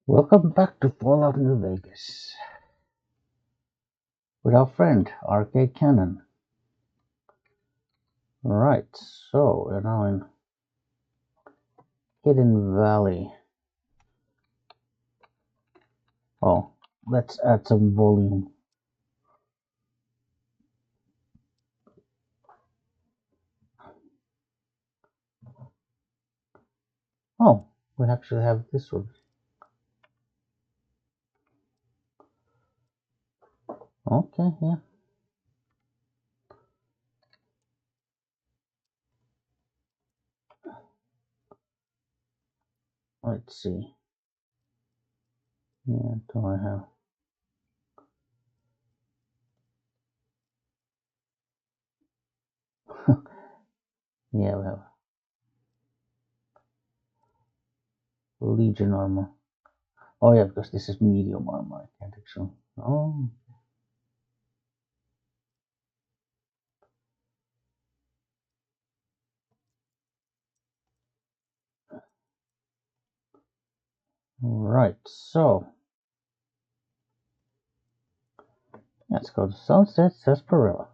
Welcome back to Fallout New Vegas with our friend Arcade Cannon. Right, so we're now in Hidden Valley. Oh, let's add some volume. Oh, we actually have this one. Okay, yeah. Let's see. Yeah, do I have? Yeah, we have Legion armor. Oh yeah, because this is medium armor. I can't actually. Oh, right. So let's go to Sunset Sarsaparilla.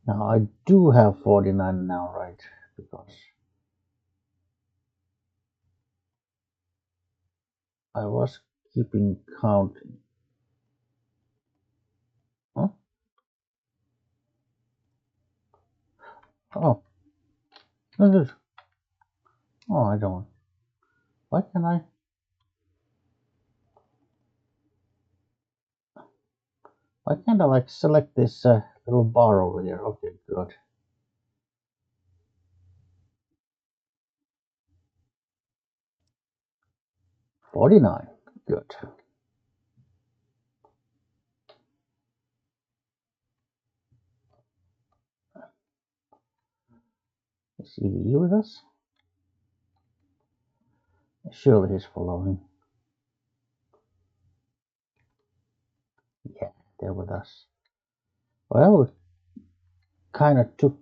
Now I do have 49 now, right? Because I was keeping count. Huh? Oh, no, oh, I don't. Why can I? Why can't I like select this little bar over here? Okay, good. $49. Good. Is EDU with us? Surely he's following. Yeah, they're with us. Well, we kind of took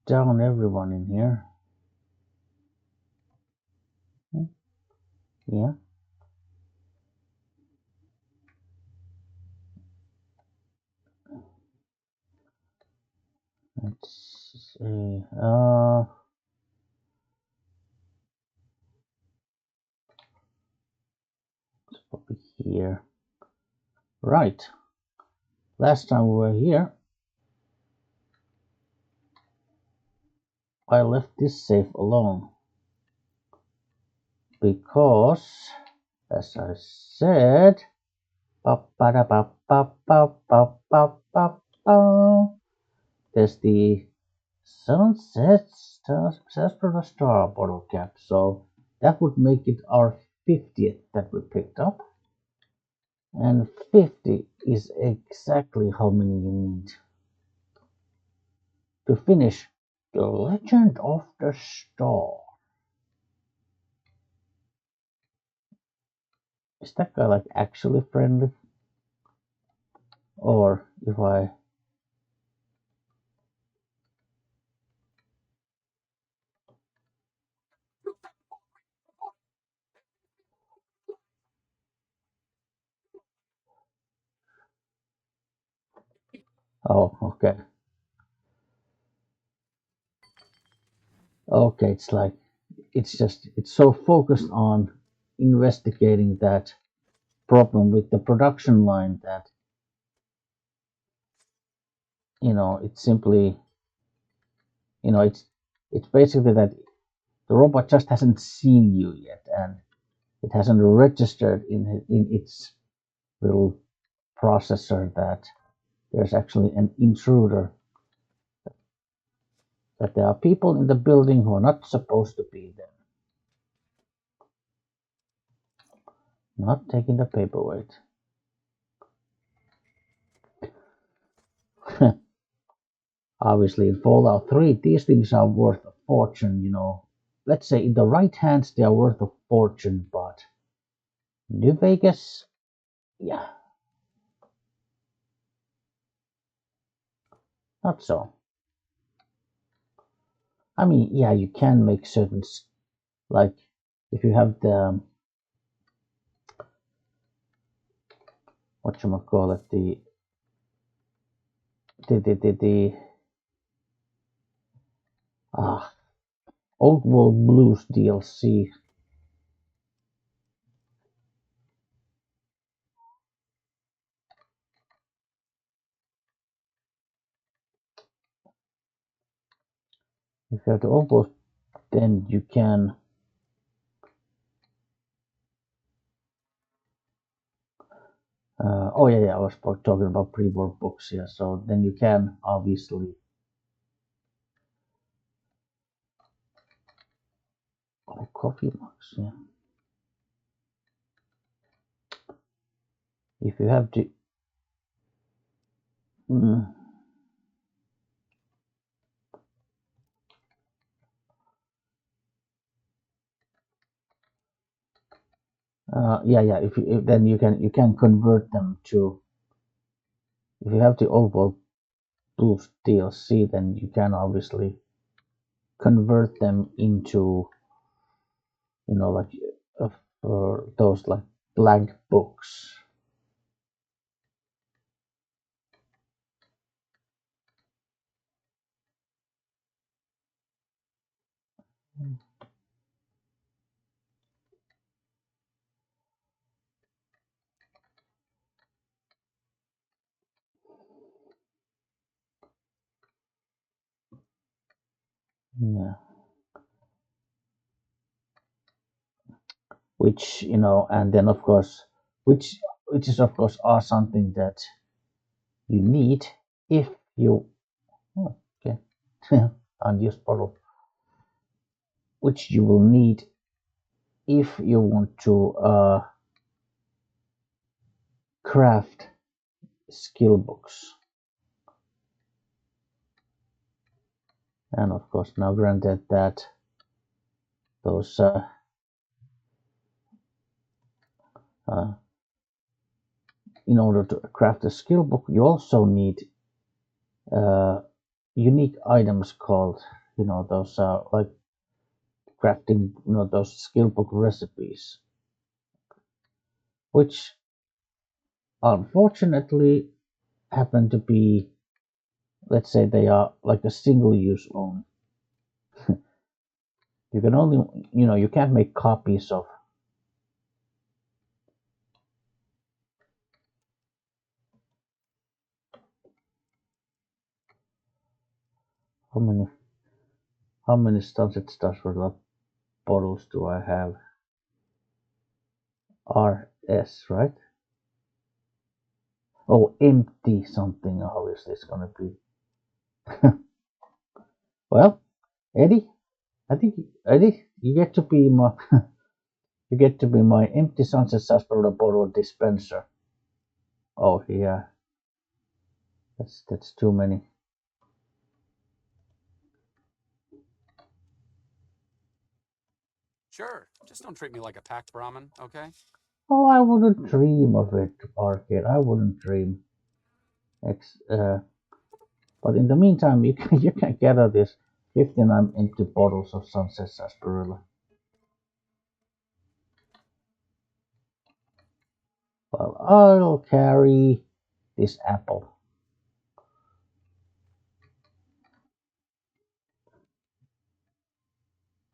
down everyone in here. Yeah. Let's see. It's probably here. Right. Last time we were here, I left this safe alone because, as I said, there's the Sunset Sarsaparilla Star bottle cap, so that would make it our 50th that we picked up. And 50 is exactly how many you need to finish The Legend of the Star. Is that guy like actually friendly? Or if I... Oh, okay. Okay, it's like, it's so focused on investigating that problem with the production line that, it's simply, it's basically that the robot just hasn't seen you yet, and it hasn't registered in its little processor that there's actually an intruder, that there are people in the building who are not supposed to be there. Not taking the paperweight. Obviously, in Fallout 3, these things are worth a fortune. Let's say in the right hands, they are worth a fortune, but New Vegas, yeah. Not so. I mean, yeah, you can make certain, like, if you have the, what you call it, the ah, Old World Blues DLC. If you have the Old World, then you can. Oh yeah, yeah, I was talking about pre-war books here. So then you can obviously. Oh, coffee mugs. Yeah. If you have to. Mm, yeah, yeah. If then you can convert them to. If you have the Old World Blues DLC, then you can obviously convert them into like uh, those like blank books, yeah, which and then of course, which which is of course are something that you need if you oh, okay unused bottle, which you will need if you want to craft skill books. And of course, now granted that those uh, in order to craft a skill book, you also need uh, unique items called those like crafting those skill book recipes, which unfortunately happen to be, let's say, they are like a single use only. You can only you can't make copies of. How many sunset stars for the bottles do I have? RS, right? Oh, empty something obviously it's gonna be. Well, Eddie, I think Eddie, you get to be my empty sunset sarsaparilla bottle dispenser. Oh yeah, that's too many. Sure, just don't treat me like a packed Brahmin, okay? Oh, I wouldn't dream of it, Arcade. I wouldn't dream. Ex- uh, but in the meantime, you can you can gather this 59 empty bottles of sunset sarsaparilla. Well, I'll carry this apple.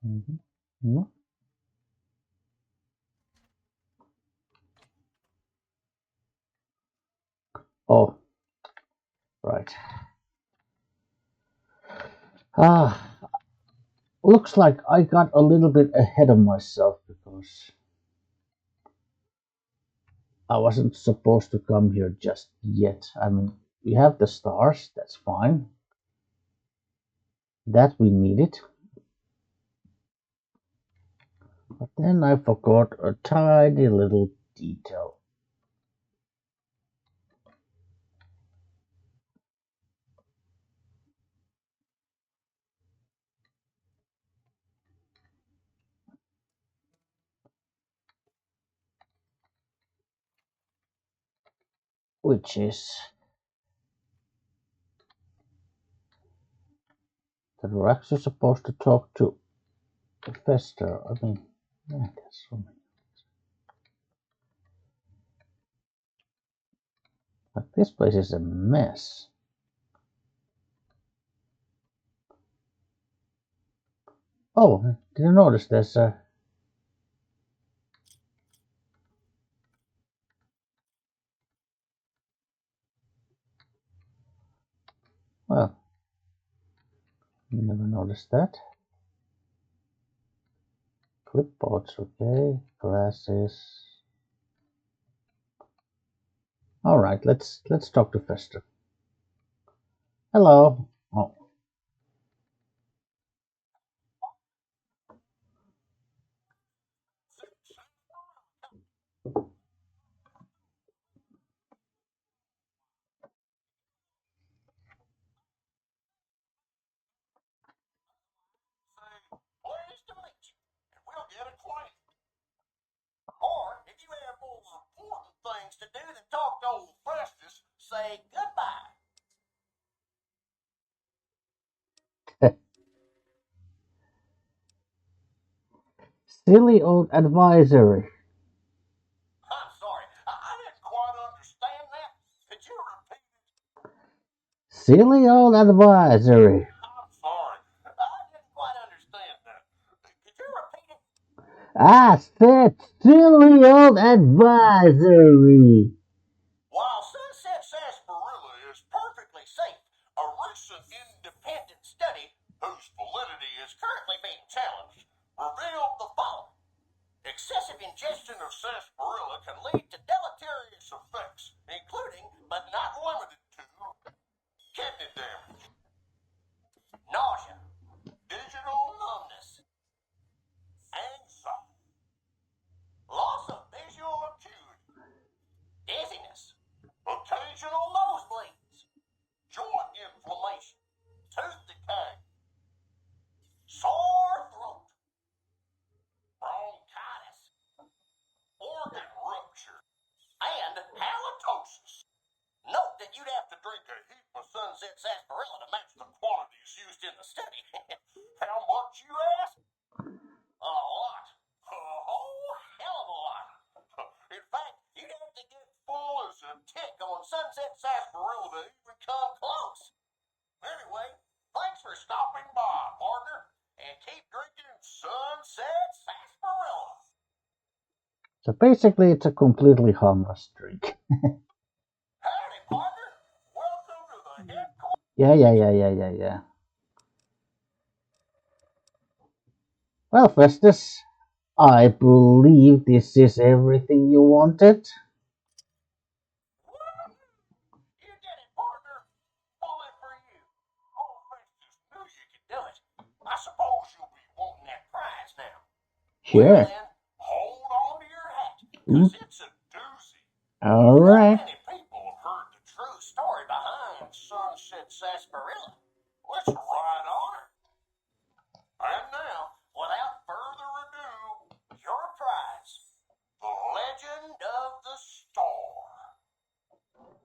Mhm. Oh, right. Ah, looks like I got a little bit ahead of myself because I wasn't supposed to come here just yet. I mean, we have the stars, that's fine. That we needed. But then I forgot a tiny little detail, which is that we're actually supposed to talk to Fester. I mean, yeah, there's so many. But this place is a mess. Oh, didn't notice there's a. Well, never noticed that. Clipboards, okay. Glasses. All right, let's talk to Fester. Hello. Oh. Pleased to meet you, and we'll get acquainted. Or, if you have more important things to do than talk to old Festus, say goodbye. Silly old advisory. I'm sorry, I didn't quite understand that. Could you repeat it? Silly old advisory. I'm sorry, I didn't quite understand that. Could you repeat it? I said silly old advisory. While Sunset Sarsaparilla is perfectly safe, a recent independent study, whose validity is currently being challenged, revealed the following. Excessive ingestion of sarsaparilla can lead to deleterious effects, including, but not limited to, kidney damage, nausea, digital numbness, anxiety, loss of visual acuity, dizziness, occasional nosebleeds, joint inflammation, tooth decay, sore throat, bronchitis, organ rupture, and halitosis. Note that you'd have to drink a heap of Sunset Sarsaparilla to match the quantities used in the study. How much, you ask? A lot. A whole hell of a lot. In fact, you'd have to get full as a tick on Sunset Sarsaparilla to even come close. Anyway, thanks for stopping by, partner, and keep drinking Sunset Sarsaparilla. So basically, it's a completely harmless drink. Howdy, partner. Welcome to the headquarters. Yeah. Well, Festus, I believe this is everything you wanted. You did it, partner. Bullet for you. Old Festus knew you could do it. I suppose you'll be wanting that prize now. Well, Sure. then, hold on to your hat, Mm. because it's a doozy. All Not right. many people have heard the true story behind Sunset Sarsaparilla. Let's ride on her. And now, without further ado, your prize, the Legend of the Star.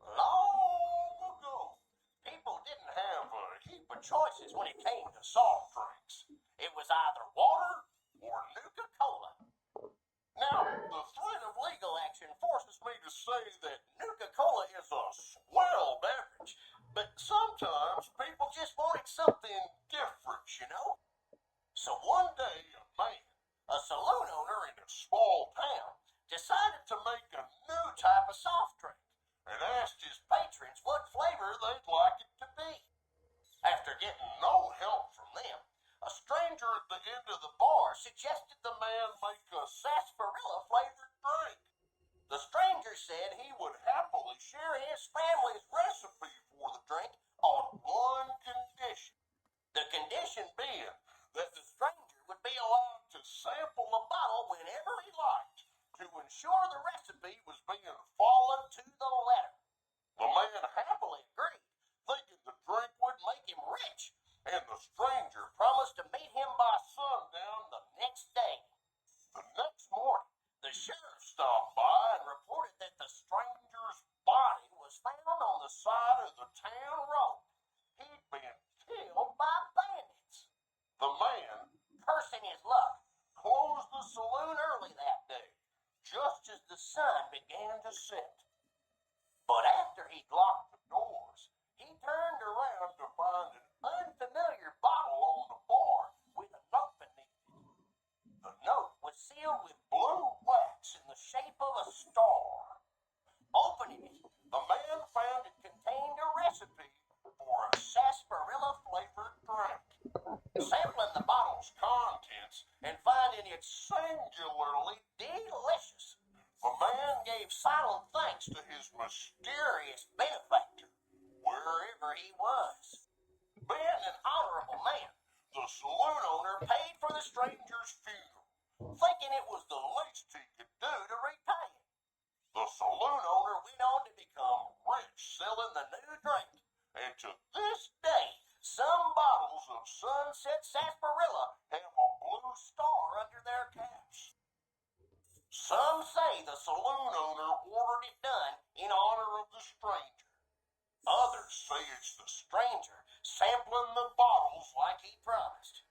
Long ago, people didn't have a heap of choices when it came to soft drinks. It was either water or Nuka-Cola. Now, the threat of legal action forces me to say that Nuka-Cola is a swell beverage, but sometimes people just wanted something different, you know? So one day, a man, a saloon owner in a small town, decided to make a new type of soft drink and asked his patrons what flavor they'd like it to be. After getting no help from them, a stranger at the end of the bar suggested the man make a sarsaparilla flavored drink. The stranger said he would happily share his family's recipe for the drink on one condition. The condition being that the stranger would be allowed to sample the bottle whenever he liked to ensure the recipe was being followed to the letter. The man happily agreed, thinking the drink would make him rich, and the stranger promised to meet him by sundown the next day. The next morning, the sheriff stopped by and reported that the stranger's body was found on the where he was. Being an honorable man, the saloon owner paid for the stranger's funeral, thinking it was the least he could do to repay him. The saloon owner went on to become rich selling the new drink, and to this day, some bottles of Sunset Sarsaparilla have a blue star under their caps. Some say the saloon owner ordered it done in honor of the stranger. Others say it's the stranger sampling the bottles like he promised.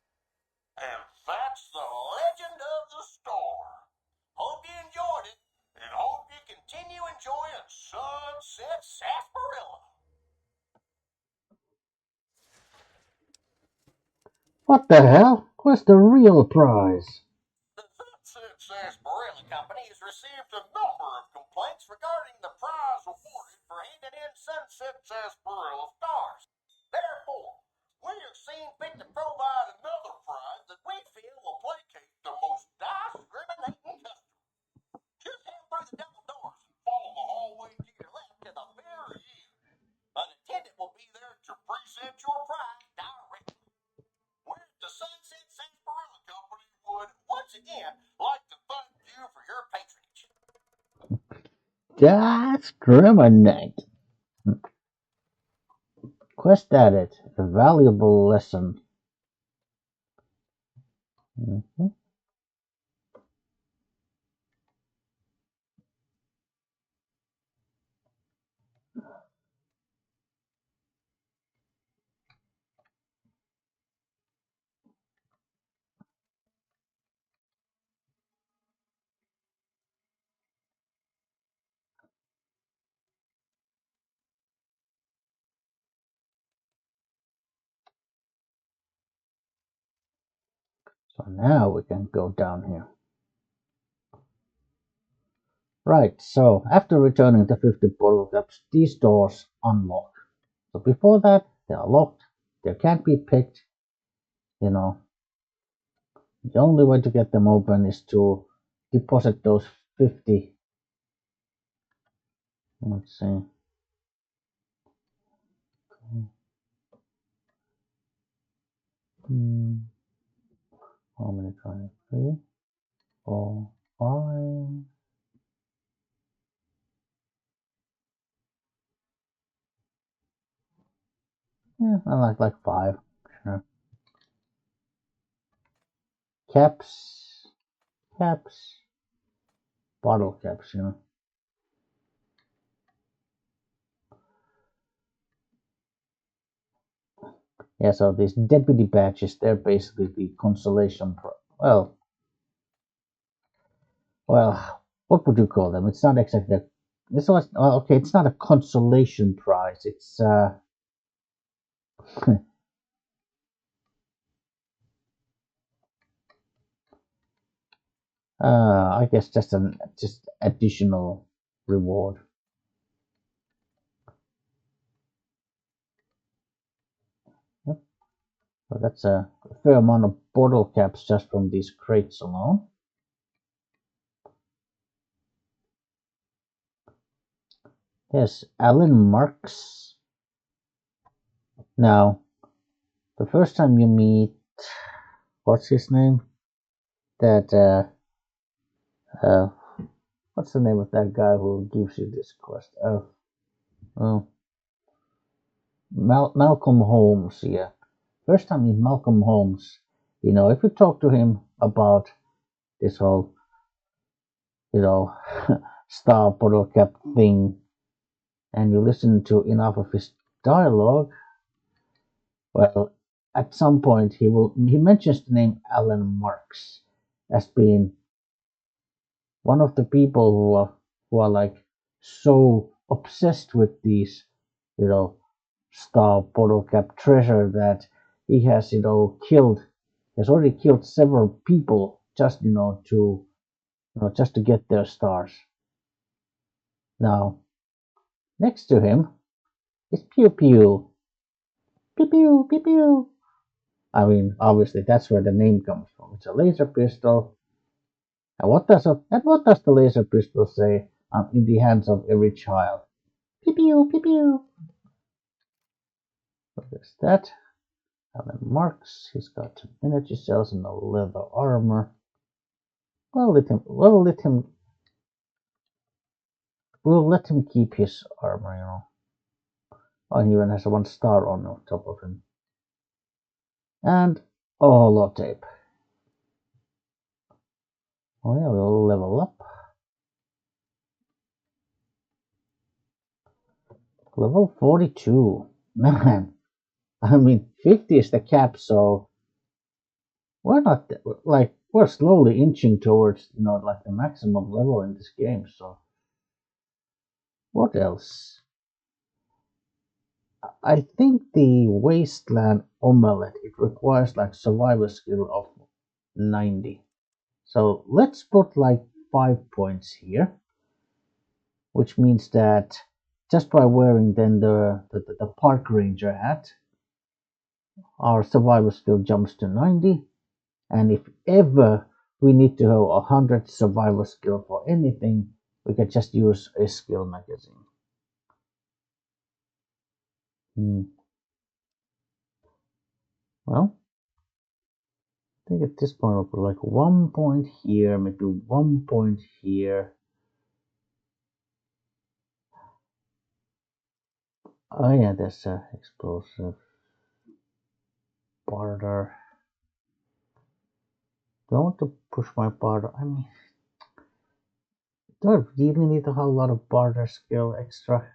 And that's the legend of the store. Hope you enjoyed it, and hope you continue enjoying Sunset Sarsaparilla. What the hell? Where's the real prize? The Sunset Sarsaparilla Company has received a number of complaints regarding the prize awarded for handing in Sunset Sarsaparilla stars. Therefore, we have seen fit to provide another prize that we feel will placate the most discriminating customer. Just head through the double doors and follow the hallway to your left to the very end. An attendant will be there to present your prize directly. We at the Sunset Sarsaparilla Company would once again like to thank you for your patronage. Discriminate. Quest added. A valuable lesson. Mhm. So now we can go down here. Right, so after returning the 50 bottle caps, these doors unlock. So before that, they are locked. They can't be picked. You know, the only way to get them open is to deposit those 50. Let's see. How many times? 3, 4, 5. Yeah, I like 5. Sure. Caps, bottle caps, you know. Yeah, so these deputy badges, they're basically the consolation well, what would you call them? It's not exactly this was okay, it's not a consolation prize. It's I guess just additional reward. Yep. So that's a fair amount of bottle caps just from these crates alone. Yes, Alan Marks. Now, the first time you meet, what's his name? That what's the name of that guy who gives you this quest? Oh, Malcolm Holmes. Yeah, first time you meet Malcolm Holmes. You know, if you talk to him about this whole, you know, star bottle cap thing, and you listen to enough of his dialogue, well, at some point he mentions the name Alan Marks as being one of the people who are like so obsessed with these, you know, star bottle cap treasure that he has, has already killed several people just, just to get their stars. Now, next to him is Pew Pew. Pew Pew, Pew Pew. I mean, obviously that's where the name comes from. It's a laser pistol. And what does the laser pistol say in the hands of every child? Pew pew, pew pew. There's that. Alan Marks, he's got some energy cells and a leather armor. We'll let him keep his armor, you know. Oh, he even has a 1 star on top of him. And holotape. Oh yeah, we'll level up. Level 42. Man, I mean, 50 is the cap, so we're not, like, we're slowly inching towards, you know, like the maximum level in this game, so. What else? I think the Wasteland Omelette, it requires like survival skill of 90. So let's put like 5 points here, which means that just by wearing then the park ranger hat, our survival skill jumps to 90. And if ever we need to have 100 survival skill for anything, we can just use a skill magazine. Well, I think at this point I'll put like 1 point here, maybe 1 point here. Oh yeah, there's a explosive barter. Do I want to push my barter? I mean, do I really need to have a lot of barter skill extra?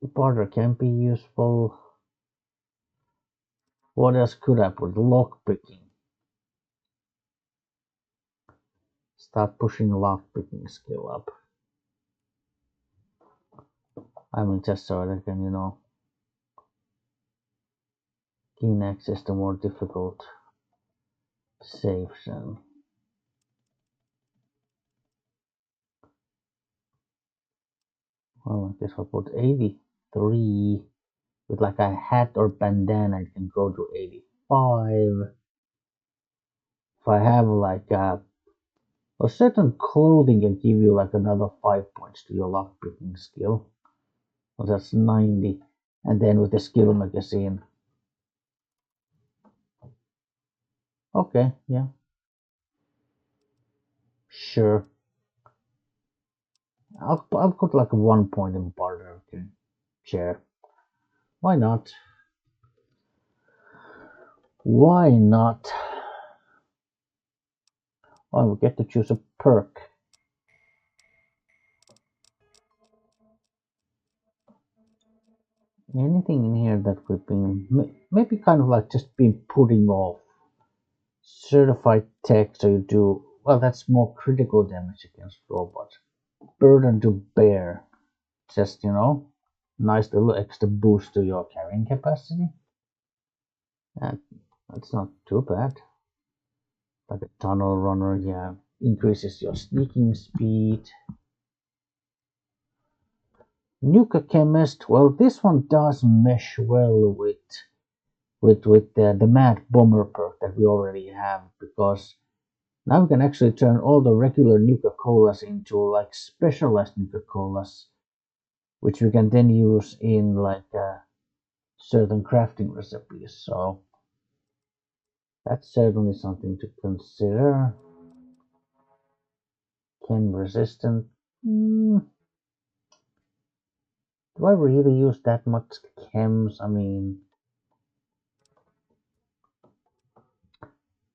Barter can be useful. What else could I put? Lockpicking. Start pushing lockpicking skill up. I mean, just so that I can, you know, gain access to more difficult safes and. Well, I guess I'll put 83. With like a hat or bandana, I can go to 85. If I have like a certain clothing, can give you like another 5 points to your lockpicking skill. So that's 90. And then with the skill magazine. Okay, yeah. Sure. I'll put like 1 point in barter. Okay. Share. Why not? Why not? Oh, we get to choose a perk. Anything in here that we've been maybe kind of like just been putting off. Certified tech, so you do well. That's more critical damage against robots. Burden to bear, just, you know, nice little extra boost to your carrying capacity. That's not too bad. Like a tunnel runner, yeah, increases your sneaking speed. Nuka Chemist, well, this one does mesh well with the Mad Bomber perk that we already have, because now we can actually turn all the regular Nuka-Colas into like specialized Nuka-Colas, which we can then use in like certain crafting recipes. So that's certainly something to consider. Chem resistant. Do I really use that much chems? I mean,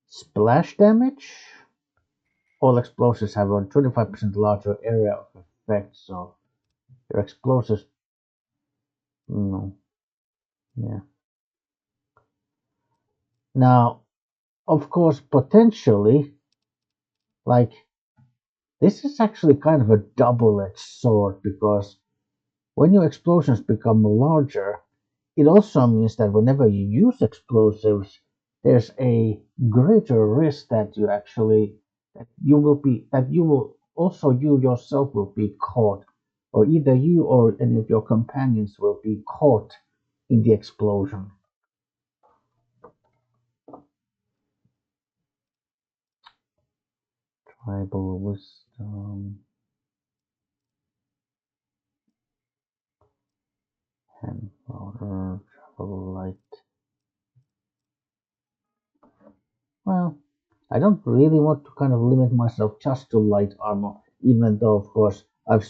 splash damage? All explosives have a 25% larger area of effect, so your explosives. No. Yeah. Now, of course, potentially, like, this is actually kind of a double-edged sword, because when your explosions become larger, it also means that whenever you use explosives, there's a greater risk that you yourself will be caught, or either you or any of your companions will be caught in the explosion. Tribal wisdom. Hand powder, travel light. Well, I don't really want to kind of limit myself just to light armor, even though, of course, I'm,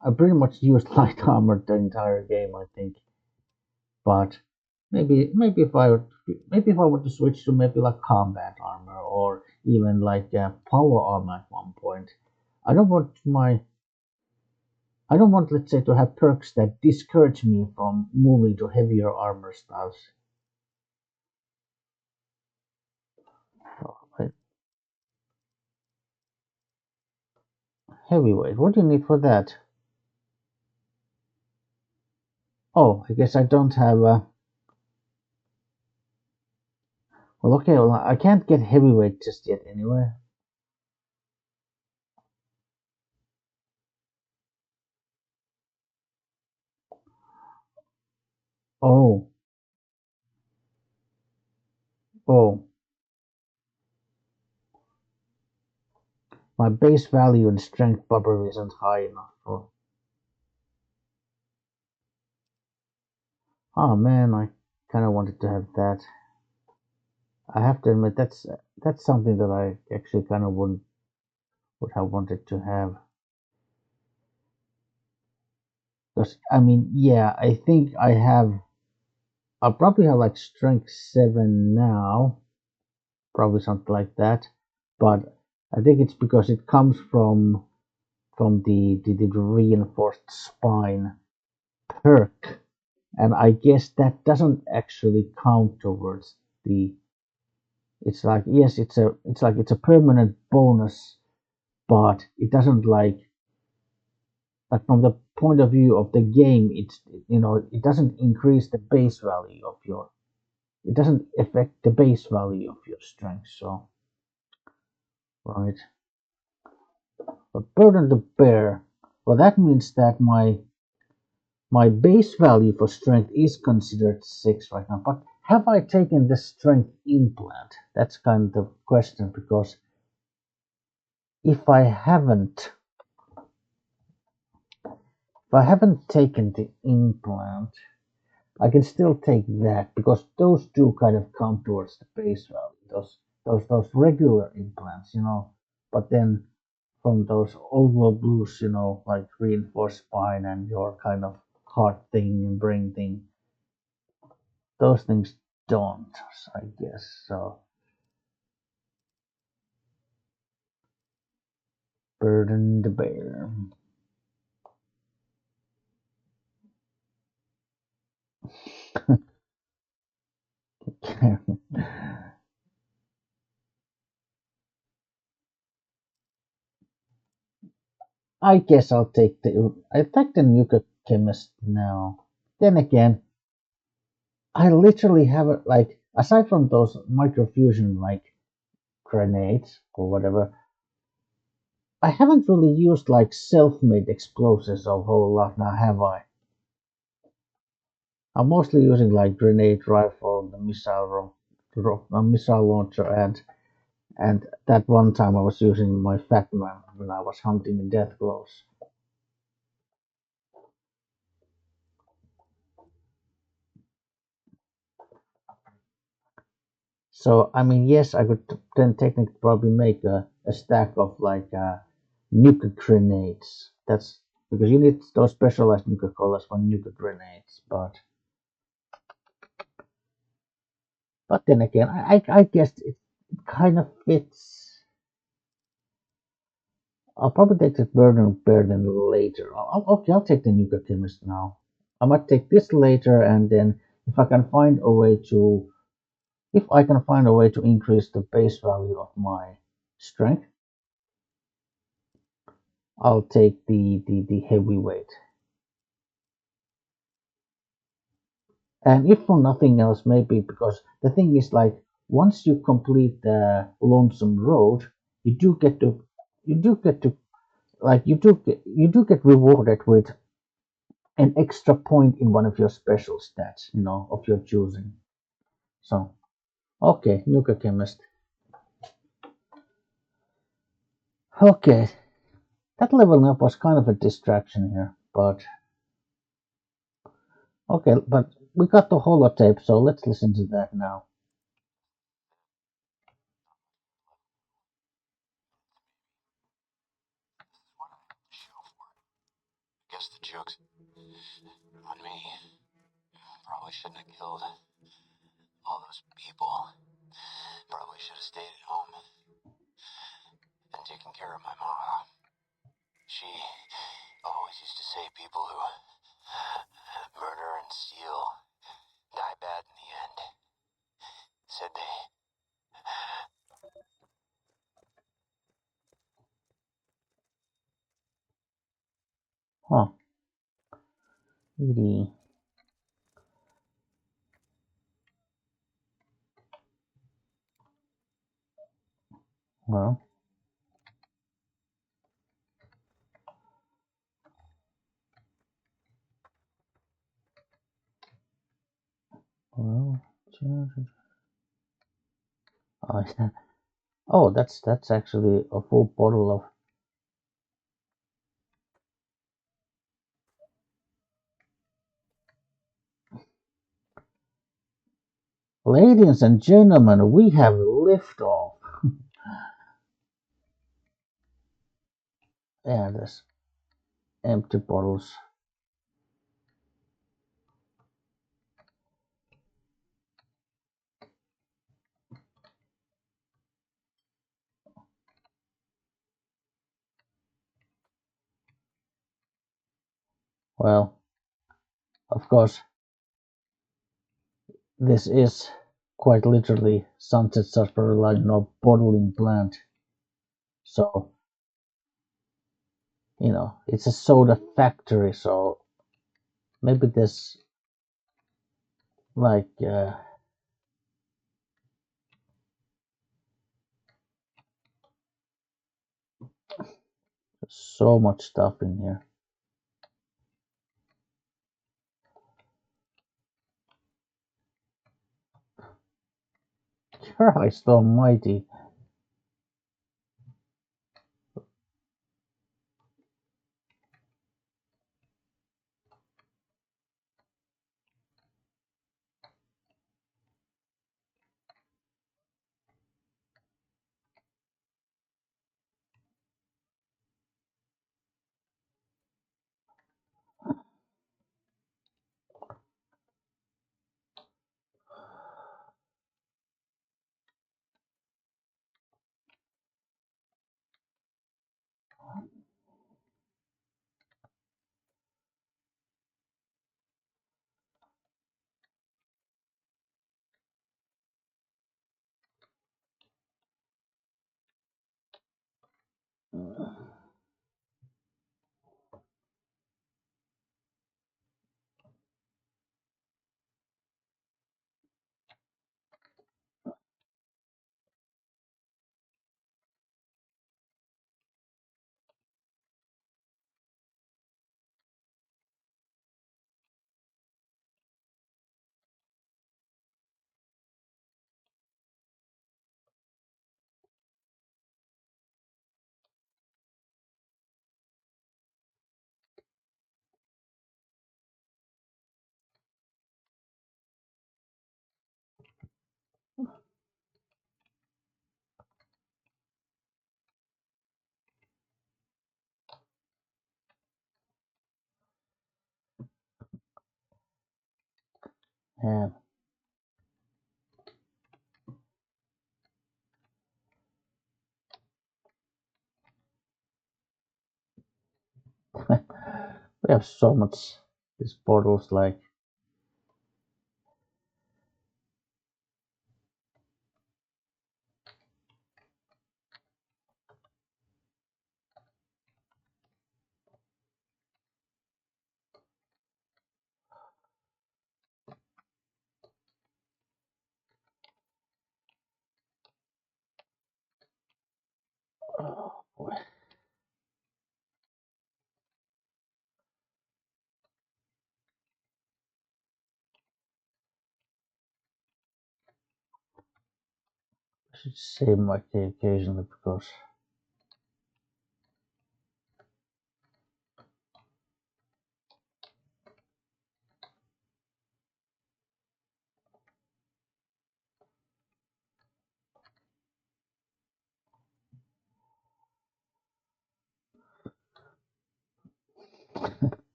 I pretty much used light armor the entire game, I think. But maybe if I were to switch to maybe like combat armor or even like power armor at one point, I don't want let's say to have perks that discourage me from moving to heavier armor styles. Right. Heavyweight, what do you need for that? Oh, I guess I don't have well, okay, well, I can't get heavyweight just yet anyway. Oh, oh, my base value in strength probably isn't high enough for. Oh man, I kind of wanted to have that. I have to admit that's something that I actually kind of would have wanted to have. Because I mean, yeah, I think I'll probably have like strength 7 now, probably something like that. But I think it's because it comes from the reinforced spine perk, and I guess that doesn't actually count towards the. It's like yes, it's a permanent bonus, but it doesn't like from the point of view of the game, it's it doesn't increase the base value of your. It doesn't affect the base value of your strength. So right, but burden to bear. Well, that means that my base value for strength is considered 6 right now. But have I taken the strength implant? That's kind of the question because if I haven't taken the implant, I can still take that because those two kind of count towards the base value. Those regular implants, But then from those old world blues, like reinforced spine and your kind of heart thing and brain thing, those things don't, I guess. So burden to bear. I guess I take the nuclear chemist now. Then again, I literally have it like aside from those microfusion like grenades or whatever, I haven't really used like self-made explosives a whole lot now, have I? I'm mostly using like grenade rifle, the missile launcher, and that one time I was using my fat man when I was hunting in death gloves. So I mean, yes, I could then technically probably make a stack of like nuke grenades. That's because you need those specialized nuke collars for nuke grenades. But then again, I guess it kind of fits. I'll probably take the burden later. Okay, I'll take the nuke chemist now. I might take this later, and then if I can find a way to if I can find a way to increase the base value of my strength, I'll take the heavyweight. And if for nothing else, maybe because the thing is like once you complete the lonesome road, you do get to you do get to like you do get rewarded with an extra point in one of your special stats, of your choosing. So okay, nuka chemist. Okay, that leveling up was kind of a distraction here, but Okay, but we got the holotape, so let's listen to that now. Guess the joke's on me. Probably shouldn't have killed all those people. Probably should have stayed at home and taken care of my mom. She always used to say people who murder and steal die bad in the end. Said they... Huh. Really? Well. Well. Oh, yeah. Oh, that's actually a full bottle of. Ladies and gentlemen, we have liftoff. Yeah, there's empty bottles. Well, of course, this is quite literally Sunset Sarsaparilla, bottling plant. So, it's a soda factory. So maybe there's like so much stuff in here. Christ almighty. Yeah. We have so much. These bottles, like. Oh boy. I should save my key occasionally because.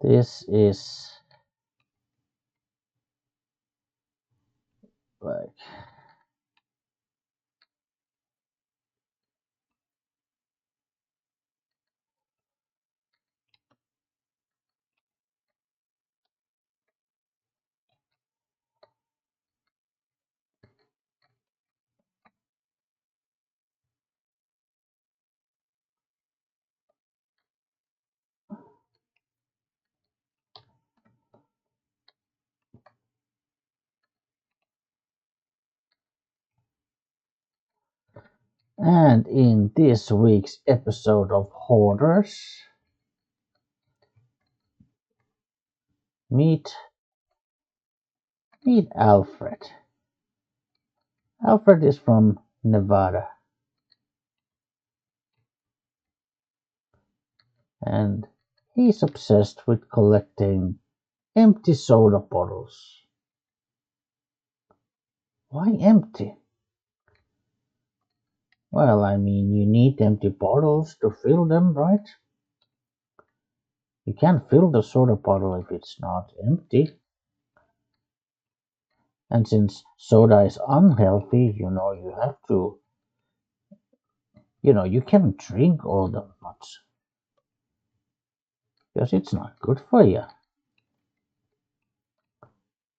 This is like and in this week's episode of Hoarders, meet Alfred. Alfred is from Nevada, and he's obsessed with collecting empty soda bottles. Why empty? Well, I mean, you need empty bottles to fill them, right? You can't fill the soda bottle if it's not empty. And since soda is unhealthy, you have to, you can't drink all that much because it's not good for you.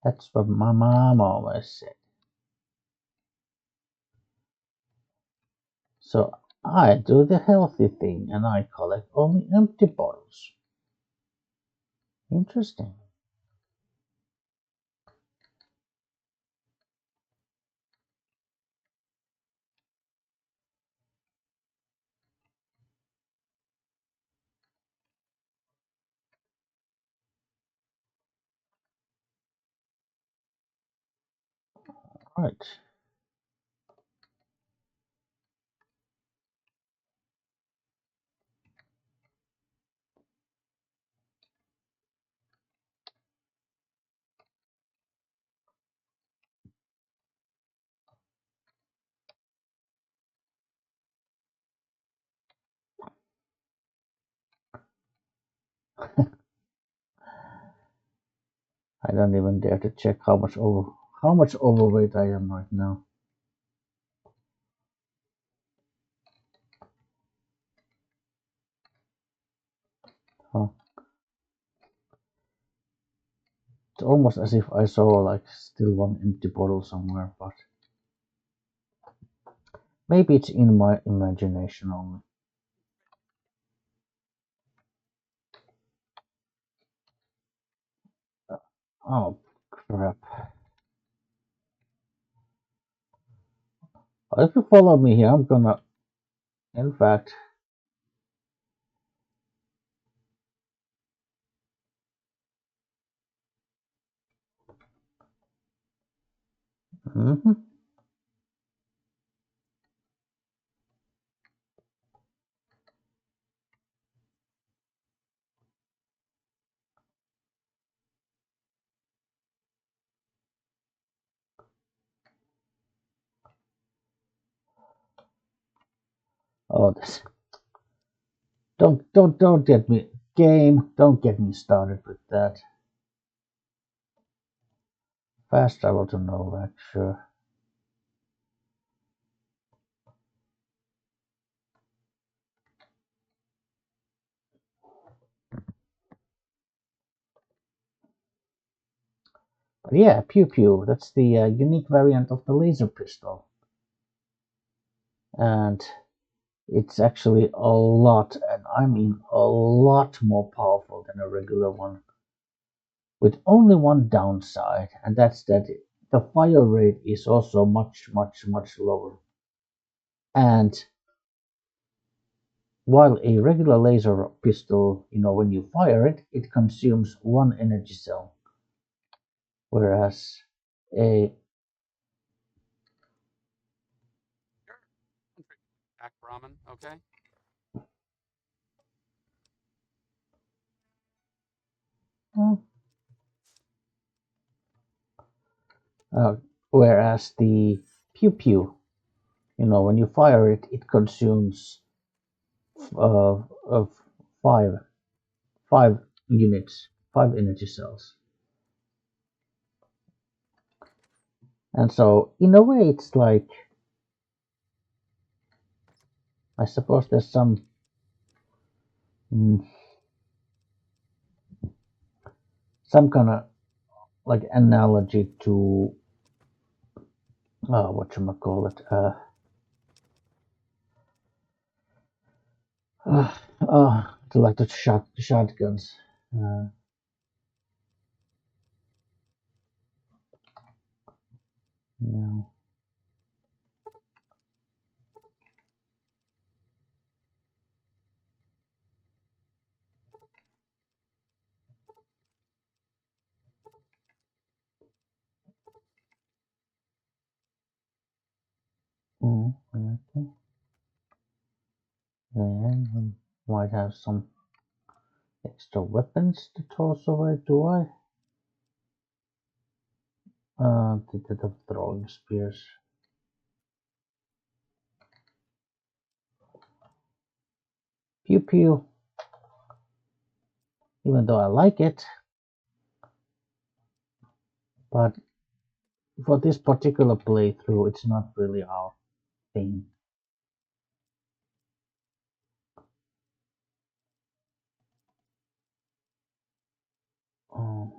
That's what my mom always said. So I do the healthy thing and I collect only empty bottles. Interesting. Right. I don't even dare to check how much overweight I am right now. Huh. It's almost as if I saw like still one empty bottle somewhere, but maybe it's in my imagination only. Oh crap. If you follow me here, I'm gonna, in fact, mhm. Oh, this. Don't get me, game. Don't get me started with that. Fast travel to Novak, sure. But yeah, pew pew. That's the unique variant of the laser pistol, and it's actually a lot, and I mean a lot more powerful than a regular one. With only one downside, and that's that the fire rate is also much lower. And while a regular laser pistol, when you fire it, it consumes one energy cell, whereas a Pack ramen, okay? uh, whereas the pew pew, when you fire it, it consumes of five units, 5 energy cells. And so in a way it's like, I suppose there's some kind of like analogy to whatchamacallit, to like the shotguns. No. Okay. Then I might have some extra weapons to toss away, do I? The throwing spears. Pew pew. Even though I like it, but for this particular playthrough, it's not really our thing. Oh.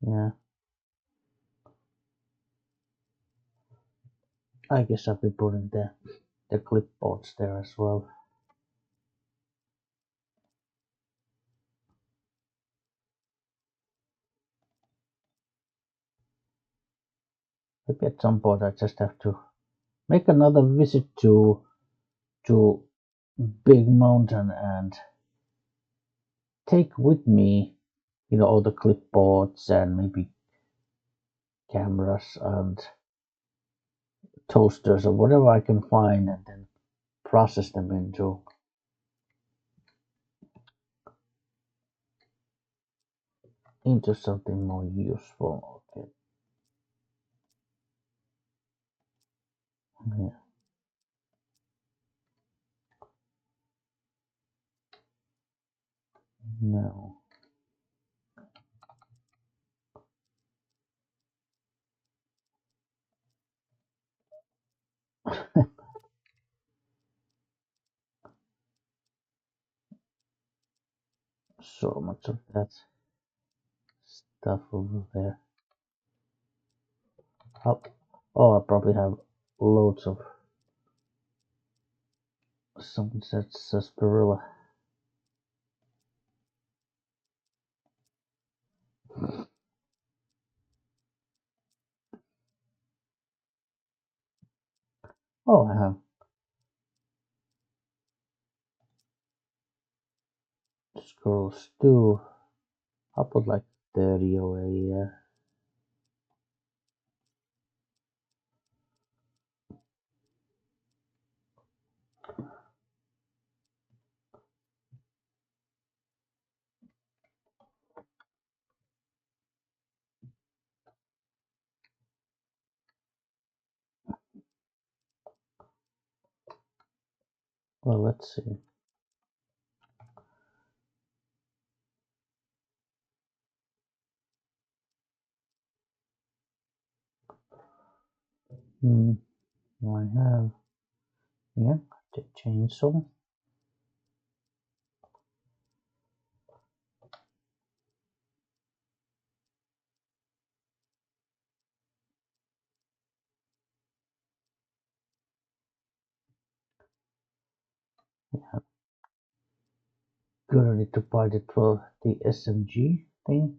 Yeah. I guess I'll be putting the clipboards there as well. Maybe at some point I just have to make another visit to Big Mountain and take with me, all the clipboards and maybe cameras and toasters or whatever I can find, and then process them into something more useful. Okay. Yeah. No. So much of that stuff over there. Oh, I probably have loads of sunset sarsaparilla. Oh, I have squirrel stew. I'll put like 30 away, yeah. Well, let's see. I have, yeah, the chainsaw. Yeah, gonna need to buy the SMG thing.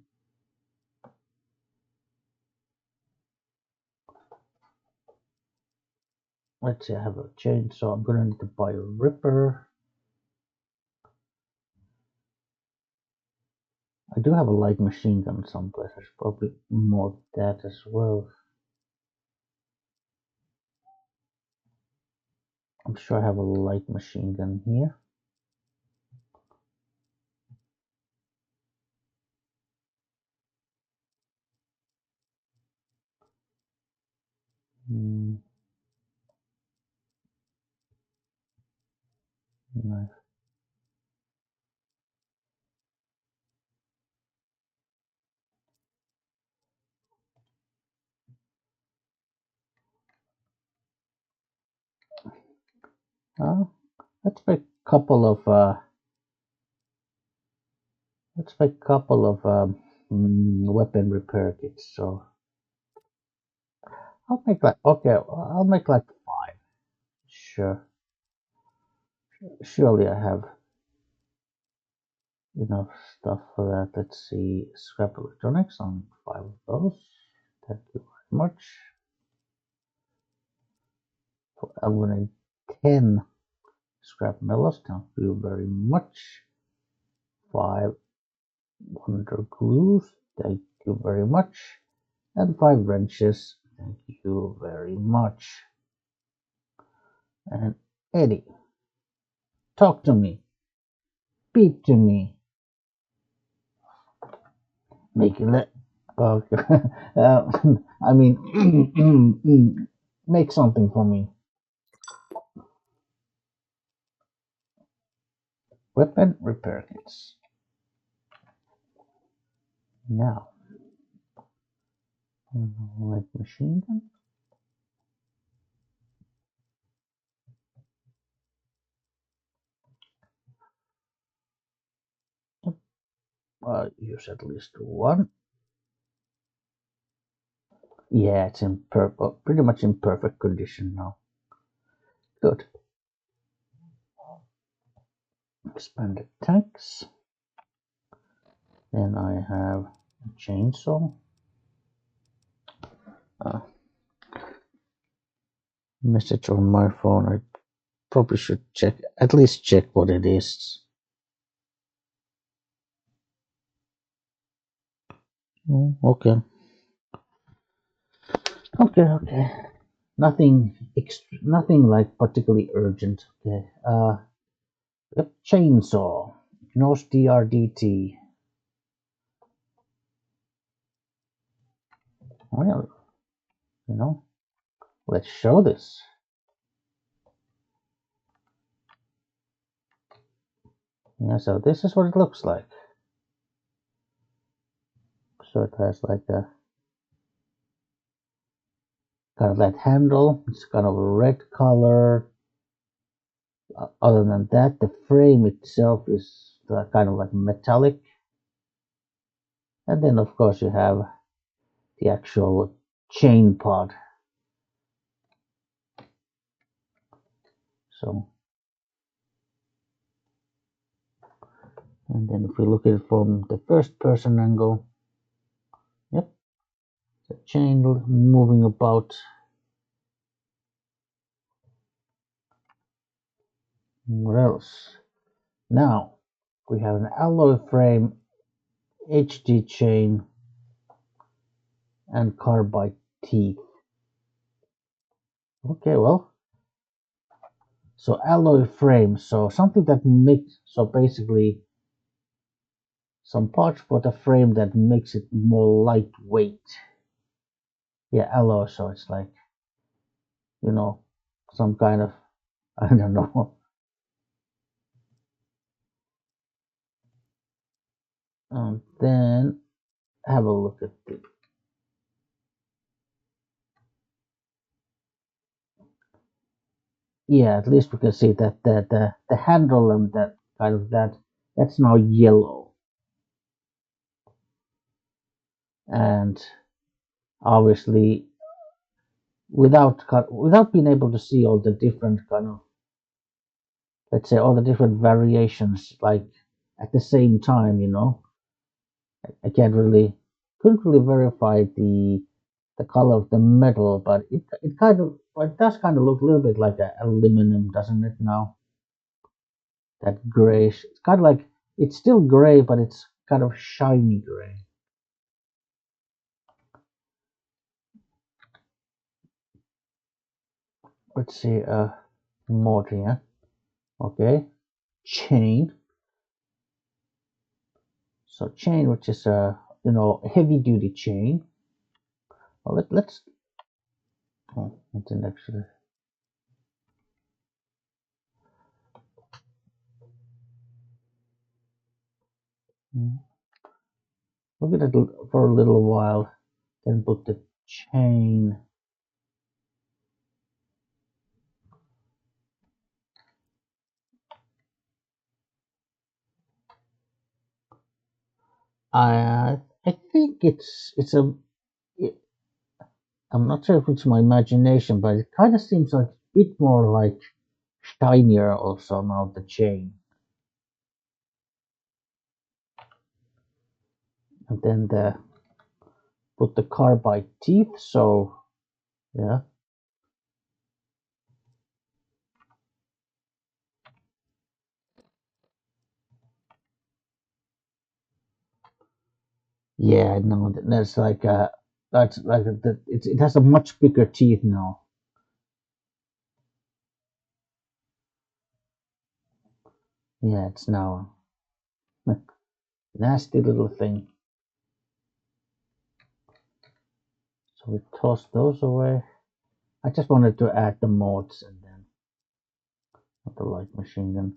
Let's see, I have a chainsaw. I'm gonna need to buy a ripper. I do have a light machine gun someplace. I should probably mod that as well. I'm sure I have a light machine gun here. Let's make a couple of weapon repair kits. So I'll make like I'll make like 5. Sure, surely I have enough stuff for that. Let's see, scrap electronics on 5 of those. Thank you very much. I'm gonna need 10 scrap metals. Thank you very much. 5 wonder glues. Thank you very much. And 5 wrenches. Thank you very much. And Eddie, talk to me. Speak to me. Make it okay. I mean, make something for me. Weapon repair kits. Now, like machine gun. Use at least 1. Yeah, it's in pretty much in perfect condition now. Good. Expanded tanks. Then I have a chainsaw. Message on my phone. I probably should at least check what it is. Okay. Okay. Nothing like particularly urgent. Okay. Yep, chainsaw. Ignores DRDT. Well, let's show this. Yeah, so this is what it looks like. So it has like a kind of that handle. It's kind of a red color. Other than that, the frame itself is kind of like metallic. And then of course you have the actual chain pod. So, and then if we look at it from the first person angle, yep, the chain moving about. What else? Now we have an alloy frame, HD chain, and carbide teeth. Okay, well, so alloy frame, so something that makes, so basically some parts for the frame that makes it more lightweight. Yeah, alloy, so it's like, some kind of, I don't know. And then have a look at it. Yeah, at least we can see that the handle and that kind of that's now yellow. And obviously without being able to see all the different kind of, let's say, all the different variations like at the same time, I couldn't really verify the color of the metal, but it does kind of look a little bit like aluminum, doesn't it now? That grayish, it's kind of like, it's still gray, but it's kind of shiny gray. Let's see, more here. Okay, chain. So chain, which is a heavy duty chain. Well, let's. Oh, it didn't actually. Look at it for a little while, then put the chain. I think it's a. I'm not sure if it's my imagination, but it kind of seems like a bit more like shinier also now the chain. And then put the carbide teeth, so yeah. Yeah, no, that's like it has a much bigger teeth now. Yeah, it's now a nasty little thing. So we toss those away. I just wanted to add the mods and then the light machine gun.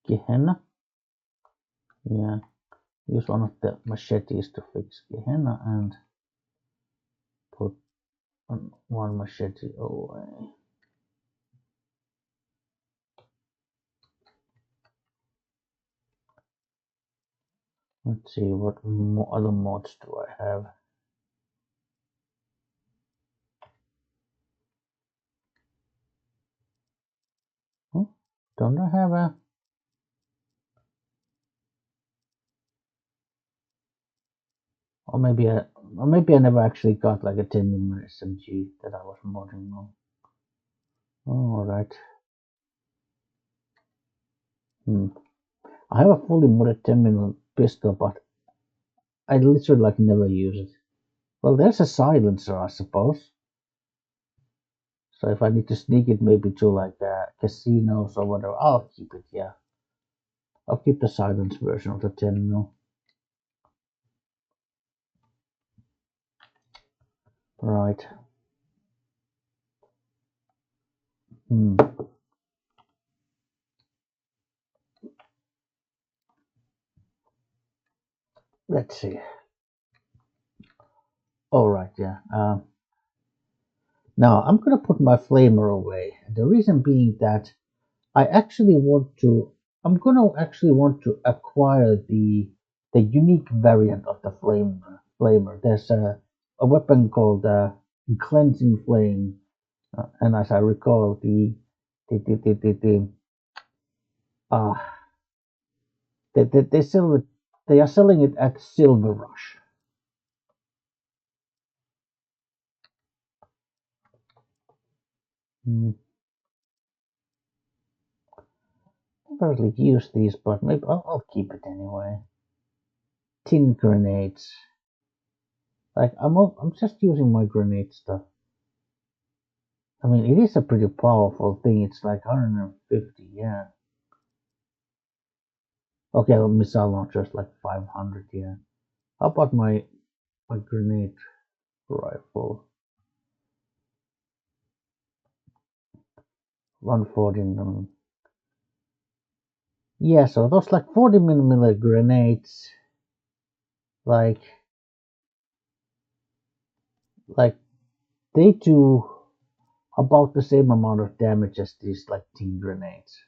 Gehenna. Yeah, use one of the machetes to fix Gehenna and put one machete away. Let's see, what other mods do I have? Oh, don't I have a... Or maybe I never actually got like a 10mm SMG that I was modding on. Alright. I have a fully modded 10mm pistol, but I literally like never use it. Well, there's a silencer, I suppose. So if I need to sneak it maybe to like casinos or whatever, I'll keep it, yeah. I'll keep the silence version of the 10mm. Right. Let's see. Alright, yeah. Now I'm gonna put my flamer away. The reason being that I actually want to I'm gonna actually want to acquire the unique variant of the flamer. There's a weapon called cleansing flame, and as I recall, the uh they sell it. They are selling it at Silver Rush. Never really use these, but maybe I'll keep it anyway. Tin grenades. Like I'm just using my grenade stuff. I mean, it is a pretty powerful thing. It's like 150, yeah. Okay, well, missile launcher's like 500, yeah. How about my grenade rifle? 140. Yeah, so those like 40mm grenades, like they do about the same amount of damage as these like tin grenades.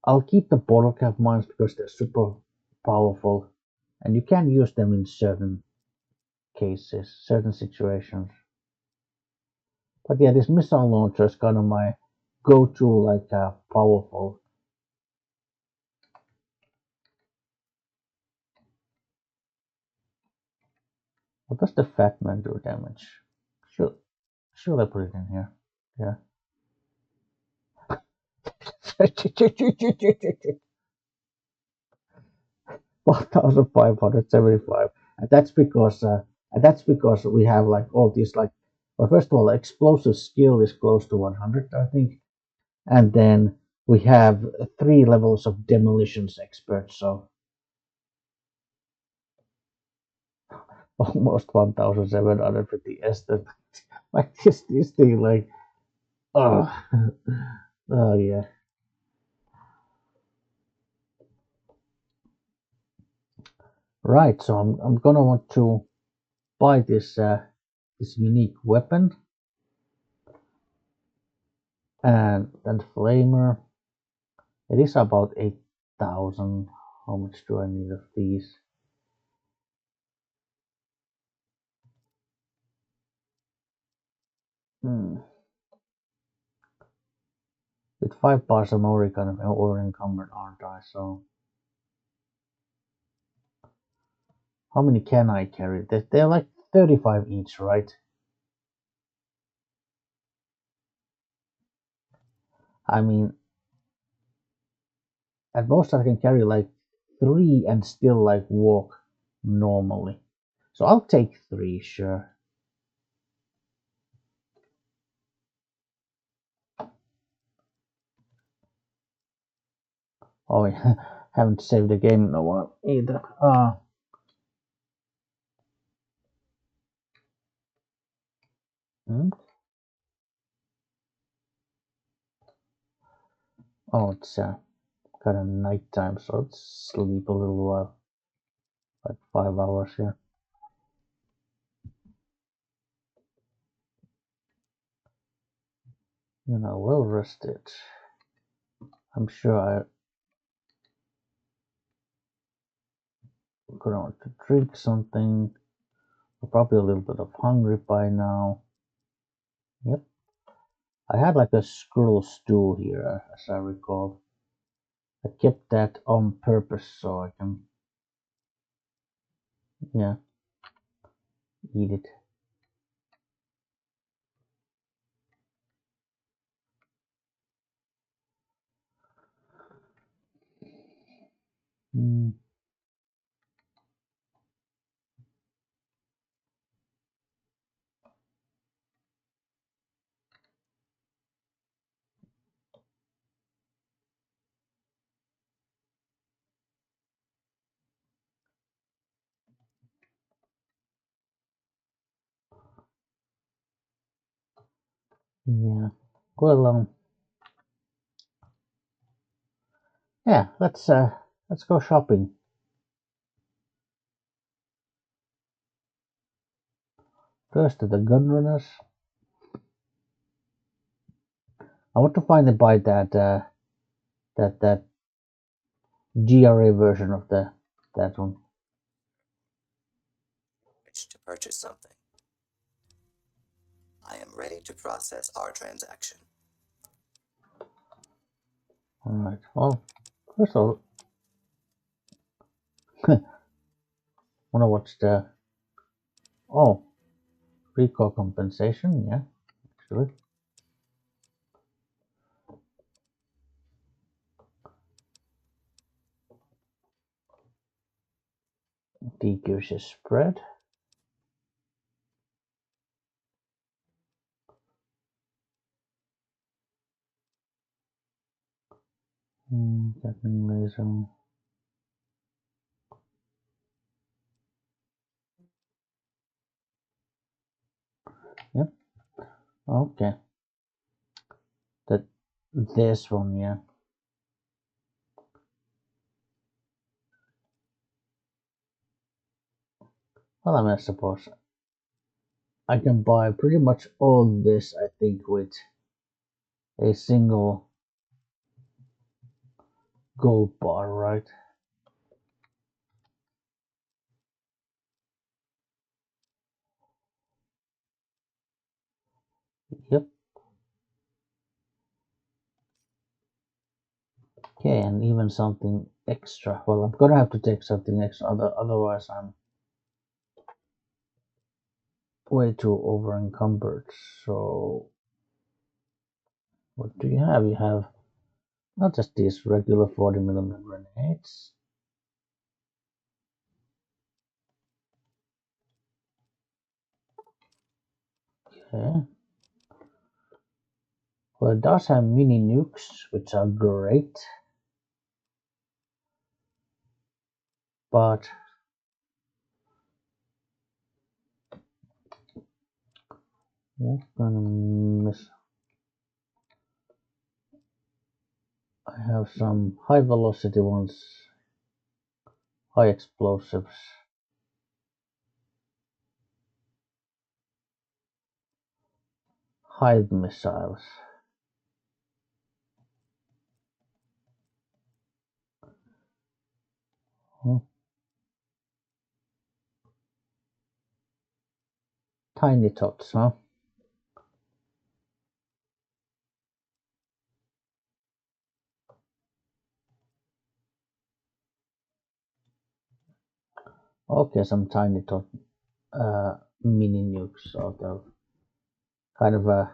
I'll keep the bottle cap mines because they're super powerful, and you can use them in certain cases, certain situations. But yeah, this missile launcher is kind of my go-to, like powerful. What does the Fat Man do damage? Should I put it in here? Yeah. 1,575, and that's because we have like all these like. Well, first of all, explosive skill is close to 100, I think, and then we have 3 levels of demolitions expert, so almost 1,750 estimate. Like this thing, like oh, oh yeah. Right, so I'm gonna want to buy this unique weapon. And then flamer. It is about 8,000. How much do I need of these? With 5 bars I'm already kind of over encumbered, aren't I? So how many can I carry? They're like 35 each, right? I mean, at most I can carry like 3 and still like walk normally. So I'll take 3, sure. Oh yeah, haven't saved the game in a while either. Hmm? Oh, it's kind of nighttime, so let's sleep a little while, like 5 hours here. Well rested. I'm sure I'm gonna want to drink something. I'm probably a little bit of hungry by now. Yep. I had like a squirrel stew here, as I recall. I kept that on purpose so I can, yeah, eat it. Mm. Yeah. Well, yeah. Let's go shopping. First to the gunrunners. I want to finally buy that GRA version of that one. To purchase something. I am ready to process our transaction. All right. Well, first of all, wanna watch the recall compensation. Yeah, actually. Decreases spread. Captain laser. Yep. Okay. This one, yeah. Well, I suppose I can buy pretty much all this, I think, with a single gold bar, right? Yep. Okay, and even something extra. Well, I'm gonna have to take something extra, otherwise I'm way too over encumbered. So, what do you have? You have not just these regular 40mm grenades. Okay. Well, it does have mini nukes, which are great, but what gonna miss? I have some high velocity ones, high explosives, hive missiles. Tiny tots, huh? Okay, some tiny tot mini nukes, sort of kind of a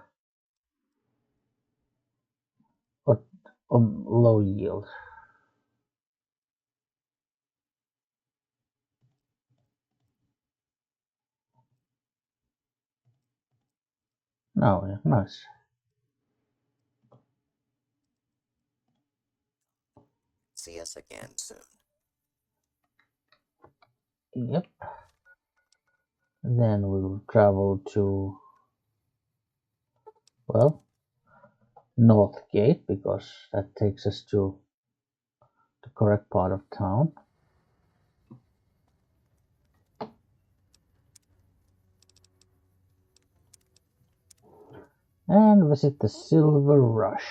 low yield. No, yeah, nice. See us again soon. Yep. Then we'll travel to, well, North Gate, because that takes us to the correct part of town. And visit the Silver Rush.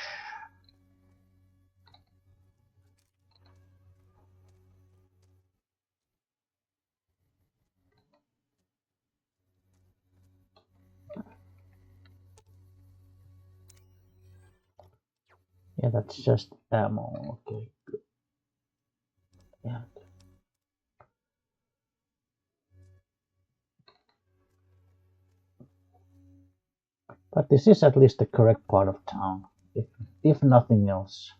Yeah, that's just ammo. Okay, good. Yeah. But this is at least the correct part of town, if nothing else.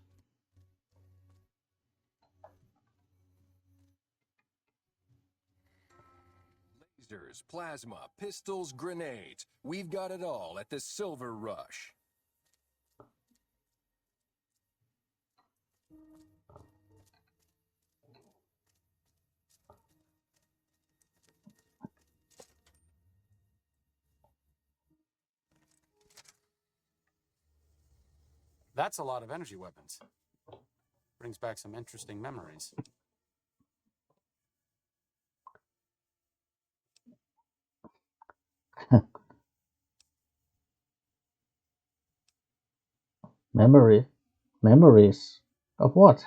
Lasers, plasma, pistols, grenades. We've got it all at the Silver Rush. That's a lot of energy weapons. Brings back some interesting memories. Memories of what?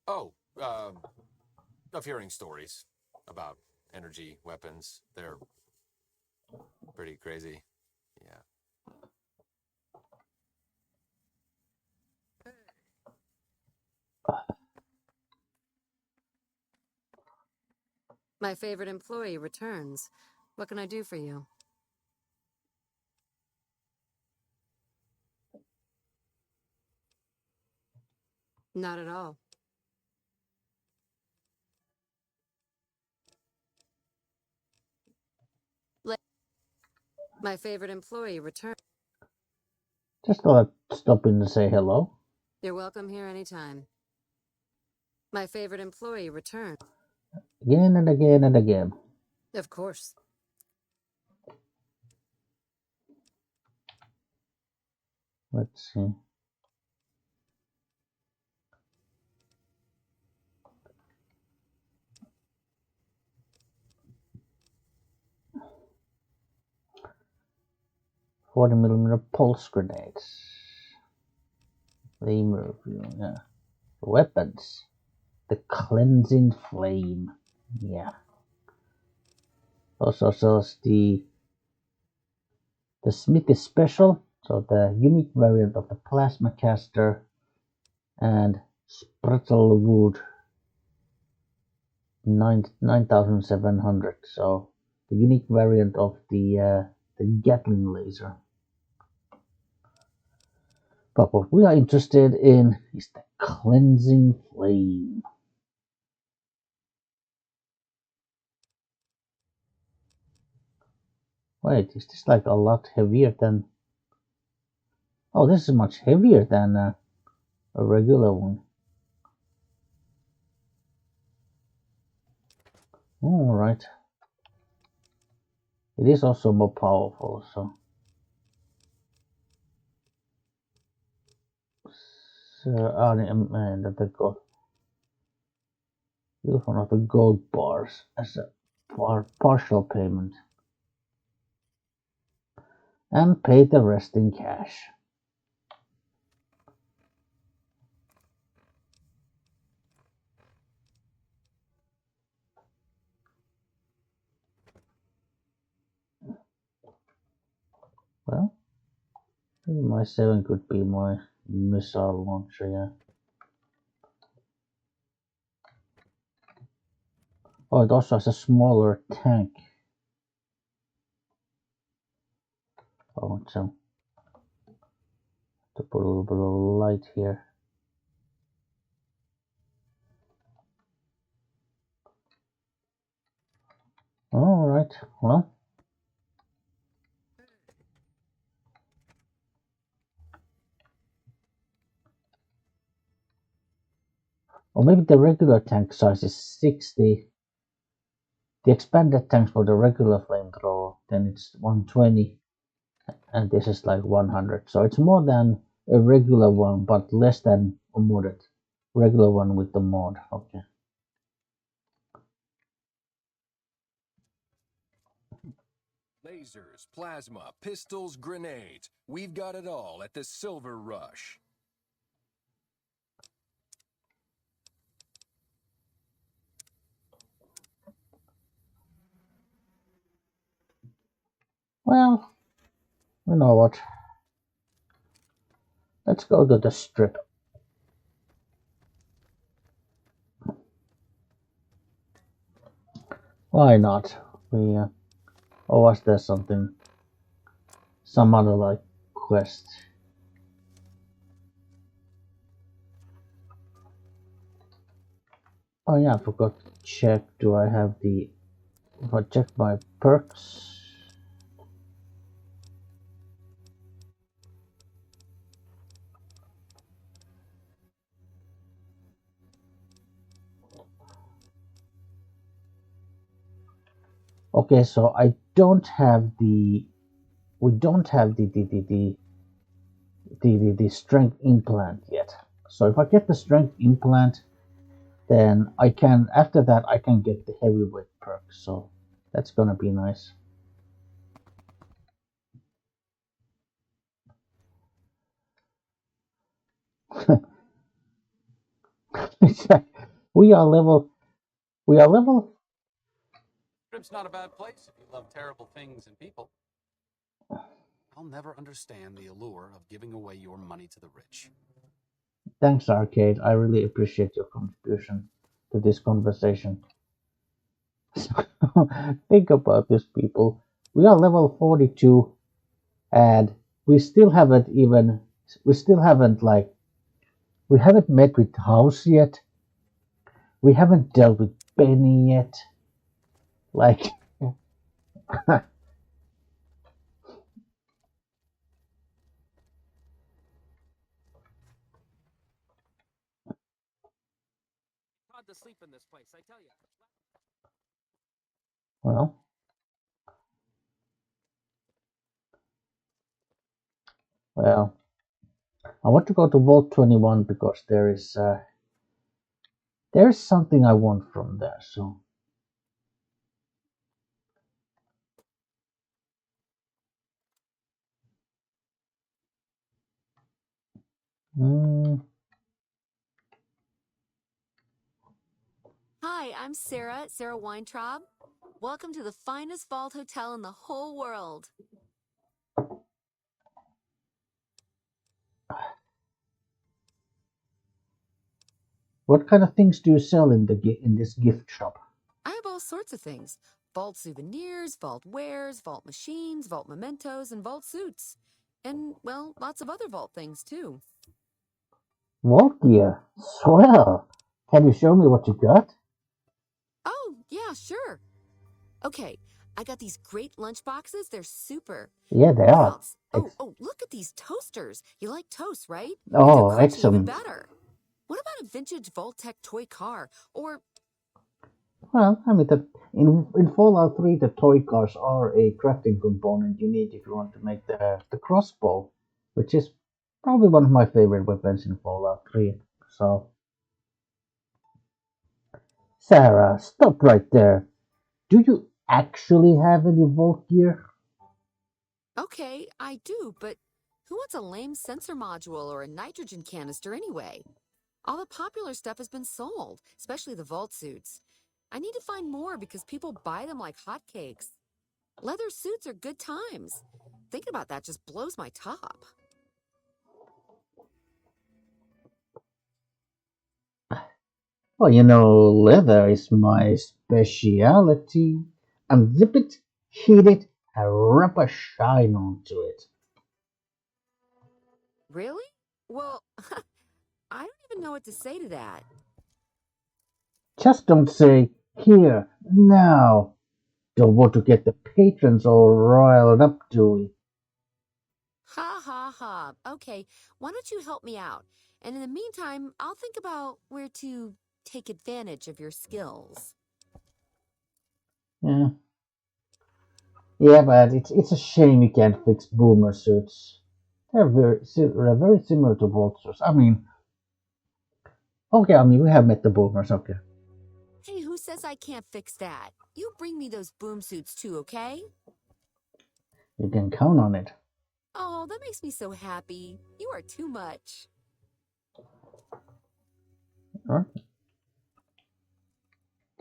Oh, of hearing stories about energy weapons. They're pretty crazy. Yeah. My favorite employee returns. What can I do for you? Not at all. My favorite employee returns. Just thought I'd stop in to say hello. You're welcome here anytime. My favorite employee returns. Again and again and again. Of course. Let's see. .40mm pulse grenades. Flame review, yeah. Weapons. The cleansing flame. Yeah. Also sells the Smithy Special, so the unique variant of the plasma caster, and Spratzelwood 9700. So the unique variant of the Gatling laser. But what we are interested in is the cleansing flame. Wait, is this like a lot heavier than... Oh, this is much heavier than a regular one. Alright. It is also more powerful, so... And the gold. Use one of the gold bars as a partial payment. And pay the rest in cash. My 7 could be my missile launcher, yeah. Oh, it also has a smaller tank. I want some to put a little bit of light here. Alright, well. Or maybe the regular tank size is 60. The expanded tanks for the regular flamethrower, then it's 120. And this is like 100. So it's more than a regular one, but less than a modded. Regular one with the mod, okay. Lasers, plasma, pistols, grenades. We've got it all at the Silver Rush. Well, you know what? Let's go to the strip. Why not? We, or was there something? Some other like quest? Oh yeah, I forgot to check. Do I have the... If I check my perks... Okay, so I don't have the... We don't have the strength implant yet. So if I get the strength implant, then I can, after that, I can get the heavyweight perk. So that's gonna be nice. we are level. Strip's not a bad place if you love terrible things and people. I'll never understand the allure of giving away your money to the rich. Thanks, Arcade. I really appreciate your contribution to this conversation. Think about this, people. We are level 42, and we still haven't we haven't met with House yet. We haven't dealt with Benny yet. Like, Hard to sleep in this place, I tell you. well, I want to go to Vault 21 because there's something I want from there. So, Hi, I'm Sarah Weintraub. Welcome to the finest vault hotel in the whole world. what kind of things do you sell in this gift shop? I have all sorts of things. Vault souvenirs, vault wares, vault machines, vault mementos, and vault suits. And, well, lots of other vault things, too. Vault gear, swell. Can you show me what you got? Oh, yeah, sure. Okay, I got these great lunch boxes. They're super. Yeah, they What are. else? Oh, look at these toasters. You like toast, right? Oh, If they're crunchy, even excellent. better. What about a vintage Vault-Tec toy car? Or... Well, I mean, in Fallout 3, the toy cars are a crafting component you need if you want to make the crossbow, which is probably one of my favorite weapons in Fallout 3. So, Sarah, stop right there. Do you actually have any Vault gear? Okay, I do, but who wants a lame sensor module or a nitrogen canister anyway? All the popular stuff has been sold, especially the vault suits. I need to find more because people buy them like hotcakes. Leather suits are good times. Thinking about that just blows my top. Well, leather is my specialty. Unzip it, heat it, and rub a shine onto it. Really? Well, I don't even know what to say to that. Just don't say, here, now. Don't want to get the patrons all riled up, do we? Ha ha ha. Okay, why don't you help me out? And in the meantime, I'll think about where to take advantage of your skills. Yeah. Yeah, but it's a shame you can't fix boomer suits. They're very similar to vultures. Okay, we have met the boomers, okay. Hey, who says I can't fix that? You bring me those boom suits too, okay? You can count on it. Oh, that makes me so happy. You are too much. Huh?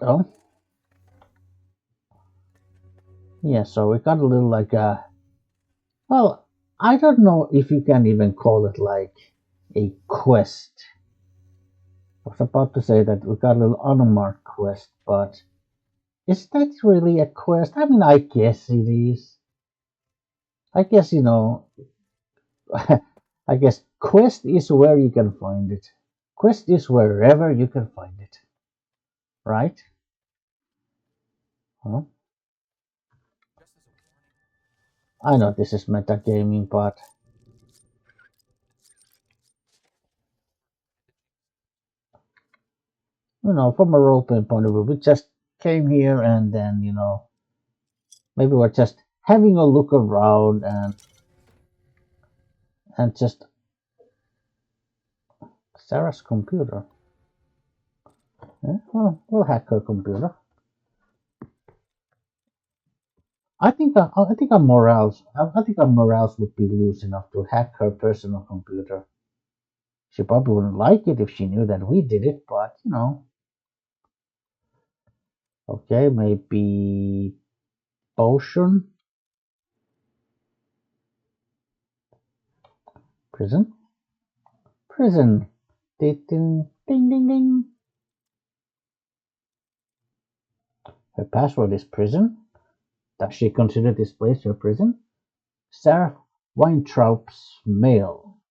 Oh, yeah, so we got a little well, I don't know if you can even call it like a quest. I was about to say that we got a little unmarked quest, but is that really a quest? I guess it is. I guess, I guess quest is where you can find it. Quest is wherever you can find it. Right? Huh? I know this is metagaming, but from a role-playing point of view, we just came here and then, maybe we're just having a look around and just Sarah's computer. Yeah, well, we'll hack her computer. I think our morals would be loose enough to hack her personal computer. She probably wouldn't like it if she knew that we did it, but okay, maybe potion, prison, prison, ding ding ding ding ding. Her password is prison. Does she consider this place her prison? Sarah Weintraub's mail.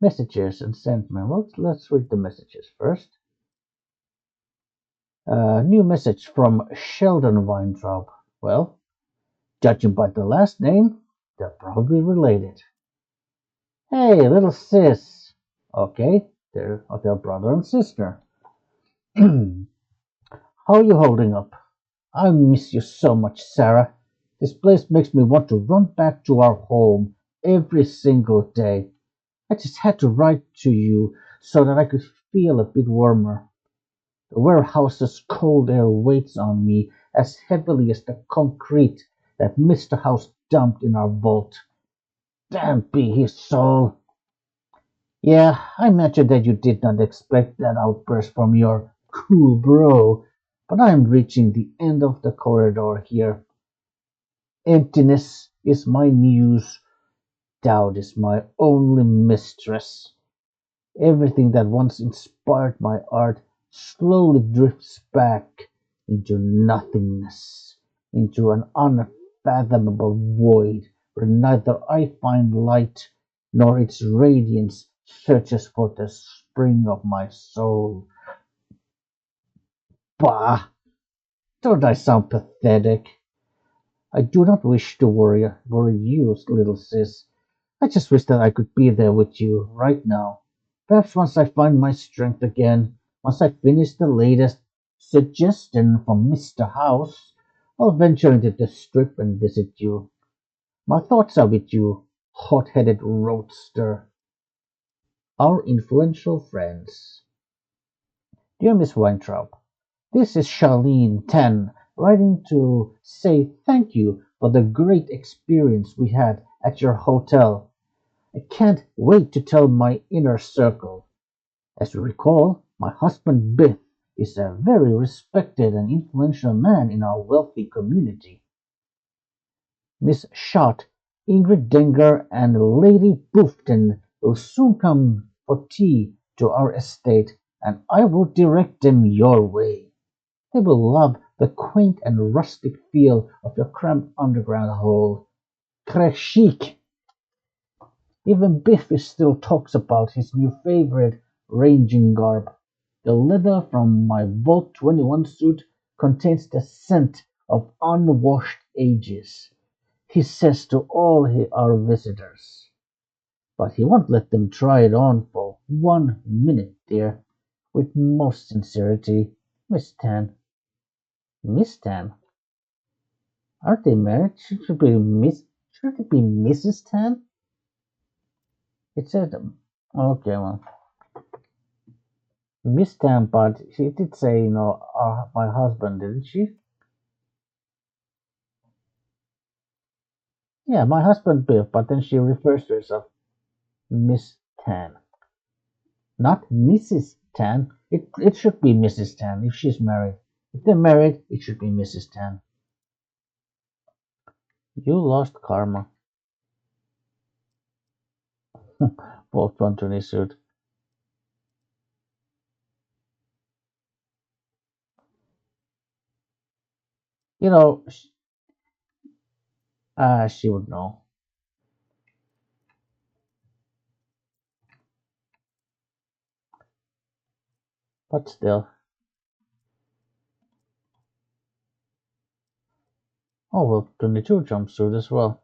Messages and sent mail. Well, let's read the messages first. New message from Sheldon Weintraub. Well, judging by the last name, they're probably related. Hey, little sis. Okay, they're brother and sister. How are you holding up? I miss you so much, Sarah. This place makes me want to run back to our home every single day. I just had to write to you so that I could feel a bit warmer. The warehouse's cold air weighs on me as heavily as the concrete that Mr. House dumped in our vault. Damn be his soul. Yeah, I imagine that you did not expect that outburst from your cool bro, but I am reaching the end of the corridor here. Emptiness is my muse, doubt is my only mistress. Everything that once inspired my art slowly drifts back into nothingness, into an unfathomable void where neither I find light nor its radiance searches for the spring of my soul. Bah! Don't I sound pathetic? I do not wish to worry you, little sis. I just wish that I could be there with you right now. Perhaps once I find my strength again, once I finish the latest suggestion from Mr. House, I'll venture into the strip and visit you. My thoughts are with you, hot-headed roadster. Our influential friends. Dear Miss Weintraub, this is Charlene Tan writing to say thank you for the great experience we had at your hotel. I can't wait to tell my inner circle. As you recall, my husband Biff is a very respected and influential man in our wealthy community. Miss Schott, Ingrid Denger, and Lady Bufton will soon come for tea to our estate and I will direct them your way. They will love the quaint and rustic feel of your cramped underground hole. Très chic. Even Biffy still talks about his new favorite ranging garb. The leather from my Vault 21 suit contains the scent of unwashed ages, he says to all our visitors. But he won't let them try it on for 1 minute, dear. With most sincerity, Miss Tan. Miss Tan? Aren't they married? Should it be Mrs. Tan? It said, okay, well, Miss Tan, but she did say, my husband, didn't she? Yeah, my husband Biff, but then she refers to herself Miss Tan. Not Mrs. Tan. It should be Mrs. Tan if she's married. If they're married, it should be Mrs. Tan. You lost karma. Both 120 suit. You know, she would know. But still. Oh, well, 22 jumpsuit as well.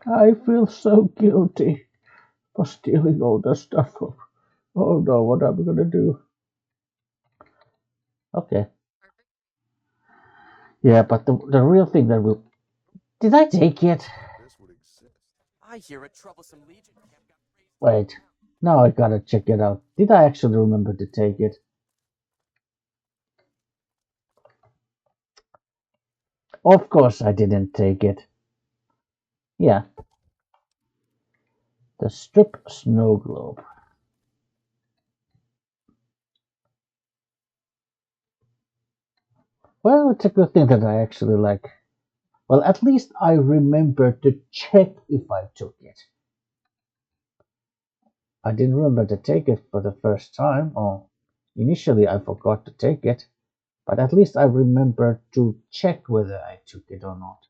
I feel so guilty for stealing all the stuff. Oh no, what am I gonna do? Okay. Yeah, but the real thing that will. Did I take it? This would exist. I hear a troublesome legion camp got raised. Wait. Now I gotta check it out. Did I actually remember to take it? Of course I didn't take it. Yeah. The strip snow globe. Well, it's a good thing that I actually like. Well, at least I remember to check if I took it. I didn't remember to take it for the first time, or initially I forgot to take it, but at least I remember to check whether I took it or not.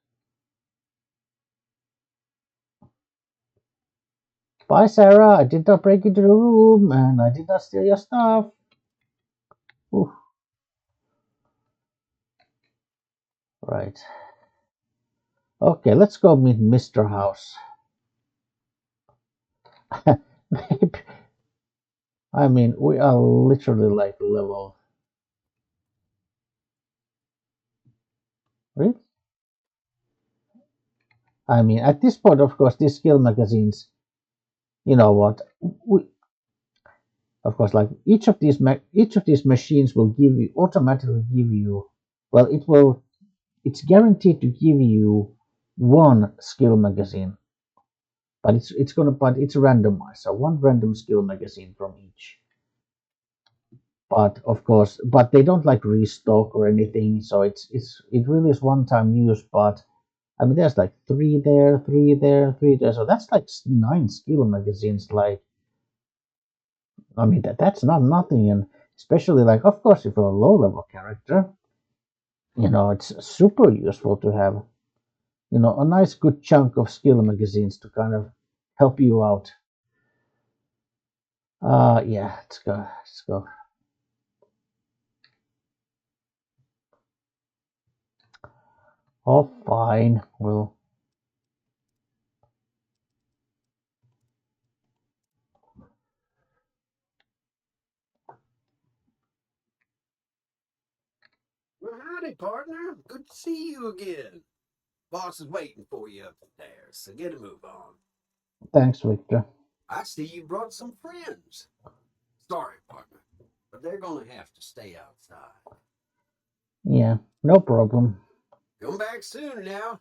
Bye, Sarah. I did not break into the room, and I did not steal your stuff. Ooh. Right. Okay, let's go meet Mr. House. Maybe. I mean, we are literally like level. Really? I mean, at this point, of course, these skill magazines, you know what? Of course, like each of these machines will automatically give you. Well, it's guaranteed to give you one skill magazine, but it's randomized, so one random skill magazine from each. But of course, they don't like restock or anything, so it really is one time use. But I mean, there's like three there, three there, three there, so that's like 9 skill magazines. Like, I mean, that's not nothing, and especially like, of course, if you're a low level character, it's super useful to have, a nice good chunk of skill magazines to kind of help you out. Yeah, let's go. Let's go. Oh, fine. Well, Well, howdy, partner. Good to see you again. Boss is waiting for you up there, so get a move on. thanks, Victor. I see you brought some friends. Sorry, partner, but they're gonna have to stay outside. Yeah, no problem. Come back soon now.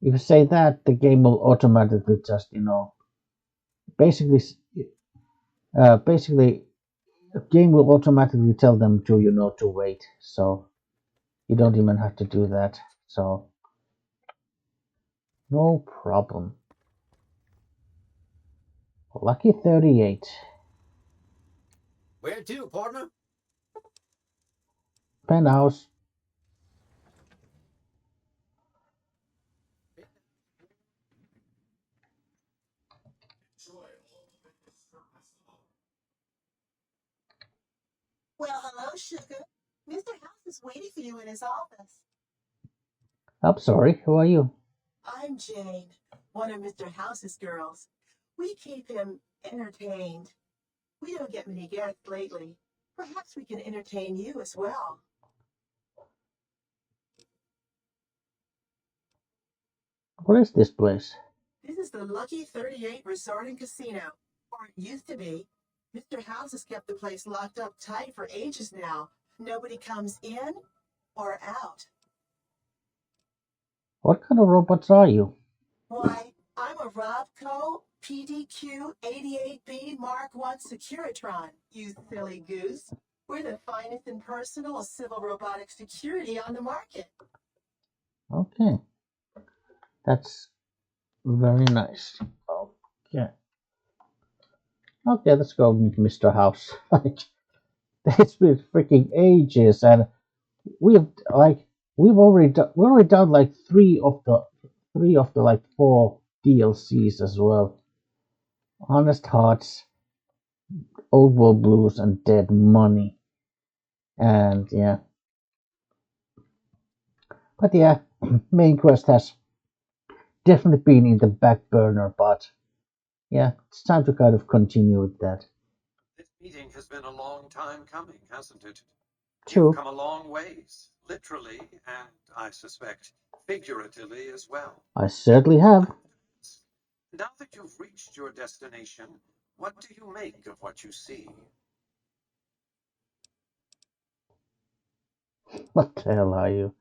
If you say that, the game will automatically just, basically, basically, the game will automatically tell them to, to wait. So you don't even have to do that. So no problem. Lucky 38. Where to, partner? Penthouse. Well, hello, Sugar. Mr. House is waiting for you in his office. I'm sorry, who are you? I'm Jane, one of Mr. House's girls. We keep him entertained. We don't get many guests lately. Perhaps we can entertain you as well. What is this place? This is the Lucky 38 Resort and Casino, or it used to be. Mr. House has kept the place locked up tight for ages now. Nobody comes in or out. What kind of robots are you? Why, I'm a Robco PDQ 88B Mark I Securitron, you silly goose. We're the finest in personal civil robotic security on the market. Okay. That's very nice. Okay. Okay, let's go meet Mr. House. Like, it's been freaking ages, and we've we already done like three of the like 4 DLCs as well. Honest Hearts, Old World Blues, and Dead Money. And yeah. But yeah, main quest has definitely been in the back burner, but yeah, it's time to kind of continue with that. This meeting has been a long time coming, hasn't it? True. You've come a long ways, literally, and I suspect figuratively as well. I certainly have. Now that you've reached your destination, what do you make of what you see? What the hell are you?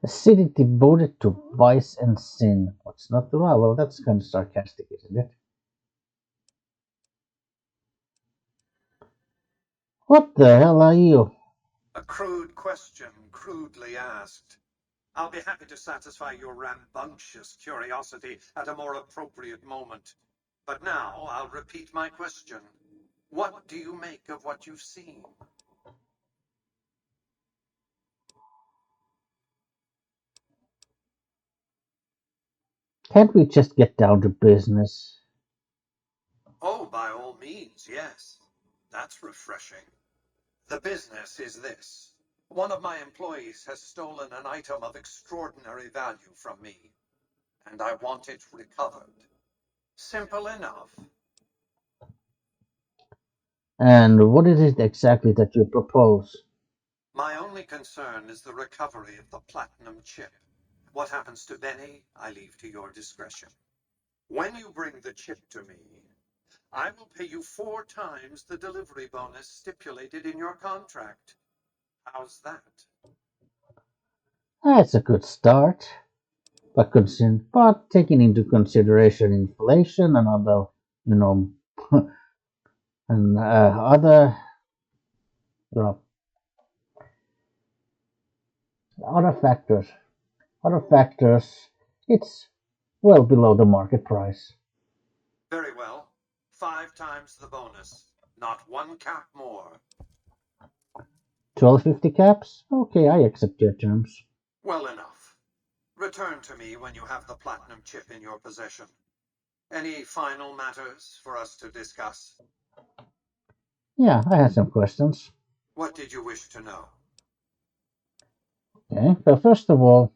A city devoted to vice and sin. What's not the law? Well, that's kind of sarcastic, isn't it? What the hell are you? A crude question, crudely asked. I'll be happy to satisfy your rambunctious curiosity at a more appropriate moment. But now I'll repeat my question. What do you make of what you've seen? Can't we just get down to business? Oh, by all means, yes. That's refreshing. The business is this. One of my employees has stolen an item of extraordinary value from me, and I want it recovered. Simple enough. And what is it exactly that you propose? My only concern is the recovery of the platinum chip. What happens to Benny, I leave to your discretion. When you bring the chip to me, I will pay you 4 times the delivery bonus stipulated in your contract. How's that? That's a good start. But taking into consideration inflation and other, you know, and you know, other factors, it's well below the market price. Very well. 5 times the bonus. Not 1 cap more. 1250 caps? Okay, I accept your terms. Well enough. Return to me when you have the platinum chip in your possession. Any final matters for us to discuss? Yeah, I had some questions. What did you wish to know? Okay, so first of all,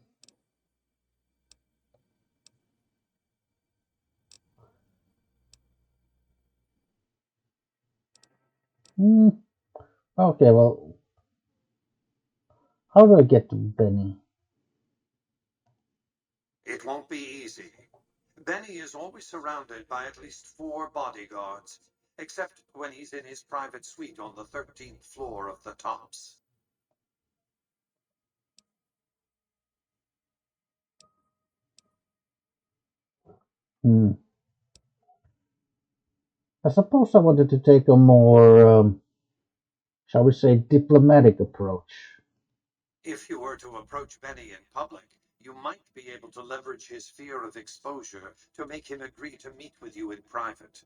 okay, well, how do I get to Benny? It won't be easy. Benny is always surrounded by at least 4 bodyguards, except when he's in his private suite on the 13th floor of the Tops. I suppose I wanted to take a more, shall we say, diplomatic approach. If you were to approach Benny in public, you might be able to leverage his fear of exposure to make him agree to meet with you in private.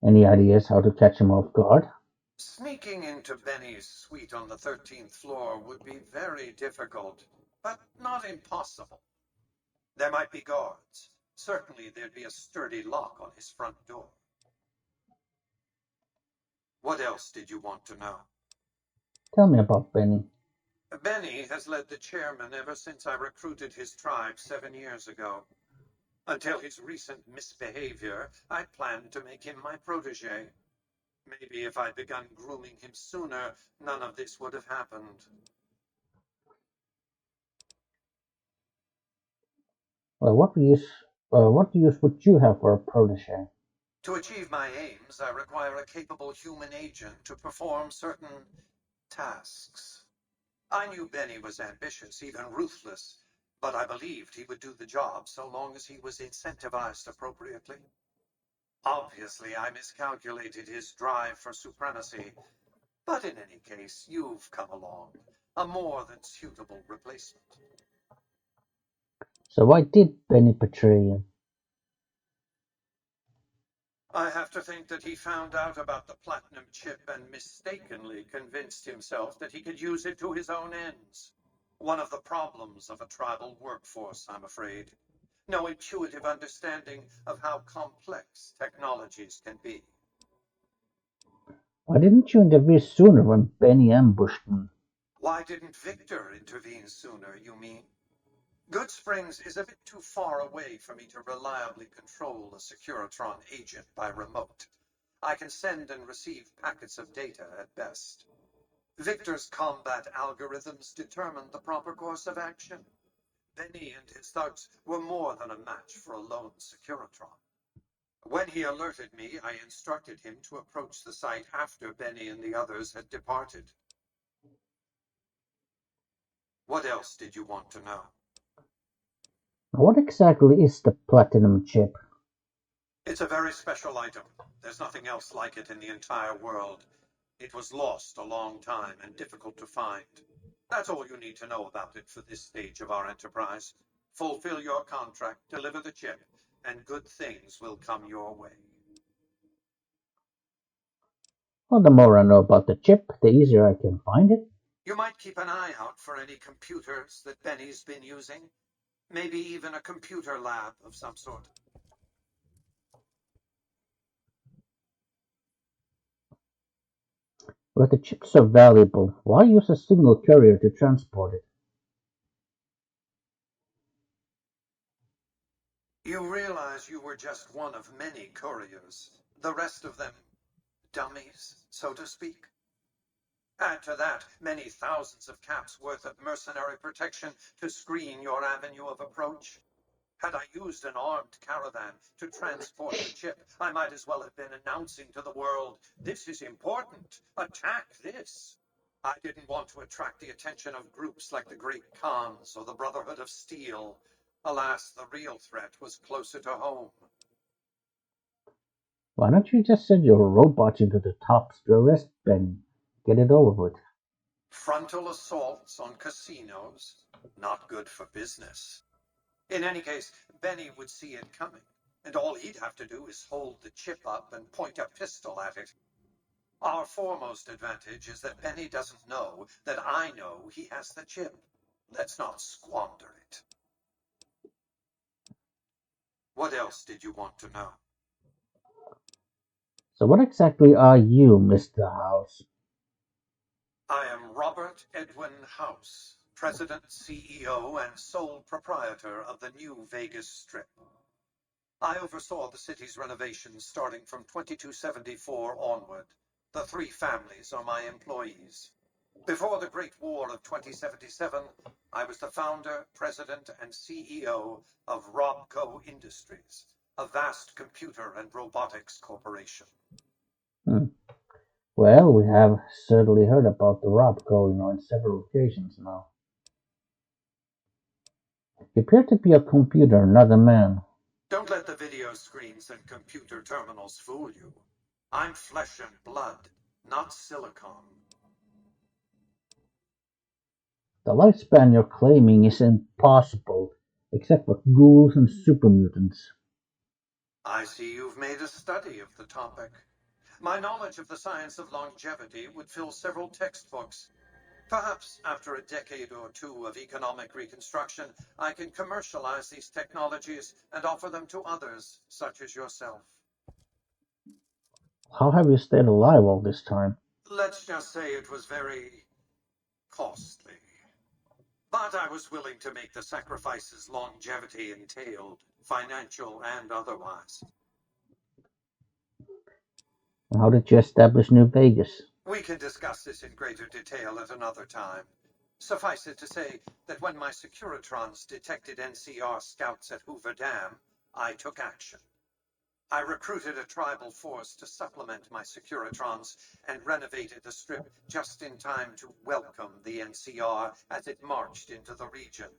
Any ideas how to catch him off guard? Sneaking into Benny's suite on the 13th floor would be very difficult, but not impossible. There might be guards. Certainly there'd be a sturdy lock on his front door. What else did you want to know? Tell me about Benny. Benny has led the chairman ever since I recruited his tribe 7 years ago. Until his recent misbehavior, I planned to make him my protege. Maybe if I'd begun grooming him sooner, none of this would have happened. Well, what use would you have for a protege? To achieve my aims, I require a capable human agent to perform certain tasks. I knew Benny was ambitious, even ruthless, but I believed he would do the job so long as he was incentivized appropriately. Obviously, I miscalculated his drive for supremacy, but in any case, you've come along, a more than suitable replacement. So why did Benny betray you? I have to think that he found out about the platinum chip and mistakenly convinced himself that he could use it to his own ends. One of the problems of a tribal workforce, I'm afraid. No intuitive understanding of how complex technologies can be. Why didn't you intervene sooner when Benny ambushed him? Why didn't Victor intervene sooner, you mean? Good Springs is a bit too far away for me to reliably control a Securitron agent by remote. I can send and receive packets of data at best. Victor's combat algorithms determine the proper course of action. Benny and his thugs were more than a match for a lone Securitron. When he alerted me, I instructed him to approach the site after Benny and the others had departed. What else did you want to know? What exactly is the platinum chip? It's a very special item. There's nothing else like it in the entire world. It was lost a long time and difficult to find. That's all you need to know about it for this stage of our enterprise. Fulfill your contract, deliver the chip, and good things will come your way. Well, the more I know about the chip, the easier I can find it. You might keep an eye out for any computers that Benny's been using. Maybe even a computer lab of some sort. But the chip's so valuable, why use a single courier to transport it? You realize you were just one of many couriers. The rest of them, dummies, so to speak. Add to that many thousands of caps worth of mercenary protection to screen your avenue of approach. Had I used an armed caravan to transport the chip, I might as well have been announcing to the world, this is important, attack this. I didn't want to attract the attention of groups like the Great Khans or the Brotherhood of Steel. Alas, the real threat was closer to home. Why don't you just send your robots into the tops to arrest Benny? Get it over with. Frontal assaults on casinos, not good for business. In any case, Benny would see it coming, and all he'd have to do is hold the chip up and point a pistol at it. Our foremost advantage is that Benny doesn't know that I know he has the chip. Let's not squander it. What else did you want to know? So what exactly are you, Mr. House? I am Robert Edwin House, President, CEO, and sole proprietor of the New Vegas Strip. I oversaw the city's renovations starting from 2274 onward. The three families are my employees. Before the Great War of 2077, I was the founder, president, and CEO of Robco Industries, a vast computer and robotics corporation. Well, we have certainly heard about the Robco, on several occasions now. You appear to be a computer, not a man. Don't let the video screens and computer terminals fool you. I'm flesh and blood, not silicone. The lifespan you're claiming is impossible, except for ghouls and super mutants. I see you've made a study of the topic. My knowledge of the science of longevity would fill several textbooks. Perhaps after a decade or two of economic reconstruction, I can commercialize these technologies and offer them to others, such as yourself. How have you stayed alive all this time? Let's just say it was very costly. But I was willing to make the sacrifices longevity entailed, financial and otherwise. How did you establish New Vegas? We can discuss this in greater detail at another time. Suffice it to say that when my Securitrons detected NCR scouts at Hoover Dam, I took action. I recruited a tribal force to supplement my Securitrons and renovated the strip just in time to welcome the NCR as it marched into the region.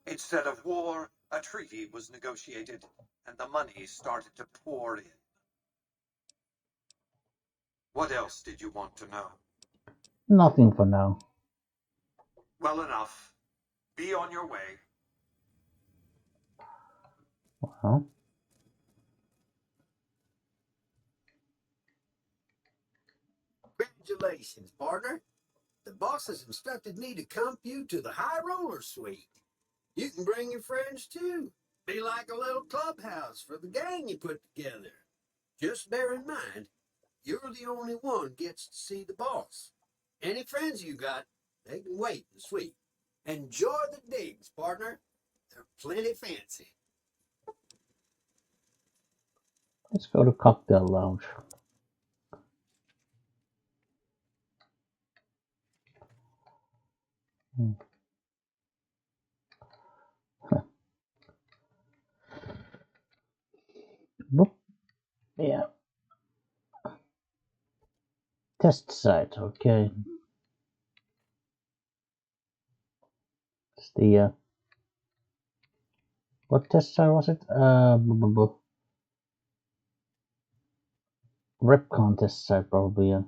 Instead of war, a treaty was negotiated, and the money started to pour in. What else did you want to know? Nothing for now. Well enough. Be on your way. Well, Congratulations, partner. The boss has instructed me to comp you to the High Roller Suite. You can bring your friends too. Be like a little clubhouse for the gang you put together. Just bear in mind, you're the only one gets to see the boss. Any friends you got, they can wait in the suite. Enjoy the digs, partner. They're plenty fancy. let's go to cocktail lounge. Boop. Yeah. Test site, okay. It's the what test site was it? Rep contest site probably. Yeah.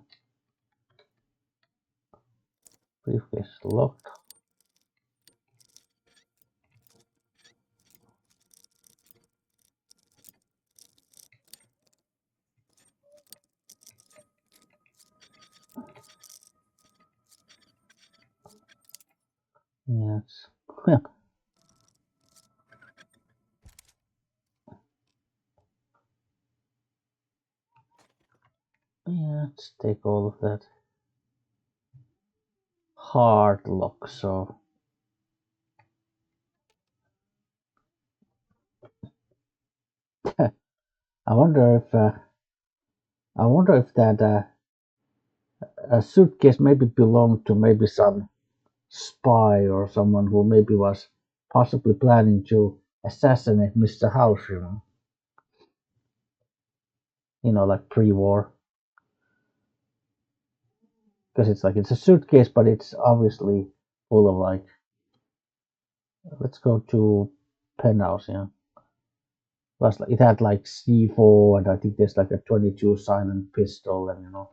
Briefcase locked. Yes. Yeah, let's take all of that. Hard lock, so I wonder if that a suitcase maybe belonged to maybe some spy or someone who maybe was possibly planning to assassinate Mr. House, like pre-war. Because it's a suitcase, but it's obviously full of like. Let's go to penthouse, yeah. It had like C4, and I think there's like a 22 silent pistol, and Well,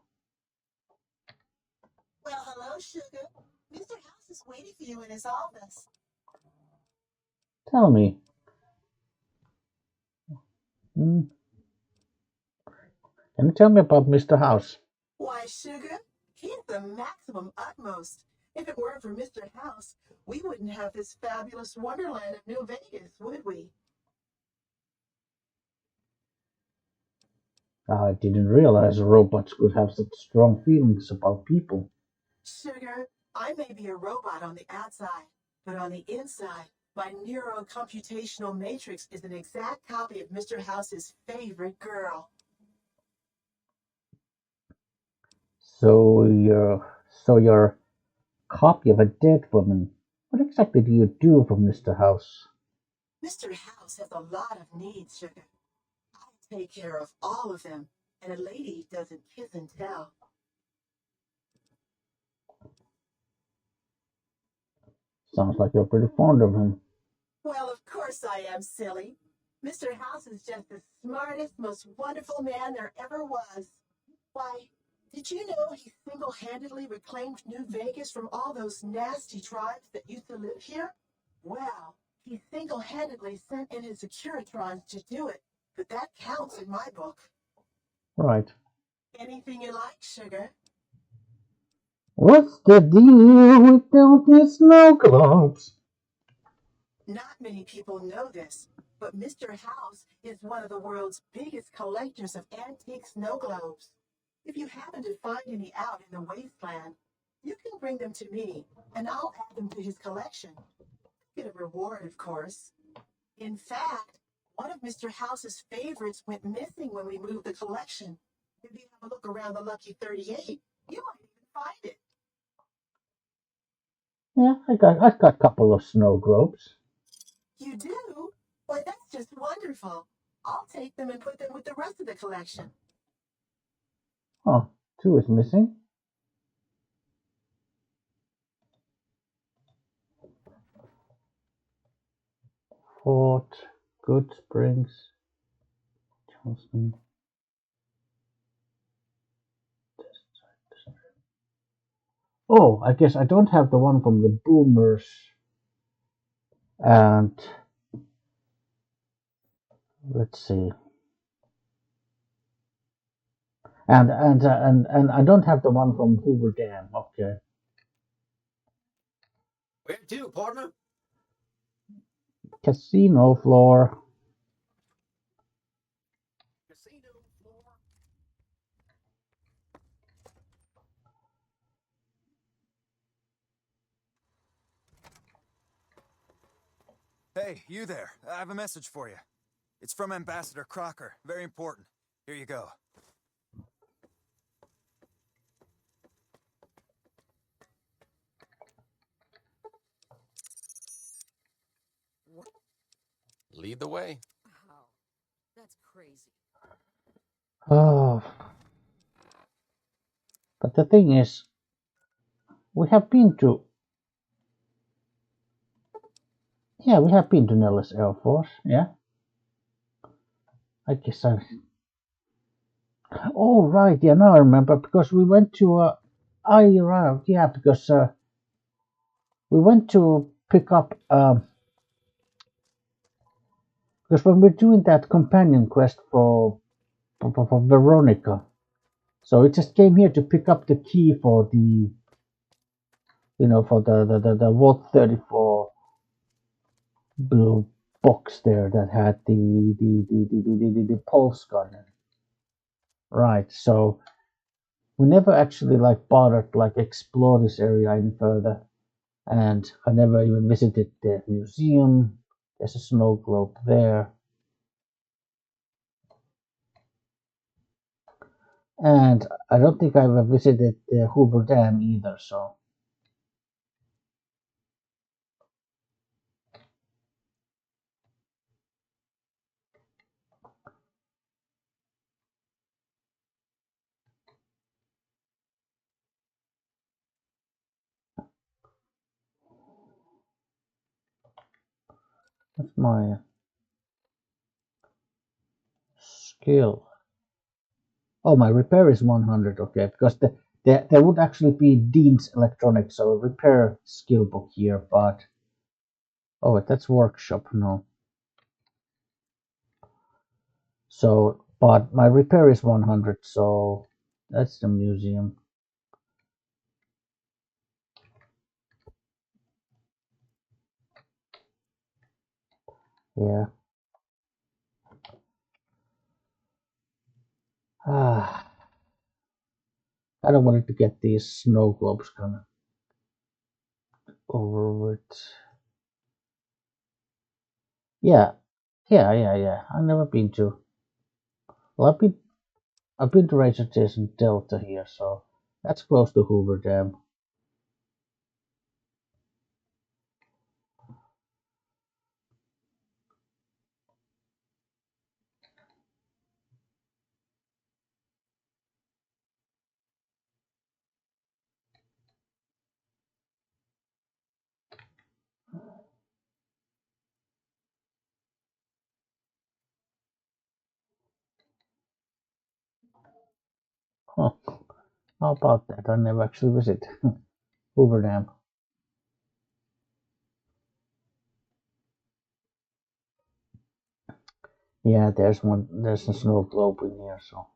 hello, Sugar. Mr. House is waiting for you in his office. Tell me. Hmm, can you tell me about Mr. House? Why, Sugar, he's the maximum utmost. If it weren't for Mr. House, we wouldn't have this fabulous wonderland of New Vegas, would we? I didn't realize robots could have such strong feelings about people. Sugar, I may be a robot on the outside, but on the inside, my neurocomputational matrix is an exact copy of Mr. House's favorite girl. So you're a copy of a dead woman. What exactly do you do for Mr. House? Mr. House has a lot of needs, Sugar. I take care of all of them, and a lady doesn't kiss and tell. Sounds like you're pretty fond of him. Well, of course I am, silly. Mr. House is just the smartest, most wonderful man there ever was. Why, Did you know he single-handedly reclaimed New Vegas from all those nasty tribes that used to live here? Well, he single-handedly sent in his Securitrons to do it, but that counts in my book. Right. Anything you like, sugar? What's the deal with the snow globes? Not many people know this, but Mr. House is one of the world's biggest collectors of antique snow globes. If you happen to find any out in the wasteland, you can bring them to me, and I'll add them to his collection. Get a reward, of course. In fact, one of Mr. House's favorites went missing when we moved the collection. If you have a look around the Lucky 38, you might even find it. Yeah, I've got a couple of snow globes. You do? Why, that's just wonderful. I'll take them and put them with the rest of the collection. Oh, 2 is missing. Fort, Good Springs, Charleston. Oh, I guess I don't have the one from the Boomers. And let's see. And I don't have the one from Hoover Dam. Okay. Where to, partner? Casino floor. Casino floor. Hey, you there. I have a message for you. It's from Ambassador Crocker. Very important. Here you go. Lead the way. Wow, that's crazy. Oh. But the thing is, we have been to. Yeah, we have been to Nellis Air Force. Yeah. I guess I. Oh, right. Yeah, now I remember because we went to. Yeah, because we went to pick up. Because when we're doing that companion quest for Veronica, so it just came here to pick up the key for the, for the Vault 34 blue box there that had the pulse gun. Right. So we never actually bothered explore this area any further, and I never even visited the museum. There's a snow globe there. And I don't think I ever visited the Hoover Dam either, so. What's my skill? Oh, my repair is 100, okay, because there would actually be Dean's Electronics, so a repair skill book here, but. Oh, wait, that's workshop, no. So, but my repair is 100, so that's the museum. Yeah. I don't want it to get these snow globes kind of over with. Yeah. Yeah. I've never been to. Well, I've been to Razor Jason Delta here, so that's close to Hoover Dam. Huh. How about that? I never actually visit Hoover Dam. Yeah, there's one. There's a snow globe in here, so.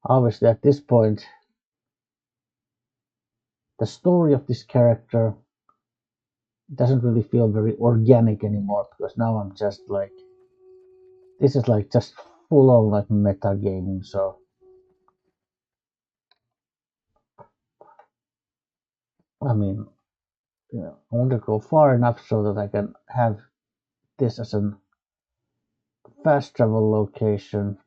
Obviously, at this point, the story of this character doesn't really feel very organic anymore because now I'm just like, this is like just full on like metagaming. So, I mean, I want to go far enough so that I can have this as a fast travel location.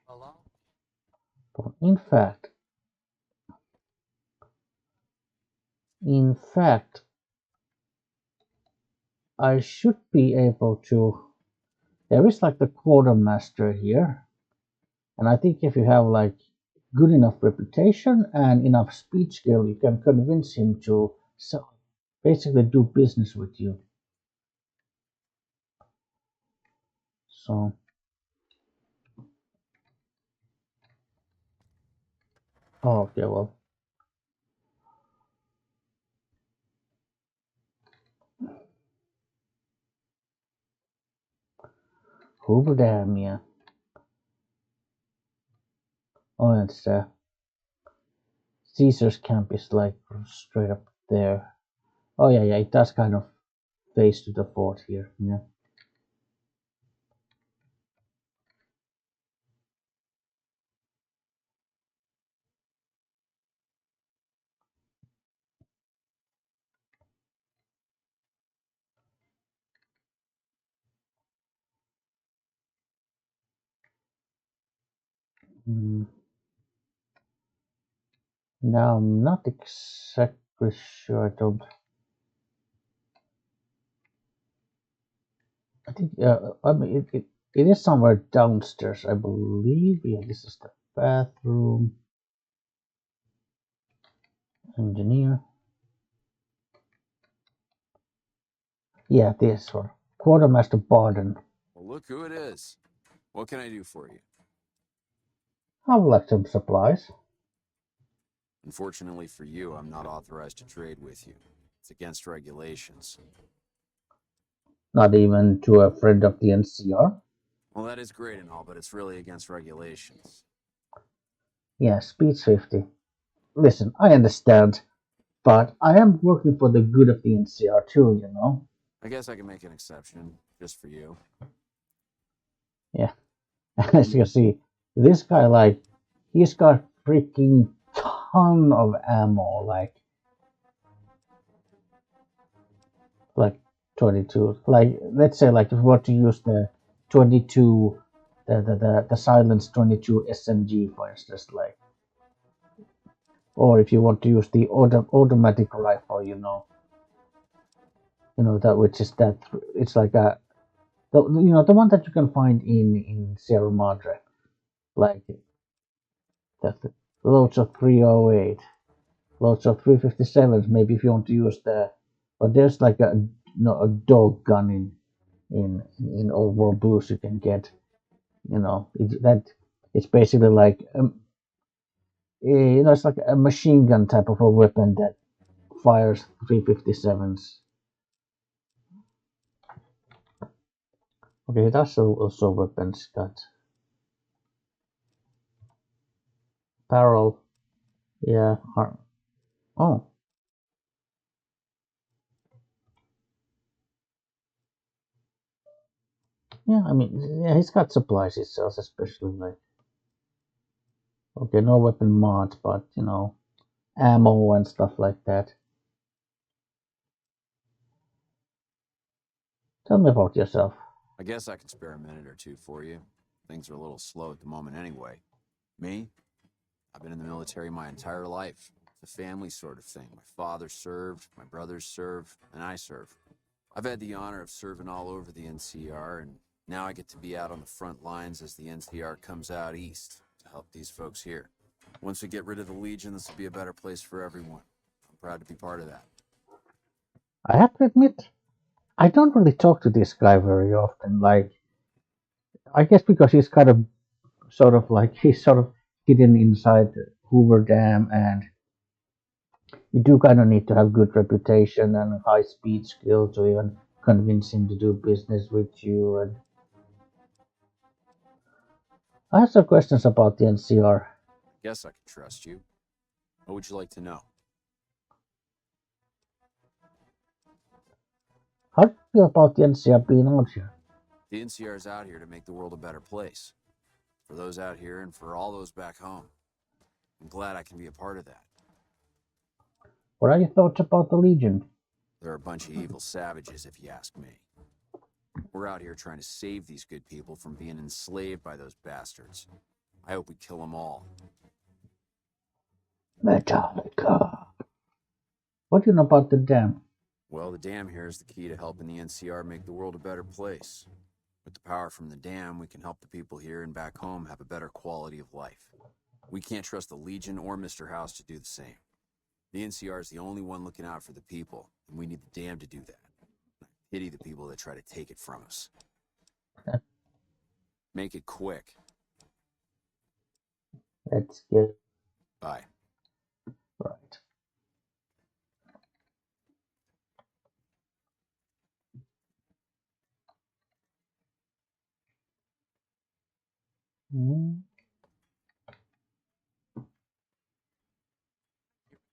Hello? But in fact, I should be able to. There is like the quartermaster here, and I think if you have like good enough reputation and enough speech skill, you can convince him to basically do business with you. So, oh, okay, well, Hoover Dam, yeah. Oh, it's Caesar's camp is like straight up there. Oh yeah, yeah, it does kind of face to the fort here. Yeah. Mm. Now I'm not exactly sure. I think. I mean, it is somewhere downstairs, I believe. Yeah, this is the bathroom. Engineer. Yeah, this one. Quartermaster Barden. Well, look who it is. What can I do for you? I would like some supplies. Unfortunately for you, I'm not authorized to trade with you. It's against regulations. Not even to a friend of the NCR. Well, that is great and all, but it's really against regulations. Yeah, speed safety. Listen, I understand, but I am working for the good of the NCR too, you know? I guess I can make an exception, just for you. Yeah. As you can see, this guy, like, he's got freaking ton of ammo, like 22. Like, let's say, like, if you want to use the 22, the Silence 22 SMG, for instance, like, or if you want to use the automatic rifle, that which is that it's like the one that you can find in Sierra Madre, like that loads of 308, loads of 357s. Maybe if you want to use but there's like a dog gun in Old World Blues you can get. It's basically like it's like a machine gun type of a weapon that fires 357s. Okay, that's also weapons got barrel. Yeah. Oh, yeah. I mean, yeah, he's got supplies himself, especially like okay, no weapon mod, but ammo and stuff like that. Tell me about yourself. I guess I can spare a minute or two for you. Things are a little slow at the moment anyway. Me? I've been in the military my entire life. It's a family sort of thing. My father served, my brothers served, and I serve. I've had the honor of serving all over the NCR, and now I get to be out on the front lines as the NCR comes out east to help these folks here. Once we get rid of the Legion, this will be a better place for everyone. I'm proud to be part of that. I have to admit, I don't really talk to this guy very often. Like, I guess because he's kind of sort of like he's sort of hidden inside the Hoover Dam, and you do kind of need to have good reputation and high speed skill to even convince him to do business with you. And I have some questions about the NCR. Guess I can trust you. What would you like to know? How do you feel about the NCR being out here? The NCR is out here to make the world a better place. For those out here and for all those back home. I'm glad I can be a part of that. What are your thoughts about the Legion? They're a bunch of evil savages, if you ask me. We're out here trying to save these good people from being enslaved by those bastards. I hope we kill them all. Metallica. What do you know about the dam? Well, the dam here is the key to helping the NCR make the world a better place. With the power from the dam, we can help the people here and back home have a better quality of life. We can't trust the Legion or Mr. House to do the same. The NCR is the only one looking out for the people, and we need the dam to do that. I pity the people that try to take it from us. Make it quick. Let's get Bye. right.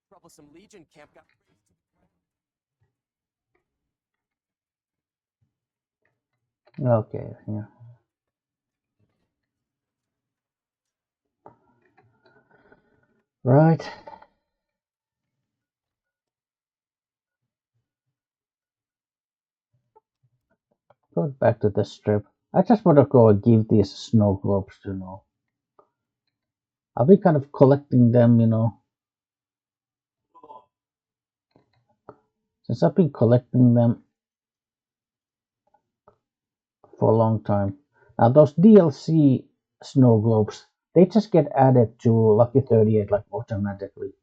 Troublesome Legion camp got Okay, yeah. Right. Go back to the strip. I just want to go and give these snow globes to know. Are we kind of collecting them, you know? Since I've been collecting them for a long time. Now those DLC snow globes, they just get added to Lucky 38 like automatically.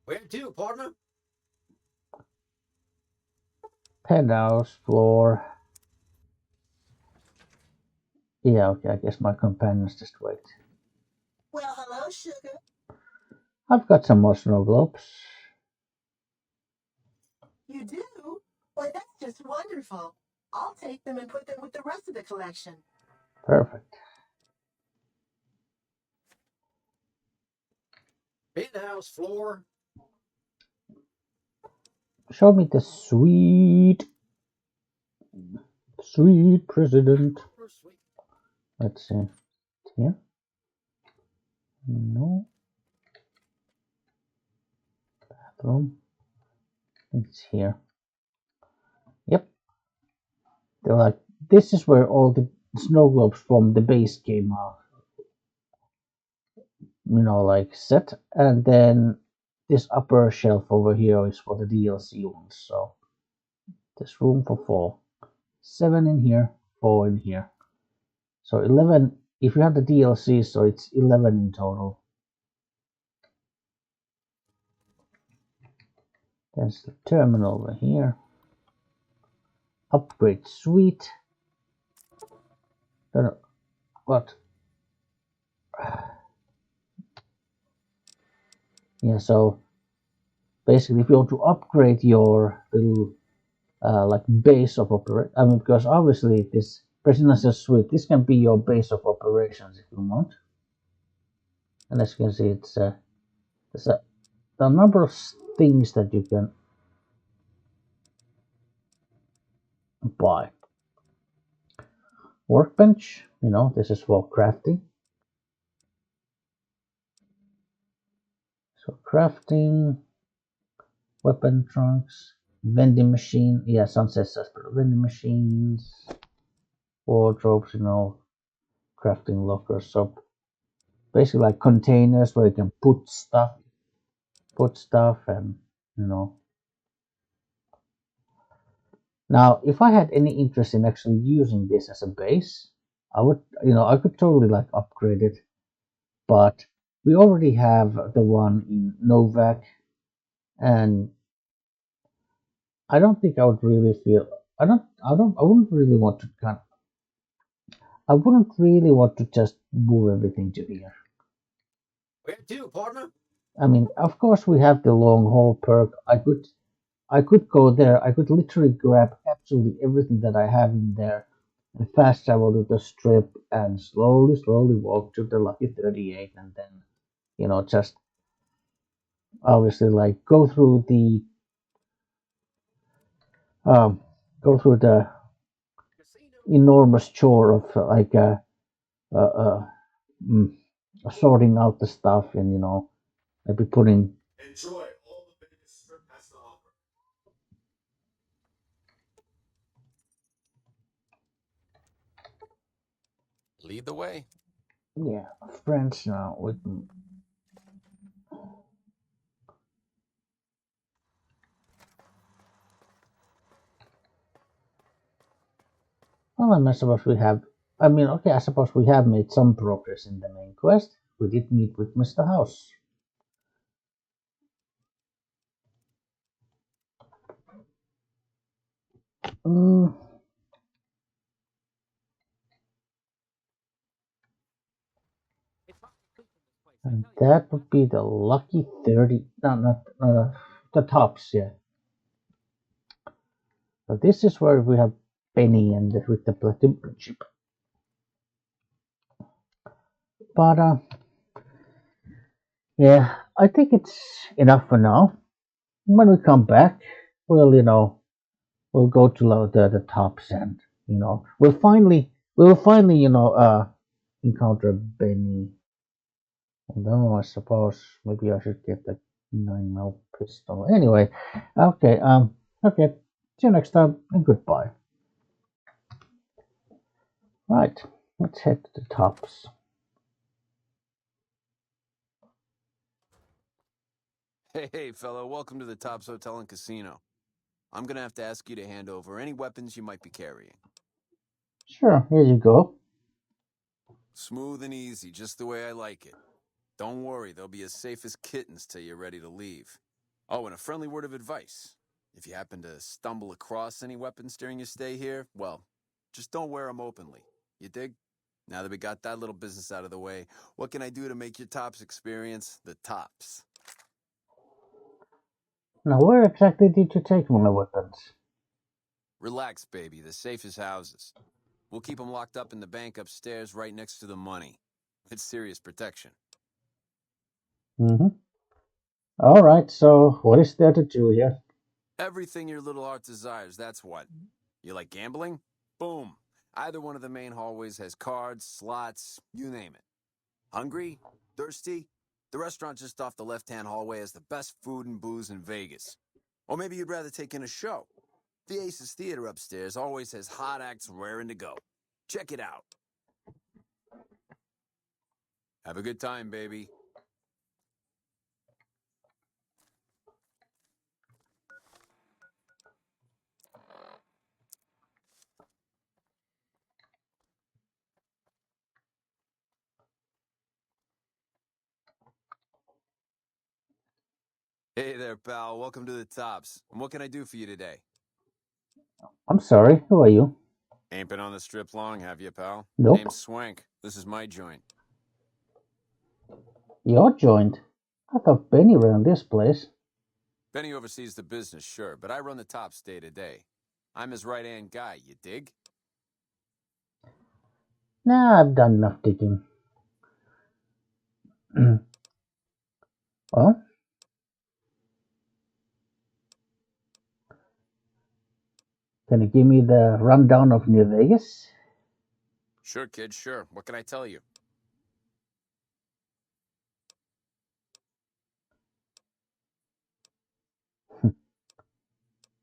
Where to, partner? Penthouse floor. Yeah, okay, I guess my companions just wait. Well, hello, sugar. I've got some more snow globes. You do? Well, that's just wonderful. I'll take them and put them with the rest of the collection. Perfect. Penthouse floor. Show me the sweet president. Let's see. Here? No. Bathroom. It's here. Yep. They're like, this is where all the snow globes from the base game are. You know, like set. And then this upper shelf over here is for the DLC ones. So there's room for 4. 7 in here, 4 in here. So 11, if you have the DLC, so it's 11 in total. There's the terminal over here. Upgrade suite. Don't know what. Yeah, so basically, if you want to upgrade your little like base of operation, I mean, because obviously this presidential suite, this can be your base of operations if you want. And as you can see, it's there's a number of things that you can buy. Workbench, you know, this is for crafting. So crafting, weapon trunks, vending machine, yeah, sunset suspect vending machines, wardrobes, you know, crafting lockers. So basically like containers where you can put stuff and you know Now, if I had any interest in actually using this as a base, I would, I could totally like upgrade it. But we already have the one in Novak, and I don't think I would really feel. I wouldn't really want to I wouldn't really want to just move everything to here. Where to, partner? I mean, of course we have the long haul perk. I could go there. I could literally grab absolutely everything that I have in there and fast travel to the strip and slowly walk to the Lucky 38 and then, just obviously like um, go through the enormous chore of uh, uh, mm, sorting out the stuff and, maybe putting. Enjoy all the Vegas Strip has to offer. Lead the way. Yeah, friends now with. Well, I suppose we have. I mean, okay, I suppose we have made some progress in the main quest. We did meet with Mr. House. Mm, and that would be the lucky 30. No, not the tops, yeah. So this is where we have Penny and with the platinum chip. But yeah, I think it's enough for now. When we come back, we'll we'll go to the tops and we'll finally encounter Benny. Although I suppose maybe I should get the 9mm pistol. Anyway, okay, okay. See you next time and goodbye. Right, let's head to the tops. Hey, fellow, welcome to the Tops Hotel and Casino. I'm gonna have to ask you to hand over any weapons you might be carrying. Sure, here you go. Smooth and easy, just the way I like it. Don't worry, they'll be as safe as kittens till you're ready to leave. Oh, and a friendly word of advice. If you happen to stumble across any weapons during your stay here, well, just don't wear them openly. You dig? Now that we got that little business out of the way, what can I do to make your Tops experience the tops? Now, where exactly did you take my weapons? Relax, baby. The safe is houses. We'll keep them locked up in the bank upstairs right next to the money. It's serious protection. Mm-hmm. All right, so what is there to do here? Everything your little heart desires, that's what. You like gambling? Boom. Either one of the main hallways has cards, slots, you name it. Hungry? Thirsty? The restaurant just off the left-hand hallway has the best food and booze in Vegas. Or maybe you'd rather take in a show. The Aces Theater upstairs always has hot acts raring to go. Check it out. Have a good time, baby. Hey there, pal. Welcome to the Tops. And what can I do for you today? I'm sorry, who are you? Ain't been on the strip long, have you, pal? Nope. Name's Swank. This is my joint. Your joint? I thought Benny ran this place. Benny oversees the business, sure, but I run the Tops day to day. I'm his right-hand guy, you dig? Nah, I've done enough digging. Well, can you give me the rundown of New Vegas? Sure, kid, sure. What can I tell you?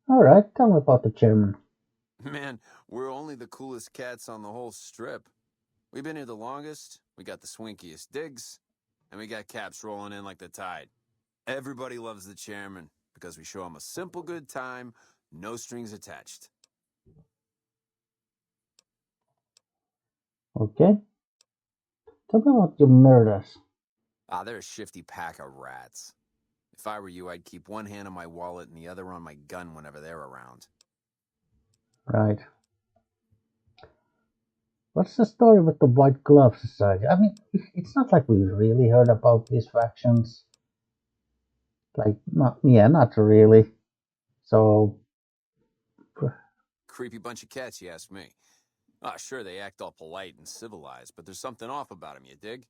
All right, tell me about the chairman. Man, we're only the coolest cats on the whole strip. We've been here the longest, we got the swinkiest digs, and we got caps rolling in like the tide. Everybody loves the chairman because we show him a simple good time, no strings attached. Okay. Tell me about your murders. Ah, they're a shifty pack of rats. If I were you, I'd keep one hand on my wallet and the other on my gun whenever they're around. Right. What's the story with the White Glove Society? I mean, it's not like we really heard about these factions. Like, not really. So, Creepy bunch of cats, you ask me. Ah, sure, they act all polite and civilized, but there's something off about 'em, you dig?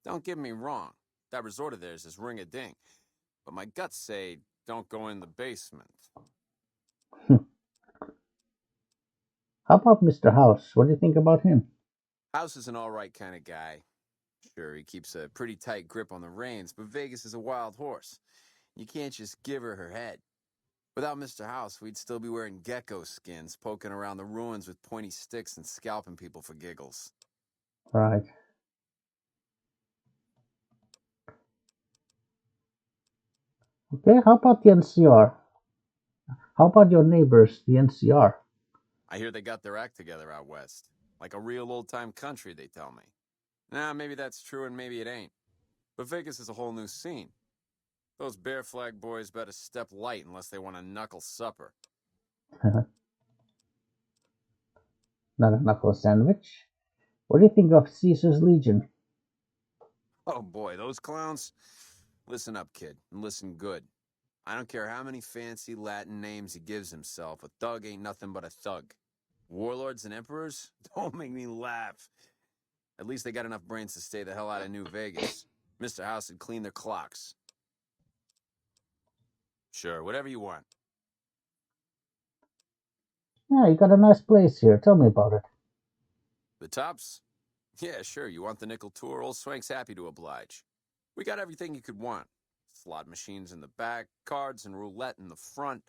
Don't get me wrong. That resort of theirs is ring-a-ding. But my guts say, don't go in the basement. how about Mr. House? What do you think about him? House is an all-right kind of guy. Sure, he keeps a pretty tight grip on the reins, but Vegas is a wild horse. You can't just give her head. Without Mr. House, we'd still be wearing gecko skins, poking around the ruins with pointy sticks and scalping people for giggles. Right. Okay, how about the NCR? How about your neighbors, the NCR? I hear they got their act together out west. Like a real old-time country, they tell me. Nah, maybe that's true and maybe it ain't. But Vegas is a whole new scene. Those Bear Flag boys better step light unless they want a knuckle supper. Not a knuckle sandwich. What do you think of Caesar's Legion? Oh boy, those clowns. Listen up, kid, and listen good. I don't care how many fancy Latin names he gives himself, a thug ain't nothing but a thug. Warlords and emperors? Don't make me laugh. At least they got enough brains to stay the hell out of New Vegas. Mr. House would clean their clocks. Sure, whatever you want. Yeah, you got a nice place here. Tell me about it. The tops? Yeah, sure, you want the nickel tour? Old Swank's happy to oblige. We got everything you could want. Slot machines in the back, cards and roulette in the front,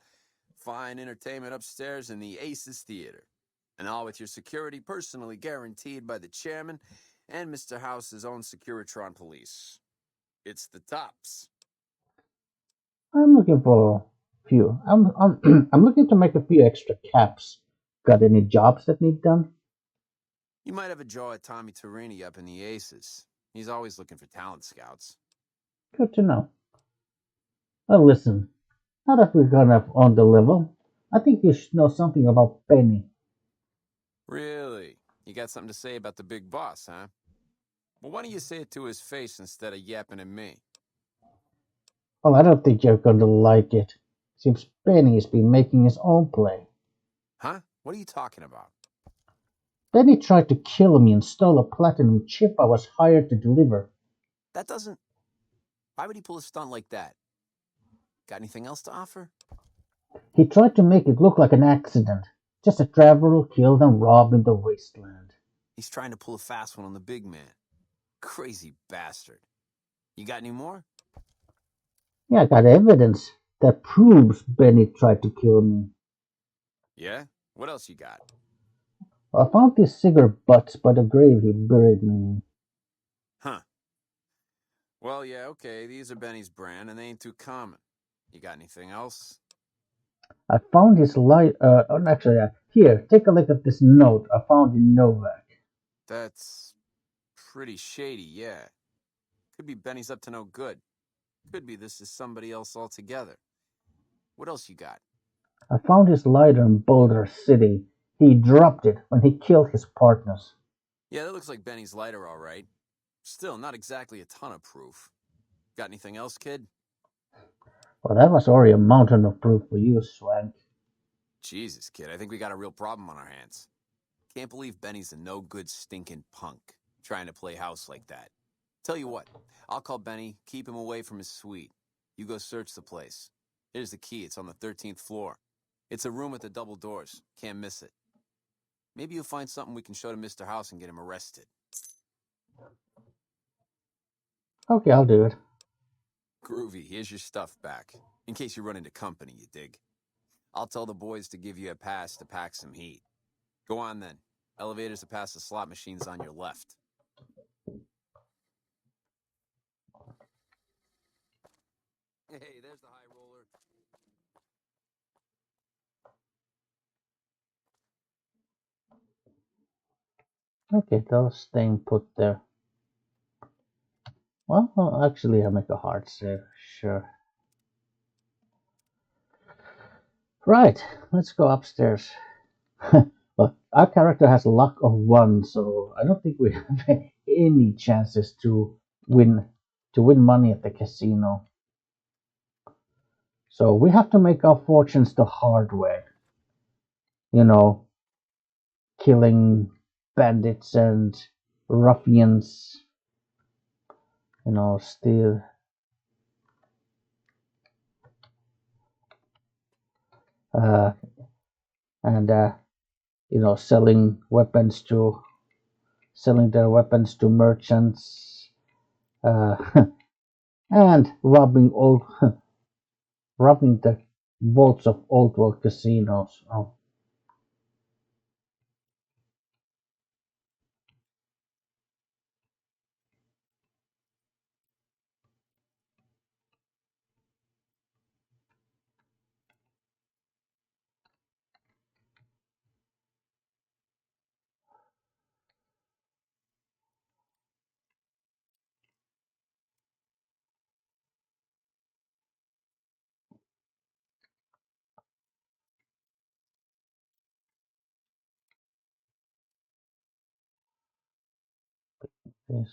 fine entertainment upstairs in the Aces Theater. And all with your security personally guaranteed by the chairman and Mr. House's own Securitron police. It's the tops. I'm looking for a few. I'm looking to make a few extra caps. Got any jobs that need done? You might have a jaw at Tommy Torini up in the Aces. He's always looking for talent scouts. Good to know. Well, listen. Now that we're kind of on the level, I think you should know something about Benny. Really? You got something to say about the big boss, huh? Well, why don't you say it to his face instead of yapping at me? Well, I don't think you're going to like it. Seems Benny's been making his own play. Huh? What are you talking about? Benny tried to kill me and stole a platinum chip I was hired to deliver. That doesn't... Why would he pull a stunt like that? Got anything else to offer? He tried to make it look like an accident. Just a traveler killed and robbed in the wasteland. He's trying to pull a fast one on the big man. Crazy bastard. You got any more? Yeah, I got evidence that proves Benny tried to kill me. Yeah? What else you got? I found these cigarette butts by the grave he buried me in. Huh. Well, yeah, okay, these are Benny's brand, and they ain't too common. You got anything else? I found his light. Actually, here, take a look at this note I found in Novak. That's pretty shady, yeah. Could be Benny's up to no good. Could be this is somebody else altogether. What else you got? I found his lighter in Boulder City. He dropped it when he killed his partners. Yeah, that looks like Benny's lighter, all right. Still, not exactly a ton of proof. Got anything else, kid? Well, that was already a mountain of proof for you, Swank. Jesus, kid, I think we got a real problem on our hands. Can't believe Benny's a no-good stinking punk, trying to play house like that. Tell you what, I'll call Benny, keep him away from his suite. You go search the place. Here's the key, it's on the 13th floor. It's a room with the double doors, can't miss it. Maybe you'll find something we can show to Mr. House and get him arrested. Okay, I'll do it. Groovy, here's your stuff back. In case you run into company, you dig. I'll tell the boys to give you a pass to pack some heat. Go on then. Elevators are past the slot machines on your left. Hey, there's the high roller. Okay, they're staying put there. Well, actually, I make a hard save. Sure. Right, let's go upstairs. Well, our character has a luck of 1, so I don't think we have any chances to win money at the casino. So we have to make our fortunes the hard way. You know, killing bandits and ruffians. You know, steal. And you know, selling their weapons to merchants, and robbing the vaults of old world casinos. Oh, yes.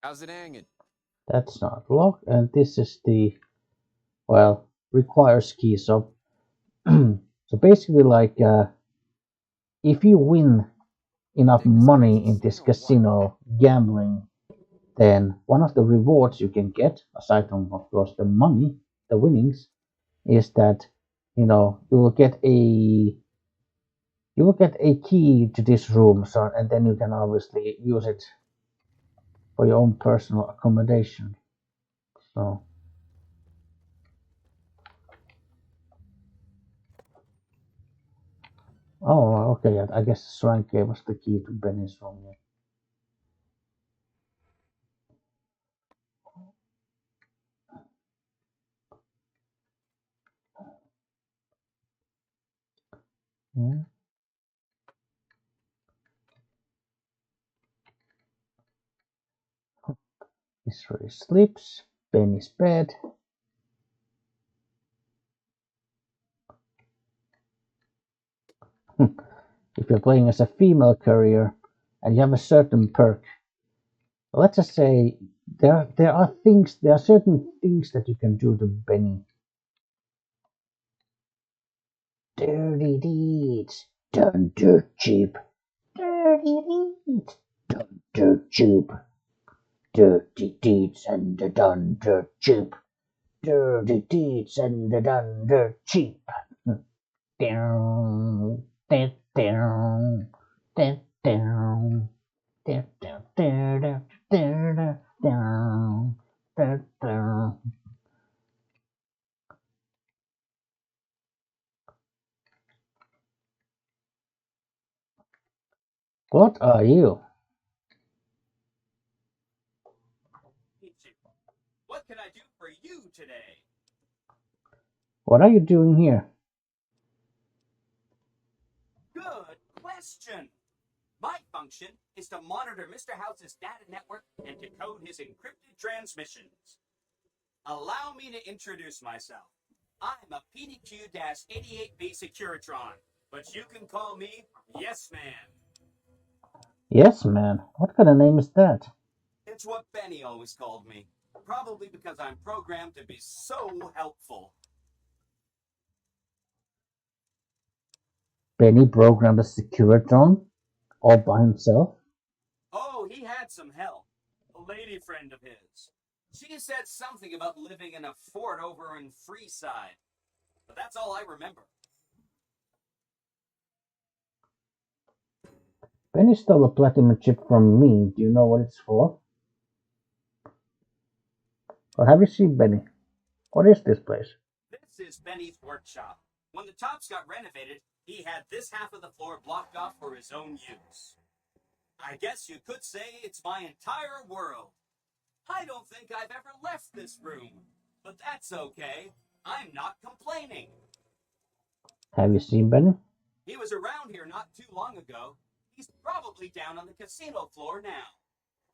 How's it hanging? That's not locked, and this is the, well, requires key. So, so basically, like, if you win enough Think this money crazy in this spin or what? casino gambling, then one of the rewards you can get, aside from, of course, the money, the winnings, is that, you know, you will get a key to this room, so, and then you can obviously use it for your own personal accommodation. So, oh, okay, I guess Shrine gave us the key to Benny's room. Yeah. Yeah. This where he sleeps. Benny's bed. If you're playing as a female courier and you have a certain perk, let's just say there are certain things that you can do to Benny. Dirty deeds done dirt cheap. Dirty deeds done dirt cheap. Dirty deeds and they're done dirt cheap. Dirty deeds and they're done dirt cheap. Down, down, down, down, down, down, down, down, down, down, down. What are you? What can I do for you today? What are you doing here? Good question. My function is to monitor Mr. House's data network and decode his encrypted transmissions. Allow me to introduce myself. I'm a PDQ-88B Securitron, but you can call me Yes Man. Yes, man. What kind of name is that? It's what Benny always called me. Probably because I'm programmed to be so helpful. Benny programmed a Securitron all by himself. Oh, he had some help. A lady friend of his. She said something about living in a fort over in Freeside. But that's all I remember. Benny stole a platinum chip from me. Do you know what it's for? Or have you seen Benny? What is this place? This is Benny's workshop. When the tops got renovated, he had this half of the floor blocked off for his own use. I guess you could say it's my entire world. I don't think I've ever left this room, but that's okay. I'm not complaining. Have you seen Benny? He was around here not too long ago. He's probably down on the casino floor now.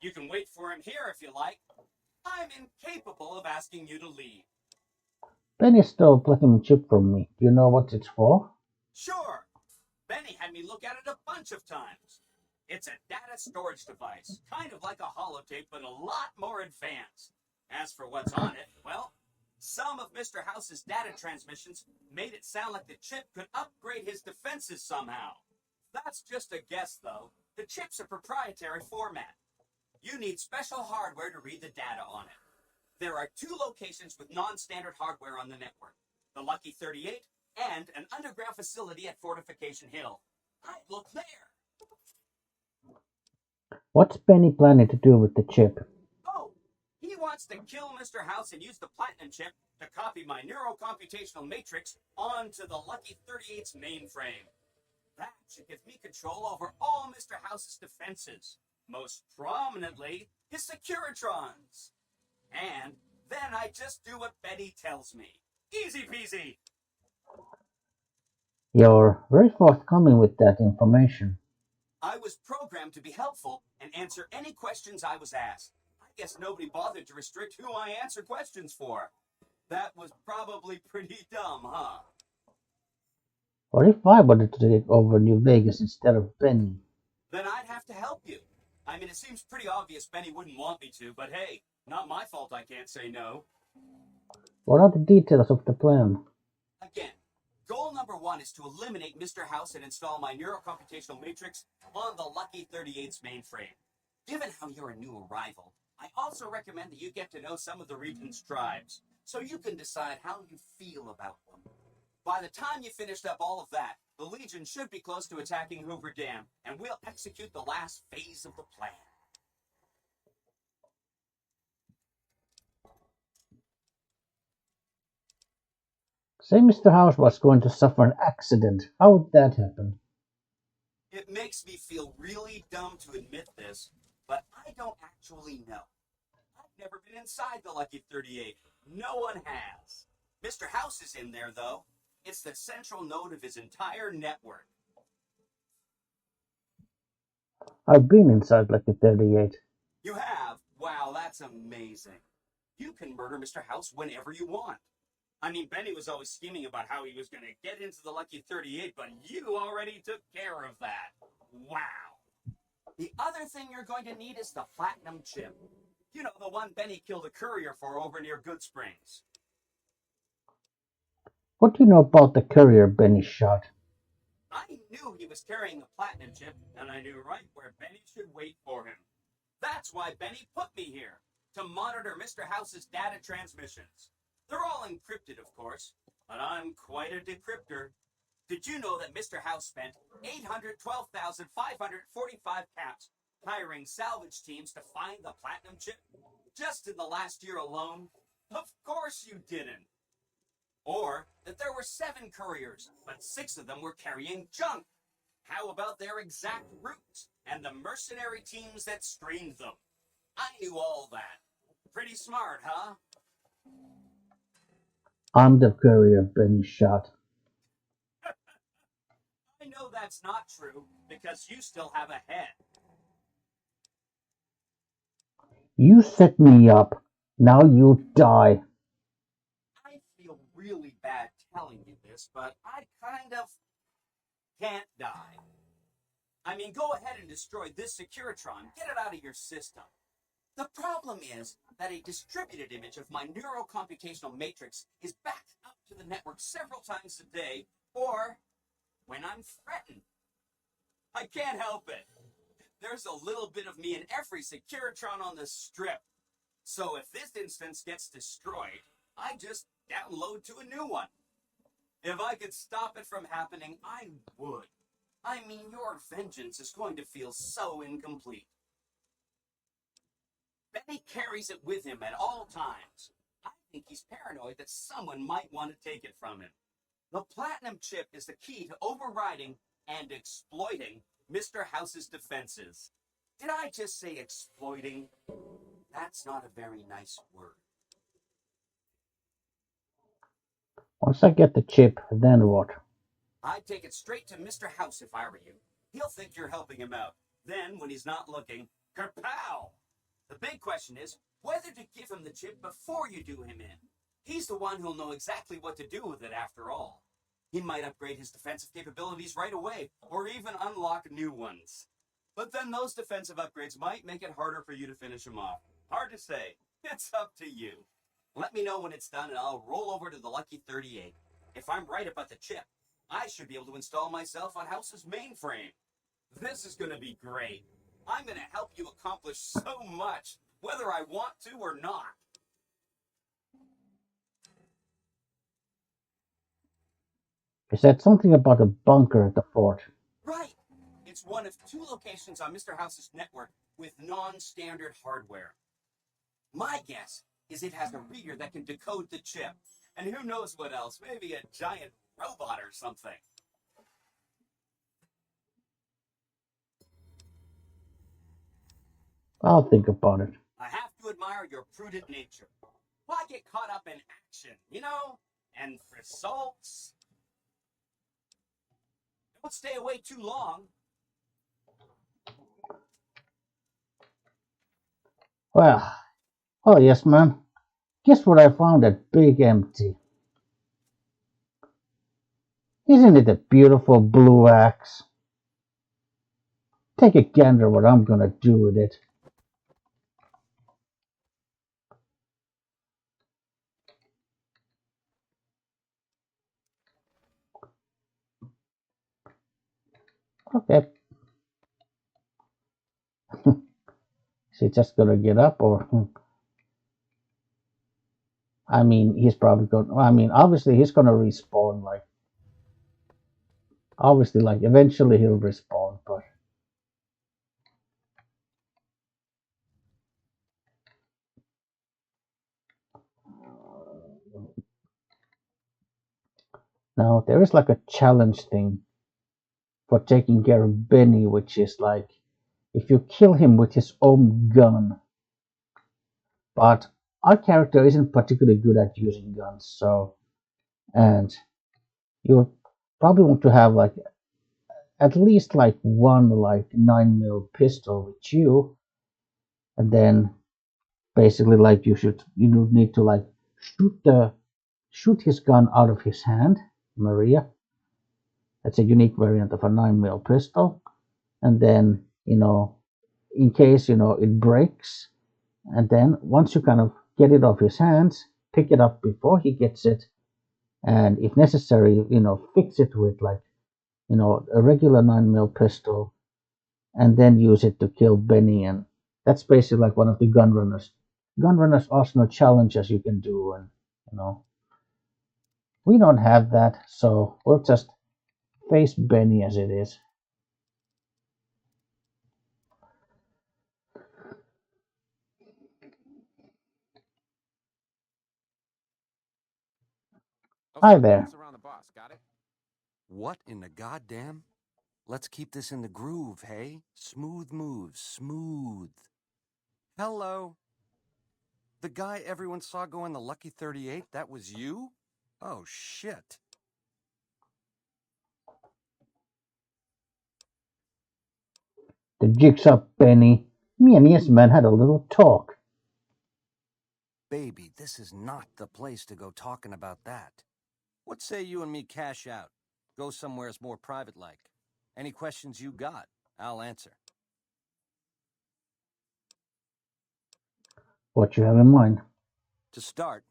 You can wait for him here if you like. I'm incapable of asking you to leave. Benny stole a platinum chip from me. Do you know what it's for? Sure. Benny had me look at it a bunch of times. It's a data storage device, kind of like a holotape, but a lot more advanced. As for what's on it, well, some of Mr. House's data transmissions made it sound like the chip could upgrade his defenses somehow. That's just a guess, though. The chip's a proprietary format. You need special hardware to read the data on it. There are 2 locations with non-standard hardware on the network. The Lucky 38 and an underground facility at Fortification Hill. I'd look there. What's Benny planning to do with the chip? Oh, he wants to kill Mr. House and use the platinum chip to copy my neurocomputational matrix onto the Lucky 38's mainframe. That should give me control over all Mr. House's defenses, most prominently his Securitrons. And then I just do what Betty tells me. Easy peasy. You're very forthcoming with that information. I was programmed to be helpful and answer any questions I was asked. I guess nobody bothered to restrict who I answer questions for. That was probably pretty dumb, huh? What if I wanted to take over New Vegas instead of Benny? Then I'd have to help you. I mean, it seems pretty obvious Benny wouldn't want me to, but hey, not my fault I can't say no. What are the details of the plan? Again, goal number 1 is to eliminate Mr. House and install my neurocomputational matrix on the Lucky 38's mainframe. Given how you're a new arrival, I also recommend that you get to know some of the region's tribes, so you can decide how you feel about them. By the time you finished up all of that, the Legion should be close to attacking Hoover Dam, and we'll execute the last phase of the plan. Say Mr. House was going to suffer an accident. How would that happen? It makes me feel really dumb to admit this, but I don't actually know. I've never been inside the Lucky 38. No one has. Mr. House is in there, though. It's the central node of his entire network. I've been inside like the 38. You have? Wow, that's amazing. You can murder Mr. House whenever you want. I mean, Benny was always scheming about how he was going to get into the Lucky 38, but you already took care of that. Wow. The other thing you're going to need is the platinum chip. You know, the one Benny killed a courier for over near Good Springs. What do you know about the courier Benny shot? I knew he was carrying the platinum chip, and I knew right where Benny should wait for him. That's why Benny put me here, to monitor Mr. House's data transmissions. They're all encrypted, of course, but I'm quite a decryptor. Did you know that Mr. House spent 812,545 caps hiring salvage teams to find the platinum chip? Just in the last year alone? Of course you didn't. Or that there were 7 couriers, but 6 of them were carrying junk. How about their exact routes and the mercenary teams that screened them? I knew all that. Pretty smart, huh? I'm the courier Benny shot. I know that's not true, because you still have a head. You set me up. Now you die. I feel really bad telling you this, but I kind of can't die. I mean, go ahead and destroy this Securitron. Get it out of your system. The problem is that a distributed image of my neurocomputational matrix is backed up to the network several times a day, or when I'm threatened. I can't help it. There's a little bit of me in every Securitron on the strip. So if this instance gets destroyed, I just download to a new one. If I could stop it from happening, I would. I mean, your vengeance is going to feel so incomplete. Benny carries it with him at all times. I think he's paranoid that someone might want to take it from him. The platinum chip is the key to overriding and exploiting Mr. House's defenses. Did I just say exploiting? That's not a very nice word. Once I get the chip, then what? I'd take it straight to Mr. House if I were you. He'll think you're helping him out. Then, when he's not looking, kerpow! The big question is whether to give him the chip before you do him in. He's the one who'll know exactly what to do with it after all. He might upgrade his defensive capabilities right away, or even unlock new ones. But then those defensive upgrades might make it harder for you to finish him off. Hard to say. It's up to you. Let me know when it's done and I'll roll over to the Lucky 38. If I'm right about the chip, I should be able to install myself on House's mainframe. This is going to be great. I'm going to help you accomplish so much, whether I want to or not. He said something about a bunker at the fort. Right. It's one of 2 locations on Mr. House's network with non-standard hardware. My guess is it has a reader that can decode the chip. And who knows what else? Maybe a giant robot or something. I'll think about it. I have to admire your prudent nature. Why get caught up in action, you know? And results? Don't stay away too long. Well, oh yes, man. Guess what I found at Big Empty? Isn't it a beautiful blue axe? Take a gander what I'm gonna do with it. Okay. Is he just gonna get up or? I mean, he's probably going. I mean, obviously he's gonna respawn. Like, obviously, like eventually he'll respawn. But now there is like a challenge thing for taking care of Benny, which is like if you kill him with his own gun. But our character isn't particularly good at using guns, so and you probably want to have like at least like one like 9mm pistol with you, and then basically like you need to like shoot his gun out of his hand, Maria. That's a unique variant of a 9mm pistol, and then in case it breaks, and then once you kind of get it off his hands, pick it up before he gets it, and if necessary, fix it with like a regular 9mm pistol, and then use it to kill Benny. And that's basically like one of the gun runners arsenal challenges you can do. And we don't have that, so we'll just face Benny as it is. Hi there. Around the boss, got it? What in the goddamn? Let's keep this in the groove, hey? Smooth moves, smooth. Hello. The guy everyone saw go in the Lucky 38, that was you? Oh, shit. The jig's up, Benny. Me and Yes Man had a little talk. Baby, this is not the place to go talking about that. What say you and me cash out? Go somewheres more private-like. Any questions you got, I'll answer. What you have in mind? To start,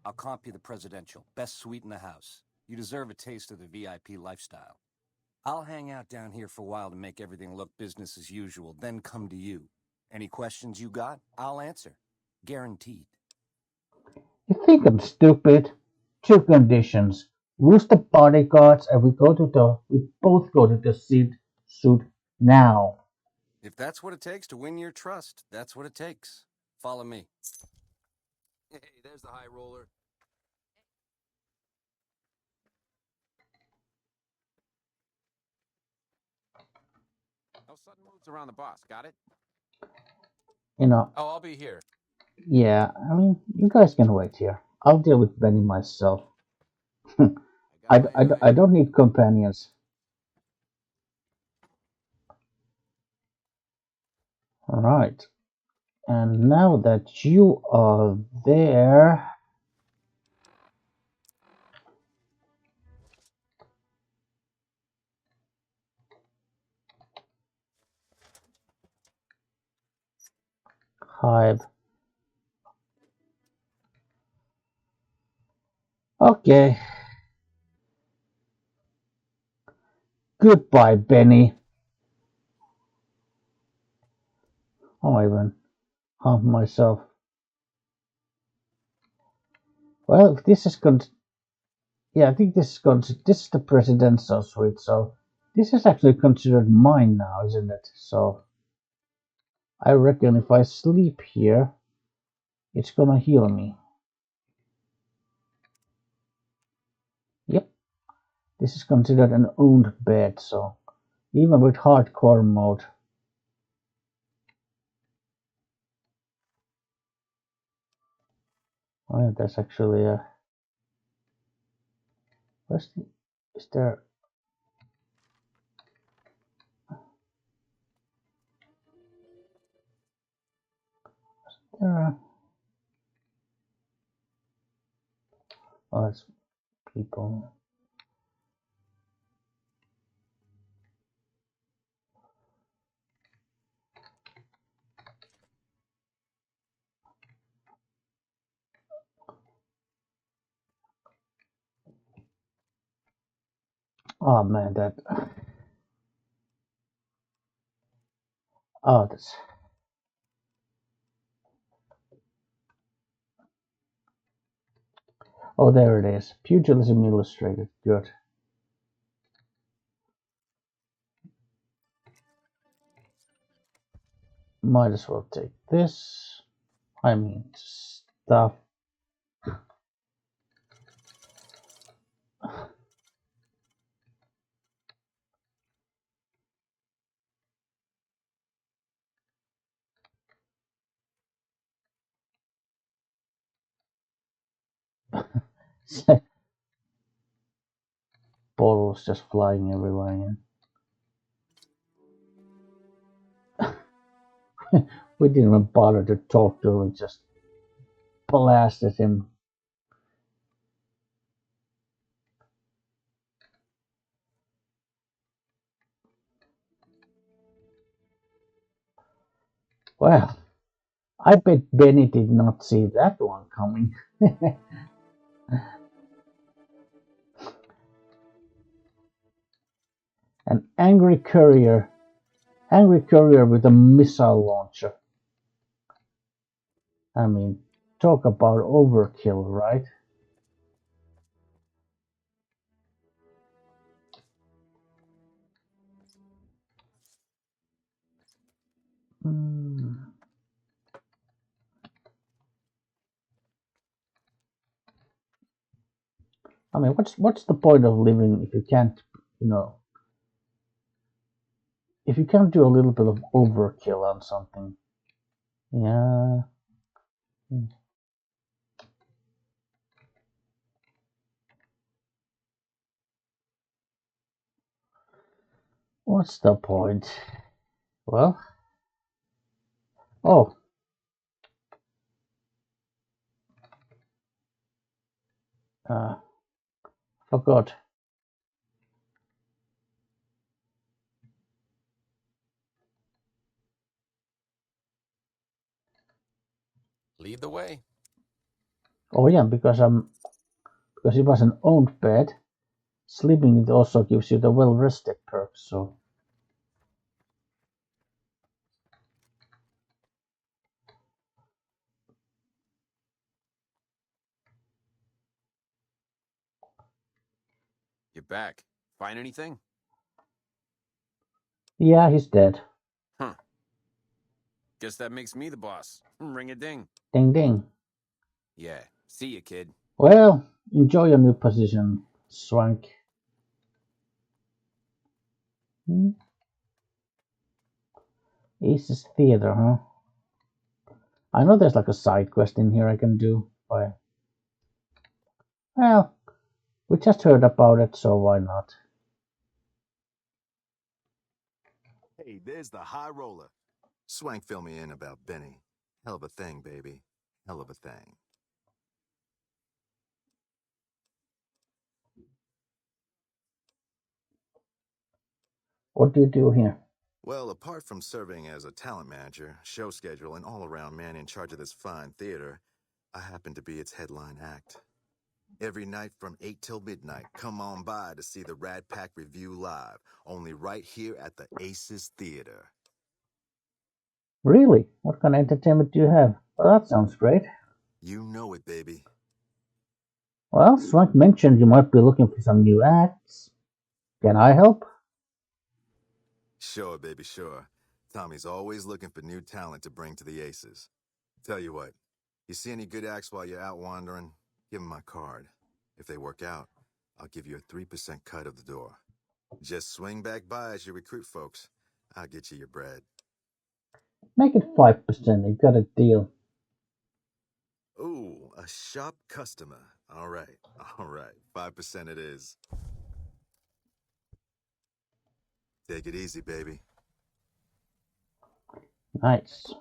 I'll comp you the presidential. Best suite in the house. You deserve a taste of the VIP lifestyle. I'll hang out down here for a while to make everything look business as usual, then come to you. Any questions you got, I'll answer. Guaranteed. You think I'm stupid? 2 conditions. Lose the bodyguards and we both go to the suit now. If that's what it takes to win your trust, that's what it takes. Follow me. Hey, there's the high roller. No sudden moves around the boss, got it? You know, Oh, I'll be here. Yeah, I mean, you guys can wait here. I'll deal with Benny myself. I don't need companions. Alright. And now that you are there, Hive. Okay. Goodbye, Benny. Oh, I even harmed myself. Well, if this is going to, yeah, I think this is going to, this is the presidential suite, so this is actually considered mine now, isn't it? So I reckon if I sleep here, it's gonna heal me. Yep, this is considered an owned bed, so even with hardcore mode. Oh, yeah, there's actually a. Where's the, is there? There are. Oh, it's people. Oh man, that. Oh, that's. Oh, there it is. Pugilism illustrated. Good. Might as well take this. I mean, stuff. Bottles just flying everywhere. We didn't even bother to talk to him. We just blasted him. Well, I bet Benny did not see that one coming. An angry courier with a missile launcher. I mean, talk about overkill, right? Hmm. I mean, what's the point of living if you can't, you know, if you can't do a little bit of overkill on something? Yeah. What's the point? Well, oh, forgot. Lead the way. Oh yeah, because it was an owned bed. Sleeping it also gives you the well rested perk. So You're back. Find anything? yeah, he's dead. Huh. Guess that makes me the boss. Ring a ding. Ding ding. Yeah. See ya, kid. Well, enjoy your new position, Swank. Ace's Theater, huh? I know there's like a side quest in here I can do, but well, we just heard about it, so why not? Hey, there's the high roller. Swank fill me in about Benny. Hell of a thing, baby. Hell of a thing. What do you do here? Well, apart from serving as a talent manager, show schedule, and all-around man in charge of this fine theater, I happen to be its headline act. Every night from 8 till midnight, come on by to see the Rad Pack Review live, only right here at the Aces Theater. Really? What kind of entertainment do you have? Well, that sounds great. You know it, baby. Well, Swank mentioned you might be looking for some new acts. Can I help? Sure, baby, sure. Tommy's always looking for new talent to bring to the Aces. Tell you what, you see any good acts while you're out wandering, give 'em my card. If they work out, I'll give you a 3% cut of the door. Just swing back by as you recruit folks. I'll get you your bread. Make it 5%. You got a deal. Ooh, a sharp customer. All right, 5% it is. Take it easy, baby. Nice.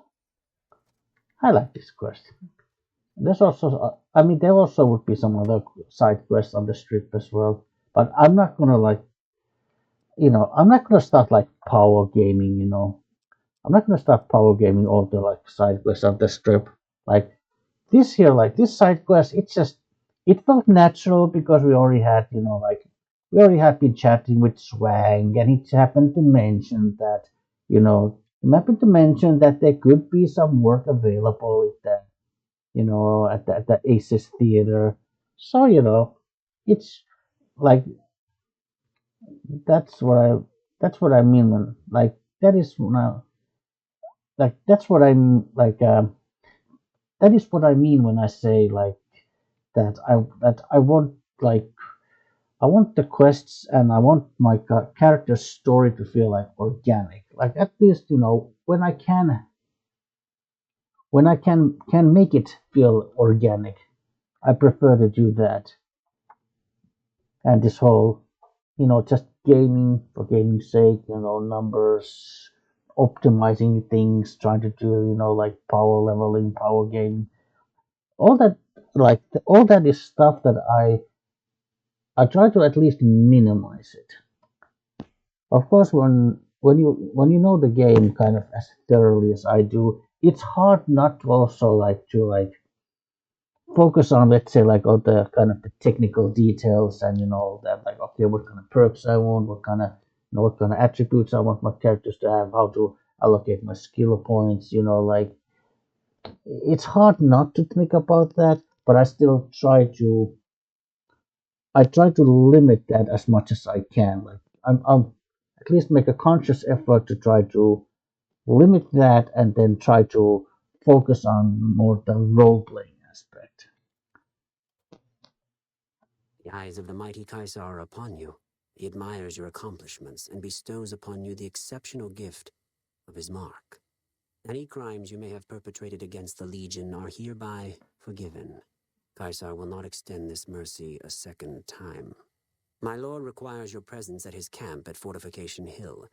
I like this quest. There's also, I mean, there also would be some other side quests on the strip as well. But I'm not gonna like, I'm not gonna start like power gaming. I'm not gonna start power gaming all the like side quests on the strip. Like this here, like this side quest, it felt natural because we already had, we already had been chatting with Swang, and he happened to mention that, he happened to mention that there could be some work available at the, at the Aces Theater. So, it's like that's what I that's what I mean when like that is when I like that's what I'm like that is what I mean when I say like that I want like I want the quests and I want my character's story to feel like organic. Like at least when I can make it feel organic, I prefer to do that. And this whole just gaming for gaming's sake, numbers, optimizing things, trying to do like power leveling, power gaming, all that all that is stuff that I try to at least minimize it. Of course, when you know the game kind of as thoroughly as I do, it's hard not to also like focus on, let's say, like all the kind of the technical details, and that, like, okay, what kind of perks I want, what kind of attributes I want my characters to have, how to allocate my skill points. Like it's hard not to think about that, but I try to limit that as much as I can. Like I'm at least make a conscious effort to try to limit that, and then try to focus on more the role playing aspect. The eyes of the mighty Kaisar are upon you. He admires your accomplishments and bestows upon you the exceptional gift of his mark. Any crimes you may have perpetrated against the Legion are hereby forgiven. Kaisar will not extend this mercy a second time. My lord requires your presence at his camp at Fortification Hill.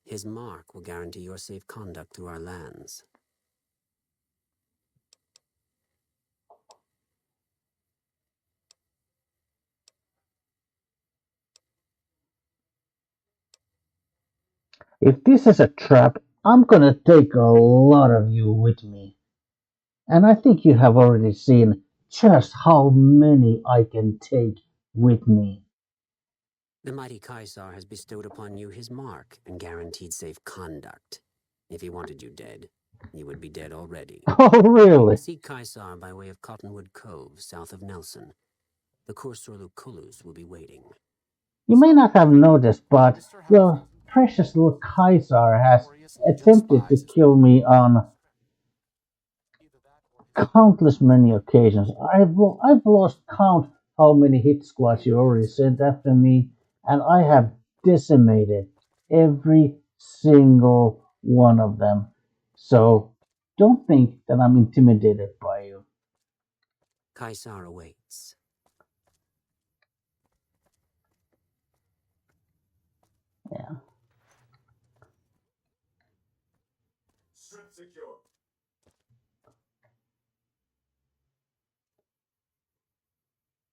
His mark will guarantee your safe conduct through our lands. If this is a trap, I'm gonna take a lot of you with me. And I think you have already seen just how many I can take with me. The mighty Kaisar has bestowed upon you his mark and guaranteed safe conduct. If he wanted you dead, you would be dead already. Oh, really? Seek Kaisar by way of Cottonwood Cove, south of Nelson. The Kursorlu Kulus will be waiting. You may not have noticed, but your precious little Kaiser has attempted to kill me on countless many occasions. I've lost count how many hit squads you already sent after me, and I have decimated every single one of them. So don't think that I'm intimidated by you. Caesar awaits. Yeah. Strip secure.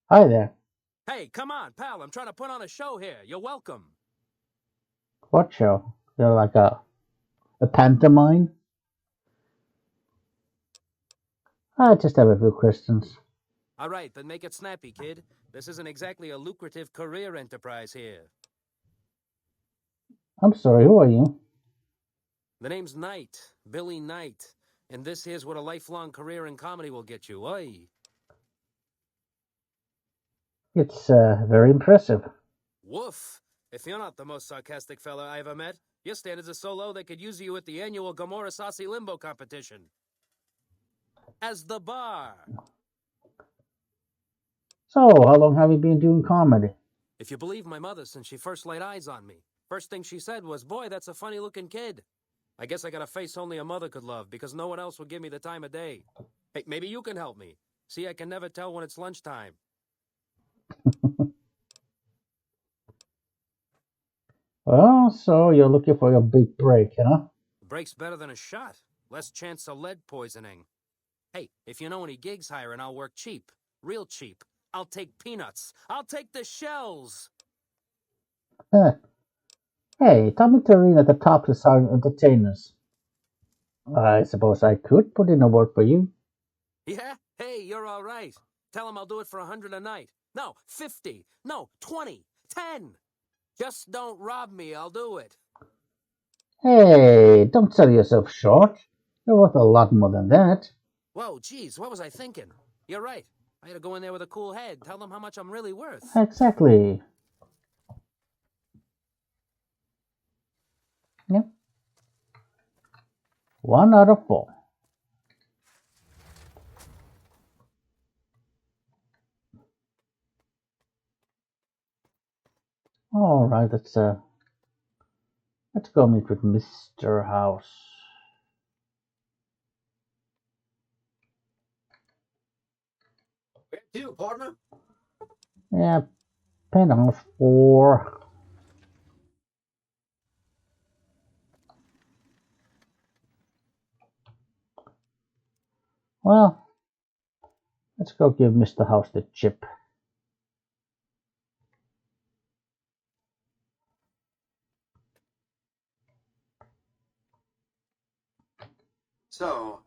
Hi there. Hey, come on, pal. I'm trying to put on a show here. You're welcome. What show? You're like a pantomime? I just have a few questions. All right, then make it snappy, kid. This isn't exactly a lucrative career enterprise here. I'm sorry, who are you? The name's Knight, Billy Knight. And this here's what a lifelong career in comedy will get you. Oi. It's very impressive. Woof. If you're not the most sarcastic fella I ever met, your standards are so low they could use you at the annual Gomorrah Saucy Limbo competition. As the bar. So, how long have you been doing comedy? If you believe my mother since she first laid eyes on me. First thing she said was, boy, that's a funny-looking kid. I guess I got a face only a mother could love because no one else would give me the time of day. Hey, maybe you can help me. See, I can never tell when it's lunchtime. Well, so you're looking for your big break, huh? A break's better than a shot. Less chance of lead poisoning. Hey, if you know any gigs hiring, I'll work cheap. Real cheap. I'll take peanuts. I'll take the shells. Hey, Tommy Tureen at the top is our entertainers. I suppose I could put in a word for you. Yeah? Hey, you're all right. Tell him I'll do it for 100 a night. No, 50. No, 20. 10. Just don't rob me, I'll do it. Hey, don't sell yourself short. You're worth a lot more than that. Whoa, geez, what was I thinking? You're right. I gotta go in there with a cool head, tell them how much I'm really worth. Exactly. Yep. 1 out of 4. All right, let's go meet with Mr. House. Where to, partner? Yeah, pen on 4. Well, let's go give Mr. House the chip. So,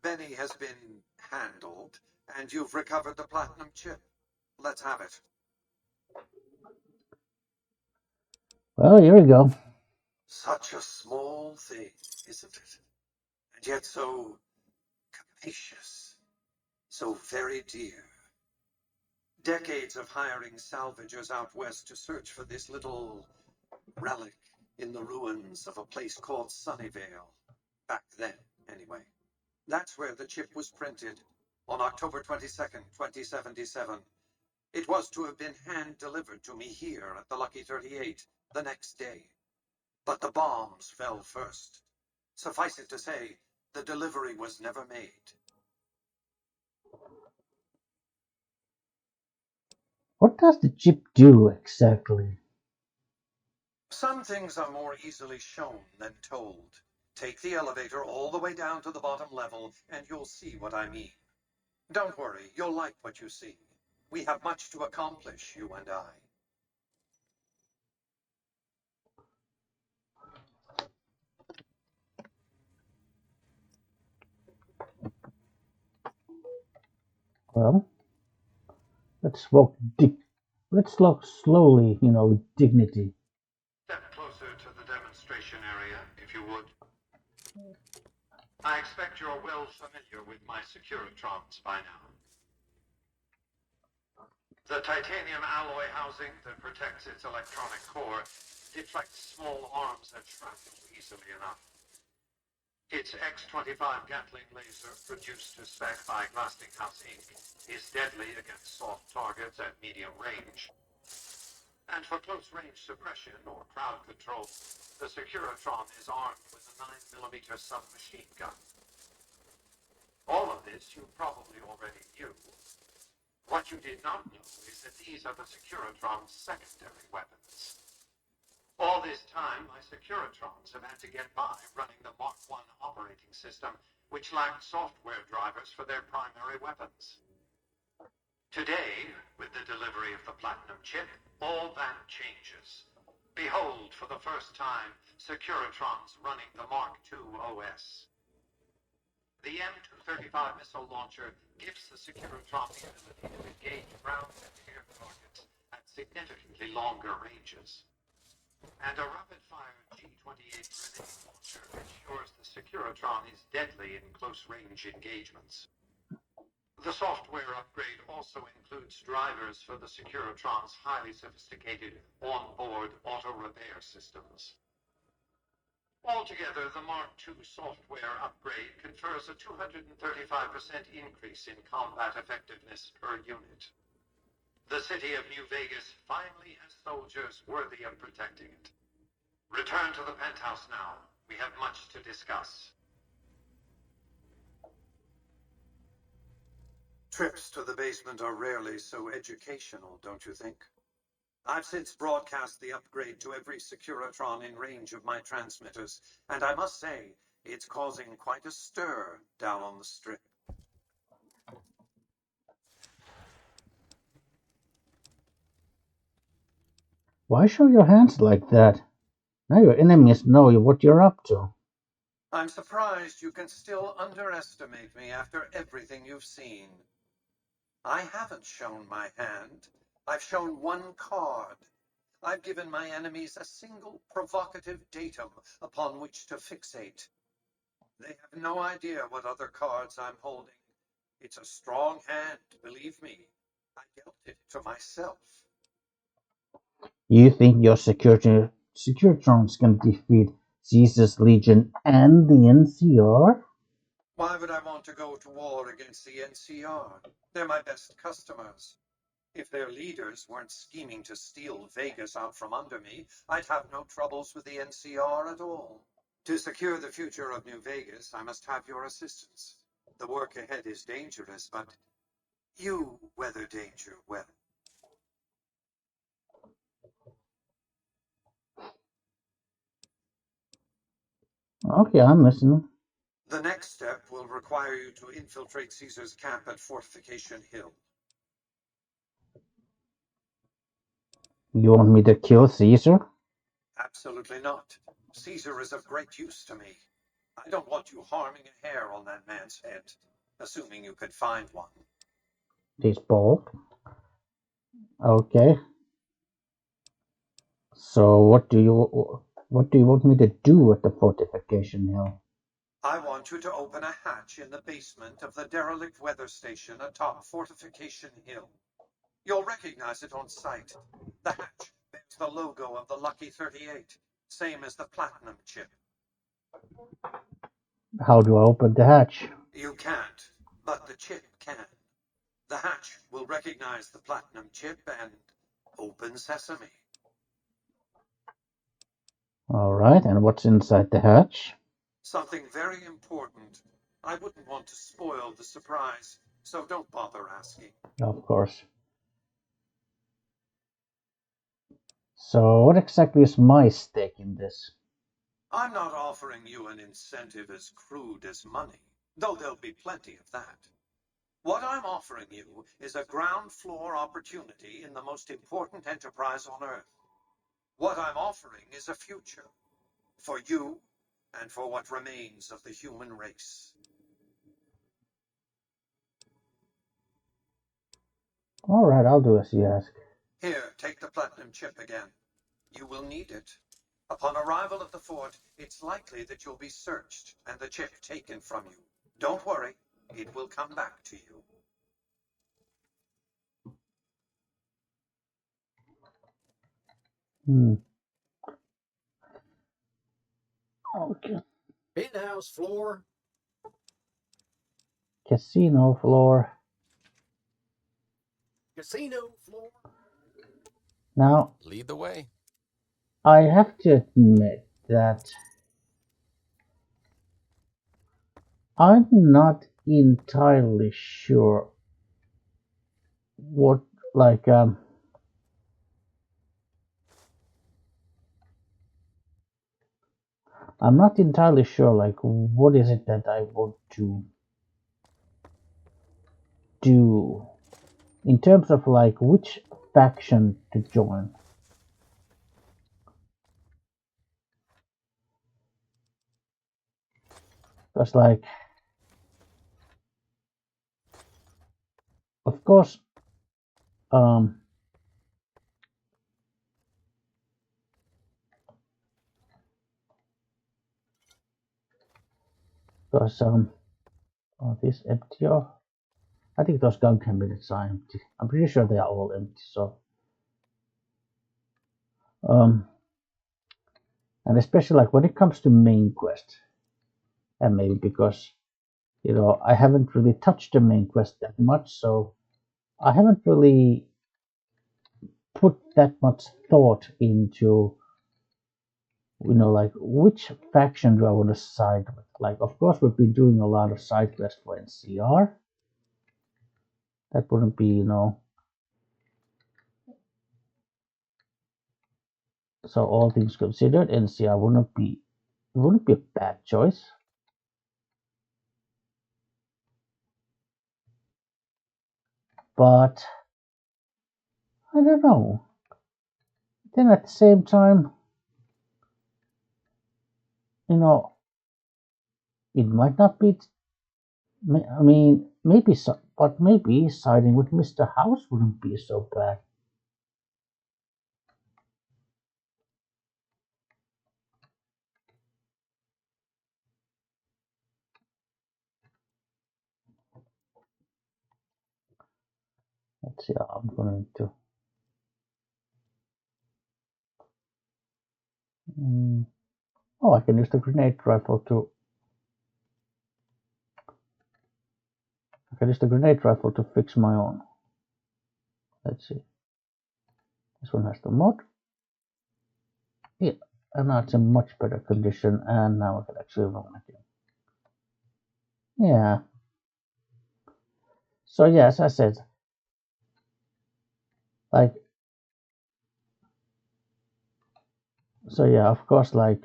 Benny has been handled, and you've recovered the platinum chip. Let's have it. Well, here we go. Such a small thing, isn't it? And yet so capacious, so very dear. Decades of hiring salvagers out west to search for this little relic in the ruins of a place called Sunnyvale. Back then, anyway. That's where the chip was printed, on October 22nd, 2077. It was to have been hand-delivered to me here at the Lucky 38 the next day. But the bombs fell first. Suffice it to say, the delivery was never made. What does the chip do exactly? Some things are more easily shown than told. Take the elevator all the way down to the bottom level, and you'll see what I mean. Don't worry, you'll like what you see. We have much to accomplish, you and I. Well, let's walk let's walk slowly, with dignity. Step closer to the demonstration area, if you would. I expect you're well familiar with my Securitrons by now. The titanium alloy housing that protects its electronic core deflects small arms and shrapnel easily enough. Its X-25 Gatling laser, produced to spec by Glassinghouse Inc., is deadly against soft targets at medium range. And for close-range suppression or crowd control, the Securitron is armed with a 9mm submachine gun. this you probably already knew. What you did not know is that these are the Securitron's secondary weapons. All this time, my Securitrons have had to get by running the Mark I operating system, which lacked software drivers for their primary weapons. Today, with the delivery of the Platinum chip, all that changes. Behold, for the first time, Securitrons running the Mark II OS. The M235 missile launcher gives the Securitron the ability to engage ground and air targets at significantly longer ranges. And a rapid-fire G-28 grenade launcher ensures the Securitron is deadly in close-range engagements. The software upgrade also includes drivers for the Securitron's highly sophisticated on-board auto-repair systems. Altogether, the Mark II software upgrade confers a 235% increase in combat effectiveness per unit. The city of New Vegas finally has soldiers worthy of protecting it. Return to the penthouse now. We have much to discuss. Trips to the basement are rarely so educational, don't you think? I've since broadcast the upgrade to every Securitron in range of my transmitters, and I must say, it's causing quite a stir down on the strip. Why show your hands like that? Now your enemies know what you're up to. I'm surprised you can still underestimate me after everything you've seen. I haven't shown my hand. I've shown one card. I've given my enemies a single provocative datum upon which to fixate. They have no idea what other cards I'm holding. It's a strong hand, believe me. I dealt it to myself. You think your Securitrons can defeat Caesar's Legion and the NCR? Why would I want to go to war against the NCR? They're my best customers. If their leaders weren't scheming to steal Vegas out from under me, I'd have no troubles with the NCR at all. To secure the future of New Vegas, I must have your assistance. The work ahead is dangerous, but you weather danger well. Okay, I'm listening. The next step will require you to infiltrate Caesar's camp at Fortification Hill. You want me to kill Caesar? Absolutely not. Caesar is of great use to me. I don't want you harming a hair on that man's head, assuming you could find one. He's bald. Okay. So what do you want me to do at the Fortification Hill? I want you to open a hatch in the basement of the derelict weather station atop Fortification Hill. You'll recognize it on sight. The hatch bears the logo of the Lucky 38, same as the Platinum chip. How do I open the hatch? You can't, but the chip can. The hatch will recognize the Platinum chip and open sesame. Alright, and what's inside the hatch? Something very important. I wouldn't want to spoil the surprise, so don't bother asking. Of course. So what exactly is my stake in this? I'm not offering you an incentive as crude as money, though there'll be plenty of that. What I'm offering you is a ground floor opportunity in the most important enterprise on Earth. What I'm offering is a future. For you, and for what remains of the human race. Alright, I'll do as you ask. Here, take the Platinum chip again. You will need it. Upon arrival at the fort, it's likely that you'll be searched and the chip taken from you. Don't worry, it will come back to you. Okay. Penthouse floor. Casino floor. Casino floor. Now, Lead the way. I have to admit that I'm not entirely sure what, like, I'm not entirely sure, like, what is it that I want to do in terms of, like, which faction to join. Because, like, of course, because are these empty, or I think those gun cabinets are empty. I'm pretty sure they are all empty. So and especially like when it comes to main quest, and maybe because I haven't really touched the main quest that much, so I haven't really put that much thought into like which faction do I want to side with. Like, of course, we've been doing a lot of side quests for NCR. That wouldn't be, so all things considered, NCR wouldn't be a bad choice. But I don't know. Then at the same time, it might not be. I mean, maybe so, but maybe siding with Mr. House wouldn't be so bad. Let's see how I'm going to. Oh, I can use the grenade rifle to. I can use the grenade rifle to fix my own. Let's see. This one has the mod. Yeah, and now it's in much better condition, and now I can actually run again. Yeah. So yeah, as I said, like, so yeah, of course, like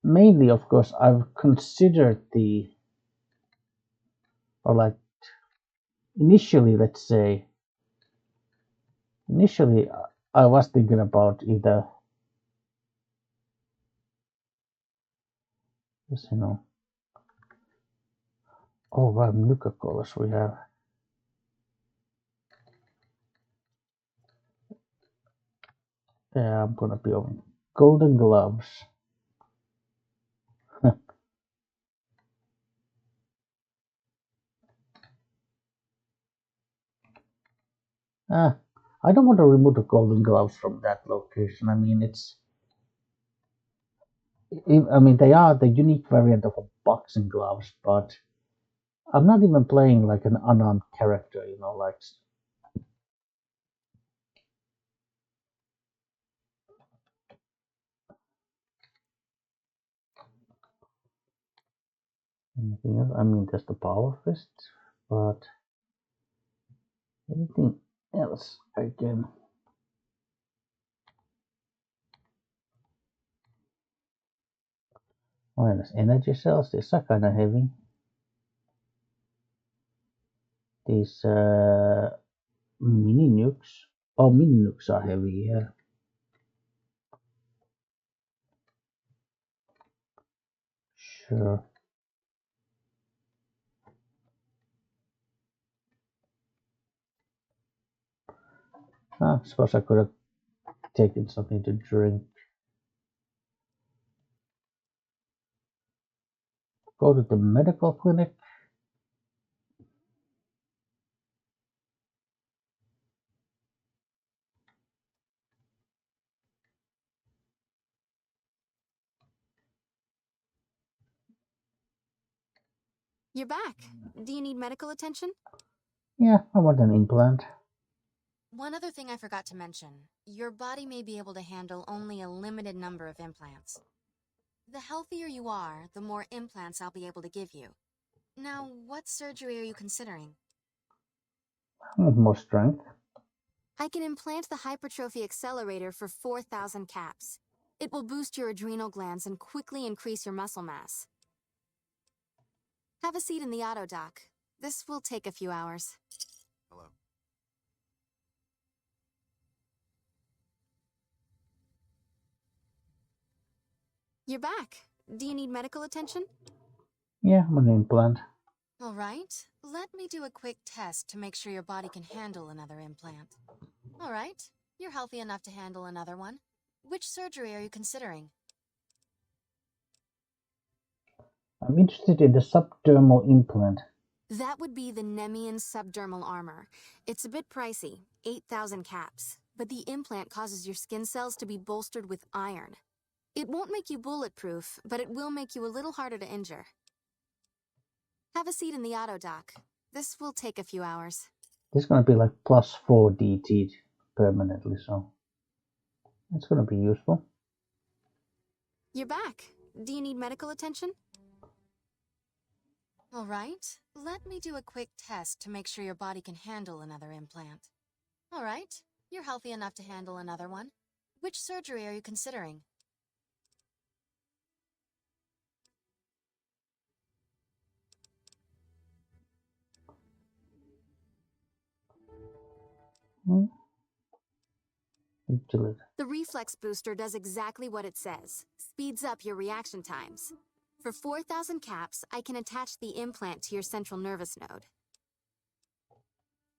mainly, of course, I've considered or like initially, let's say, I was thinking about either, yes, oh, right, Nuka Colas we have. Yeah, I'm gonna be on Golden Gloves. I don't want to remove the Golden Gloves from that location. I mean, they are the unique variant of a boxing gloves, but I'm not even playing like an unarmed character, like. Anything else? I mean, there's the Power Fist, but anything else I can. Oh, and there's energy cells. These are kind of heavy. These mini nukes. Oh, mini nukes are heavy, yeah. Sure. I suppose I could have taken something to drink. Go to the medical clinic. You're back. Do you need medical attention? Yeah, I want an implant. One other thing I forgot to mention. Your body may be able to handle only a limited number of implants. The healthier you are, the more implants I'll be able to give you. Now, what surgery are you considering? More strength. I can implant the hypertrophy accelerator for 4,000 caps. It will boost your adrenal glands and quickly increase your muscle mass. Have a seat in the auto dock. This will take a few hours. Hello. You're back. Do you need medical attention? Yeah, I'm an implant. All right. Let me do a quick test to make sure your body can handle another implant. All right. You're healthy enough to handle another one. Which surgery are you considering? I'm interested in the subdermal implant. That would be the Nemean subdermal armor. It's a bit pricey, 8,000 caps, but the implant causes your skin cells to be bolstered with iron. It won't make you bulletproof, but it will make you a little harder to injure. Have a seat in the auto dock. This will take a few hours. This is going to be like +4 DT permanently, so it's going to be useful. You're back. Do you need medical attention? All right. Let me do a quick test to make sure your body can handle another implant. All right. You're healthy enough to handle another one. Which surgery are you considering? The reflex booster does exactly what it says. Speeds up your reaction times. For 4,000 caps, I can attach the implant to your central nervous node.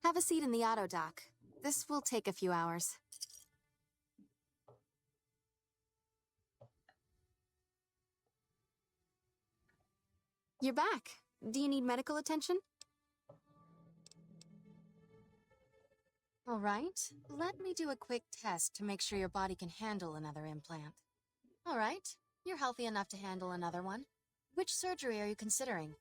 Have a seat in the auto dock. This will take a few hours. You're back. Do you need medical attention? All right. Let me do a quick test to make sure your body can handle another implant. All right. You're healthy enough to handle another one. Which surgery are you considering?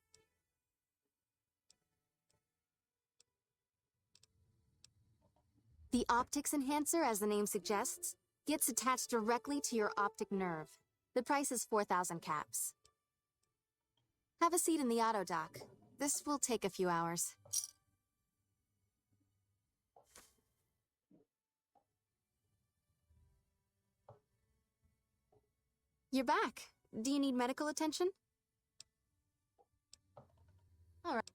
The optics enhancer, as the name suggests, gets attached directly to your optic nerve. The price is 4,000 caps. Have a seat in the auto dock. This will take a few hours. You're back. Do you need medical attention? All right.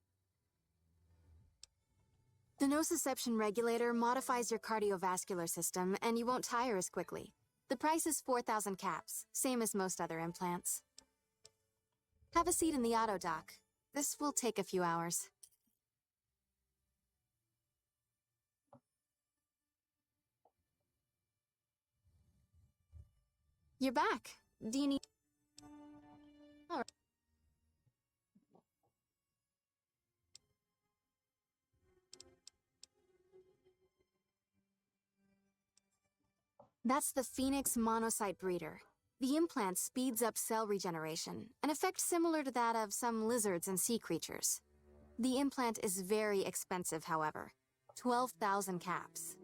The nociception regulator modifies your cardiovascular system, and you won't tire as quickly. The price is 4,000 caps, same as most other implants. Have a seat in the auto dock. This will take a few hours. You're back. Do you need... All right. That's the Phoenix monocyte breeder. The implant speeds up cell regeneration, an effect similar to that of some lizards and sea creatures. The implant is very expensive, however. 12,000 caps.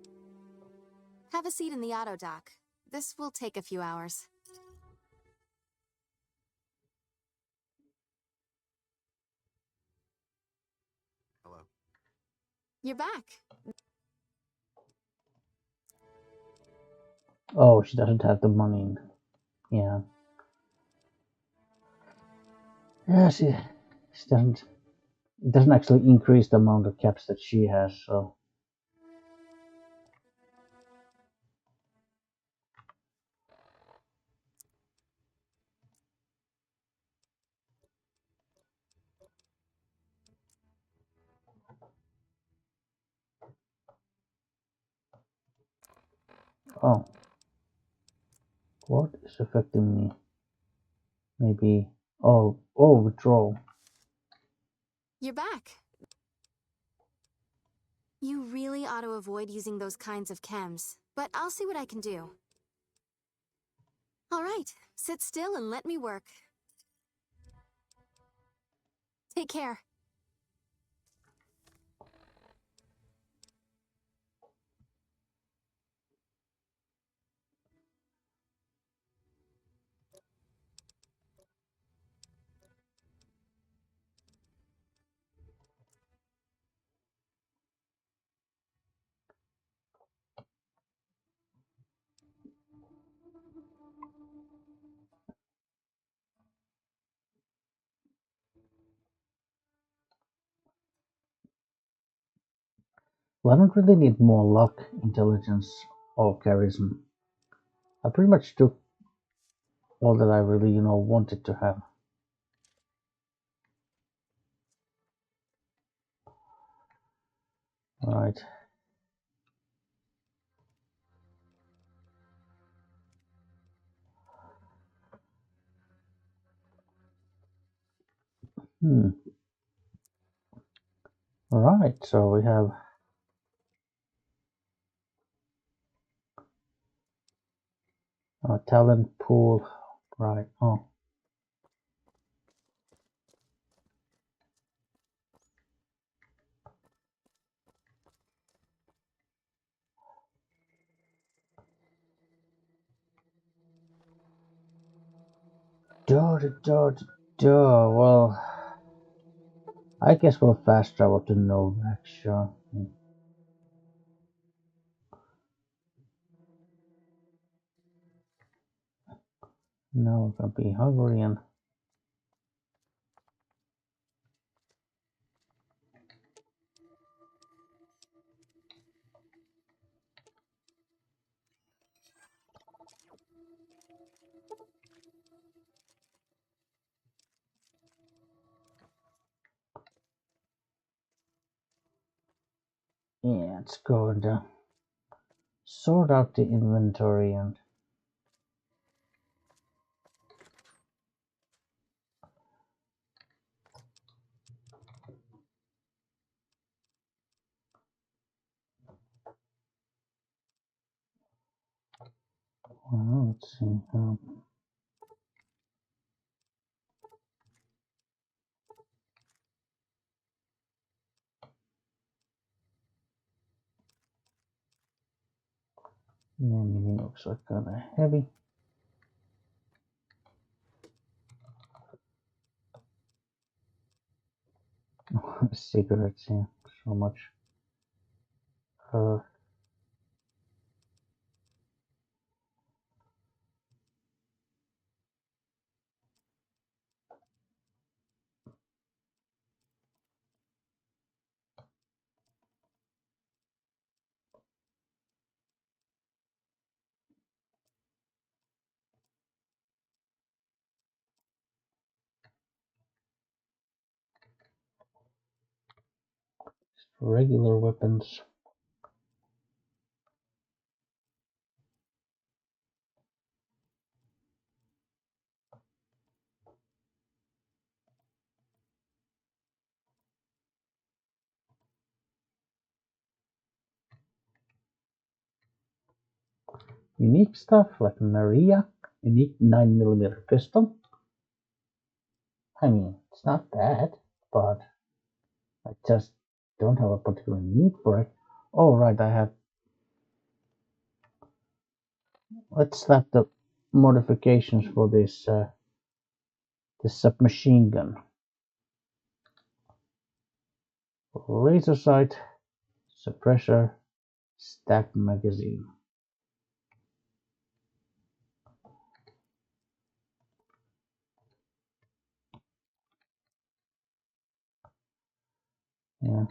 Have a seat in the auto dock. This will take a few hours. Hello. You're back. Oh, she doesn't have the money. Yeah. Yeah, she doesn't. It doesn't actually increase the amount of caps that she has, so. Oh. What is affecting me? Maybe. Oh, withdrawal. You're back. You really ought to avoid using those kinds of chems, but I'll see what I can do. All right, sit still and let me work. Take care. Well, I don't really need more luck, intelligence, or charisma. I pretty much took all that I really, wanted to have. Alright. Alright, so we have a talent pool. Right. Oh. Well, I guess we'll fast travel to Novak, sure. Now we're gonna be Hungarian. Yeah, let's go and sort out the inventory and let's see. Yeah, mini looks like kind of heavy. Cigarettes, yeah, so much. Regular weapons. Unique stuff like Maria, unique 9mm pistol. I mean, it's not bad, but I just don't have a particular need for it. Oh, right, I have. Let's slap the modifications for this submachine gun. Laser sight, suppressor, stacked magazine. Yeah.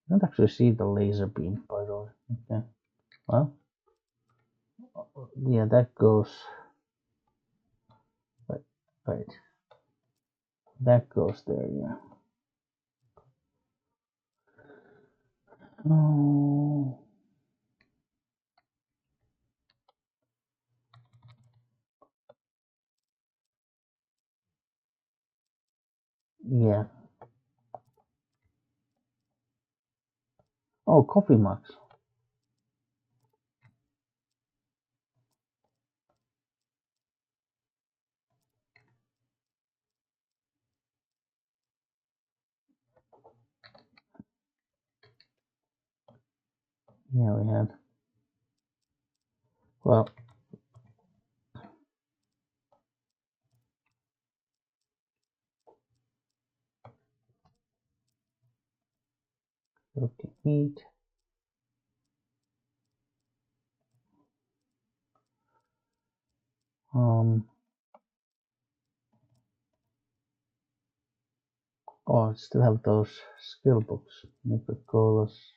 I don't actually see the laser beam, by the way. Okay. Well, yeah, that goes. Wait. That goes there, yeah. Oh. Yeah. Oh, coffee mugs. Yeah, we had. Well, Looking neat. Oh, I still have those skill books. Nicolas.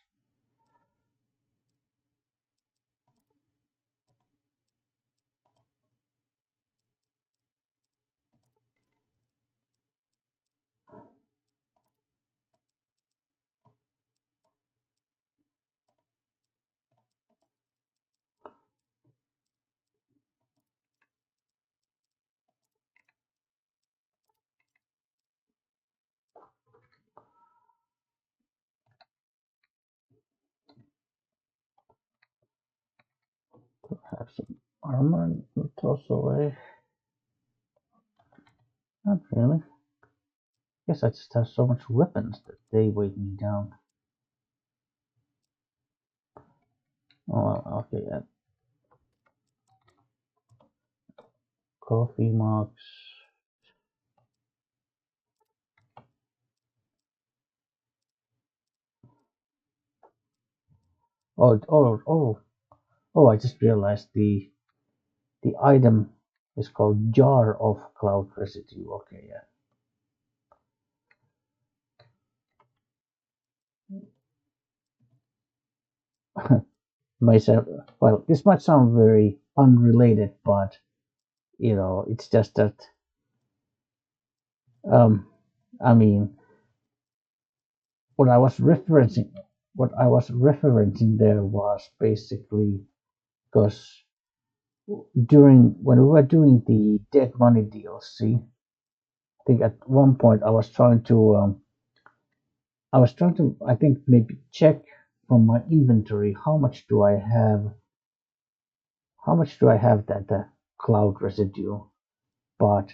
Have some armor and toss away. Not really. Guess I just have so much weapons that they weigh me down. Oh, okay, yeah. Coffee mugs. Oh, I just realized the item is called Jar of Cloud Residue. Okay, yeah. Myself, well, this might sound very unrelated, but you know, it's just that, I mean, what I was referencing, there was basically because during when we were doing the Dead Money DLC, I think at one point I think maybe check from my inventory how much do I have that cloud residue, but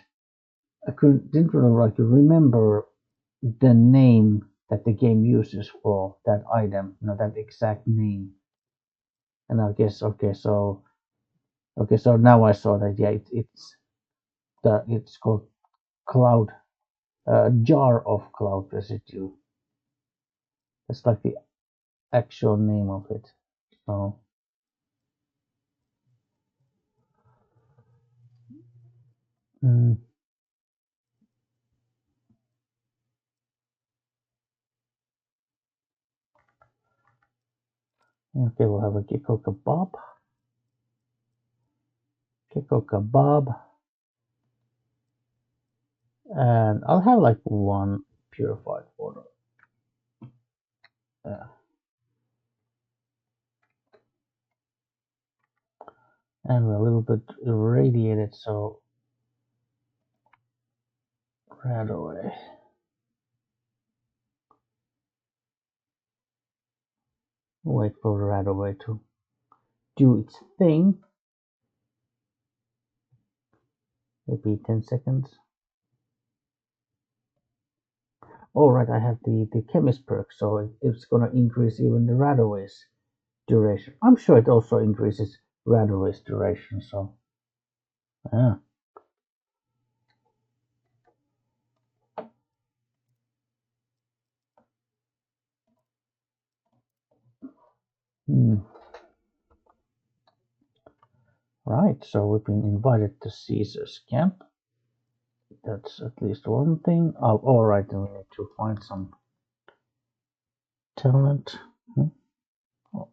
didn't really like to remember the name that the game uses for that item, that exact name. And I guess so now I saw that, yeah, it's called cloud jar of cloud residue. That's like the actual name of it. So okay, we'll have a Gecko kebab, and I'll have like one purified water. And we're a little bit irradiated, so right away. Wait for the right away to do its thing. Maybe 10 seconds. Alright, I have the chemist perk, so it's gonna increase even the Radaway's duration. I'm sure it also increases Radaway's duration, so yeah. Right, so we've been invited to Caesar's camp. That's at least one thing. Oh, alright, then we need to find some talent. Oh,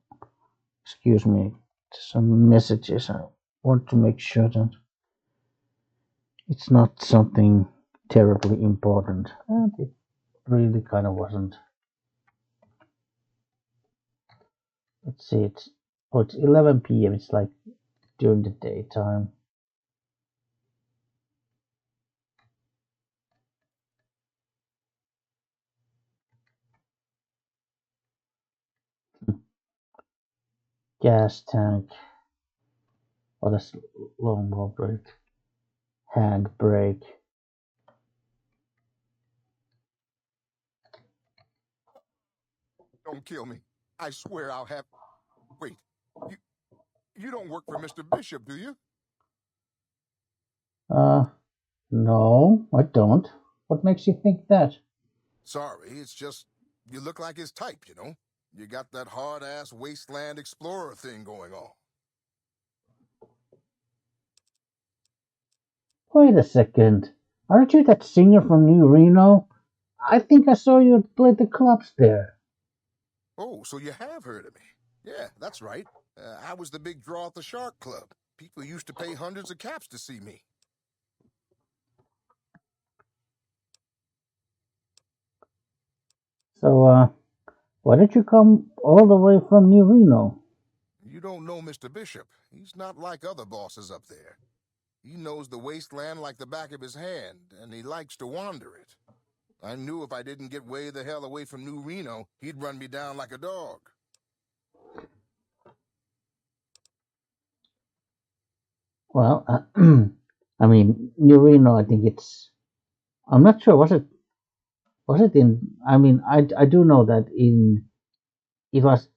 excuse me, some messages. I want to make sure that it's not something terribly important. And it really kind of wasn't. Let's see, it's 11 p.m. It's like during the daytime. Gas tank. Oh, that's longbow brake. Hand brake. Don't kill me. I swear I'll have... Wait, you don't work for Mr. Bishop, do you? No, I don't. What makes you think that? Sorry, it's just You look like his type, you know? You got that hard-ass wasteland explorer thing going on. Wait a second. Aren't you that singer from New Reno? I think I saw you play the clubs there. Oh, so you have heard of me. Yeah, that's right. I was the big draw at the Shark Club. People used to pay hundreds of caps to see me. So, why did you come all the way from New Reno? You don't know Mr. Bishop. He's not like other bosses up there. He knows the wasteland like the back of his hand, and he likes to wander it. I knew if I didn't get way the hell away from New Reno, he'd run me down like a dog. Well, I mean, New Reno, I think I'm not sure, was it in, I mean, I do know that it was,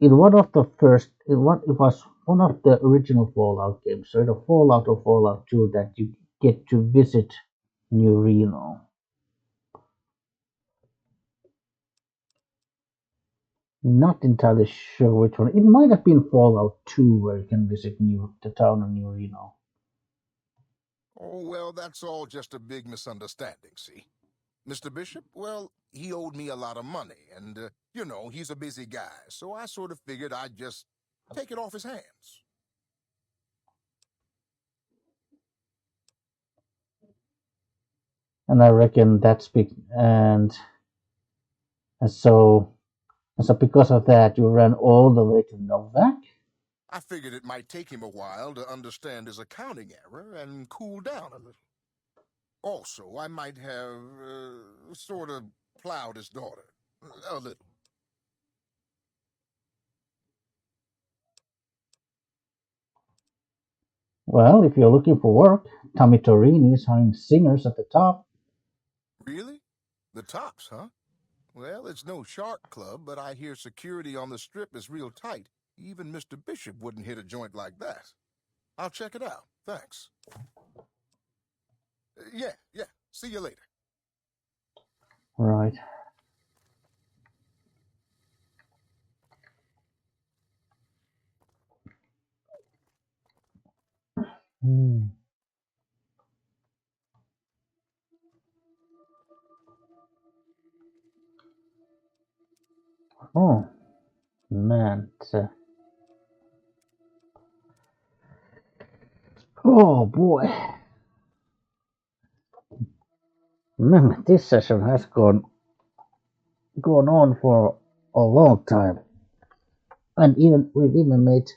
in one of the first, it was one of the original Fallout games, so the Fallout or Fallout 2 that you get to visit New Reno. Not entirely sure which one. It might have been Fallout 2 where you can visit the town of New Reno. Oh, well, that's all just a big misunderstanding, see? Mr. Bishop, well, he owed me a lot of money, and, you know, he's a busy guy, so I sort of figured I'd just take it off his hands. And I reckon that's big, and so because of that, you ran all the way to Novak? I figured it might take him a while to understand his accounting error and cool down a little. Also, I might have, sort of plowed his daughter. A little. Well, if you're looking for work, Tommy Torini is hiring singers at the top. Really? The tops, huh? Well, it's no shark club, but I hear security on the strip is real tight. Even Mr. Bishop wouldn't hit a joint like that. I'll check it out. Thanks. Yeah. See you later. Right. Hmm. Oh, man. Oh, boy. Man, this session has gone on for a long time. And we've even made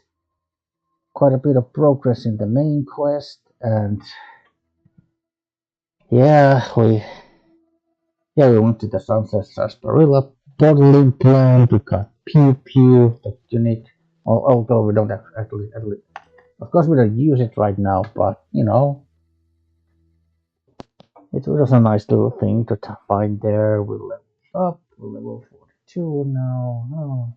quite a bit of progress in the main quest, and we went to the Sunset Sarsaparilla bottling plant. We got Pew Pew, the unique. Although we don't actually, of course, we don't use it right now, but you know, it was a nice little thing to find there. We leveled up, we're level 42 now. Oh.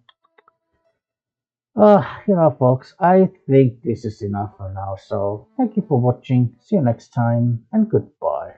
Folks, I think this is enough for now. So, thank you for watching. See you next time, and goodbye.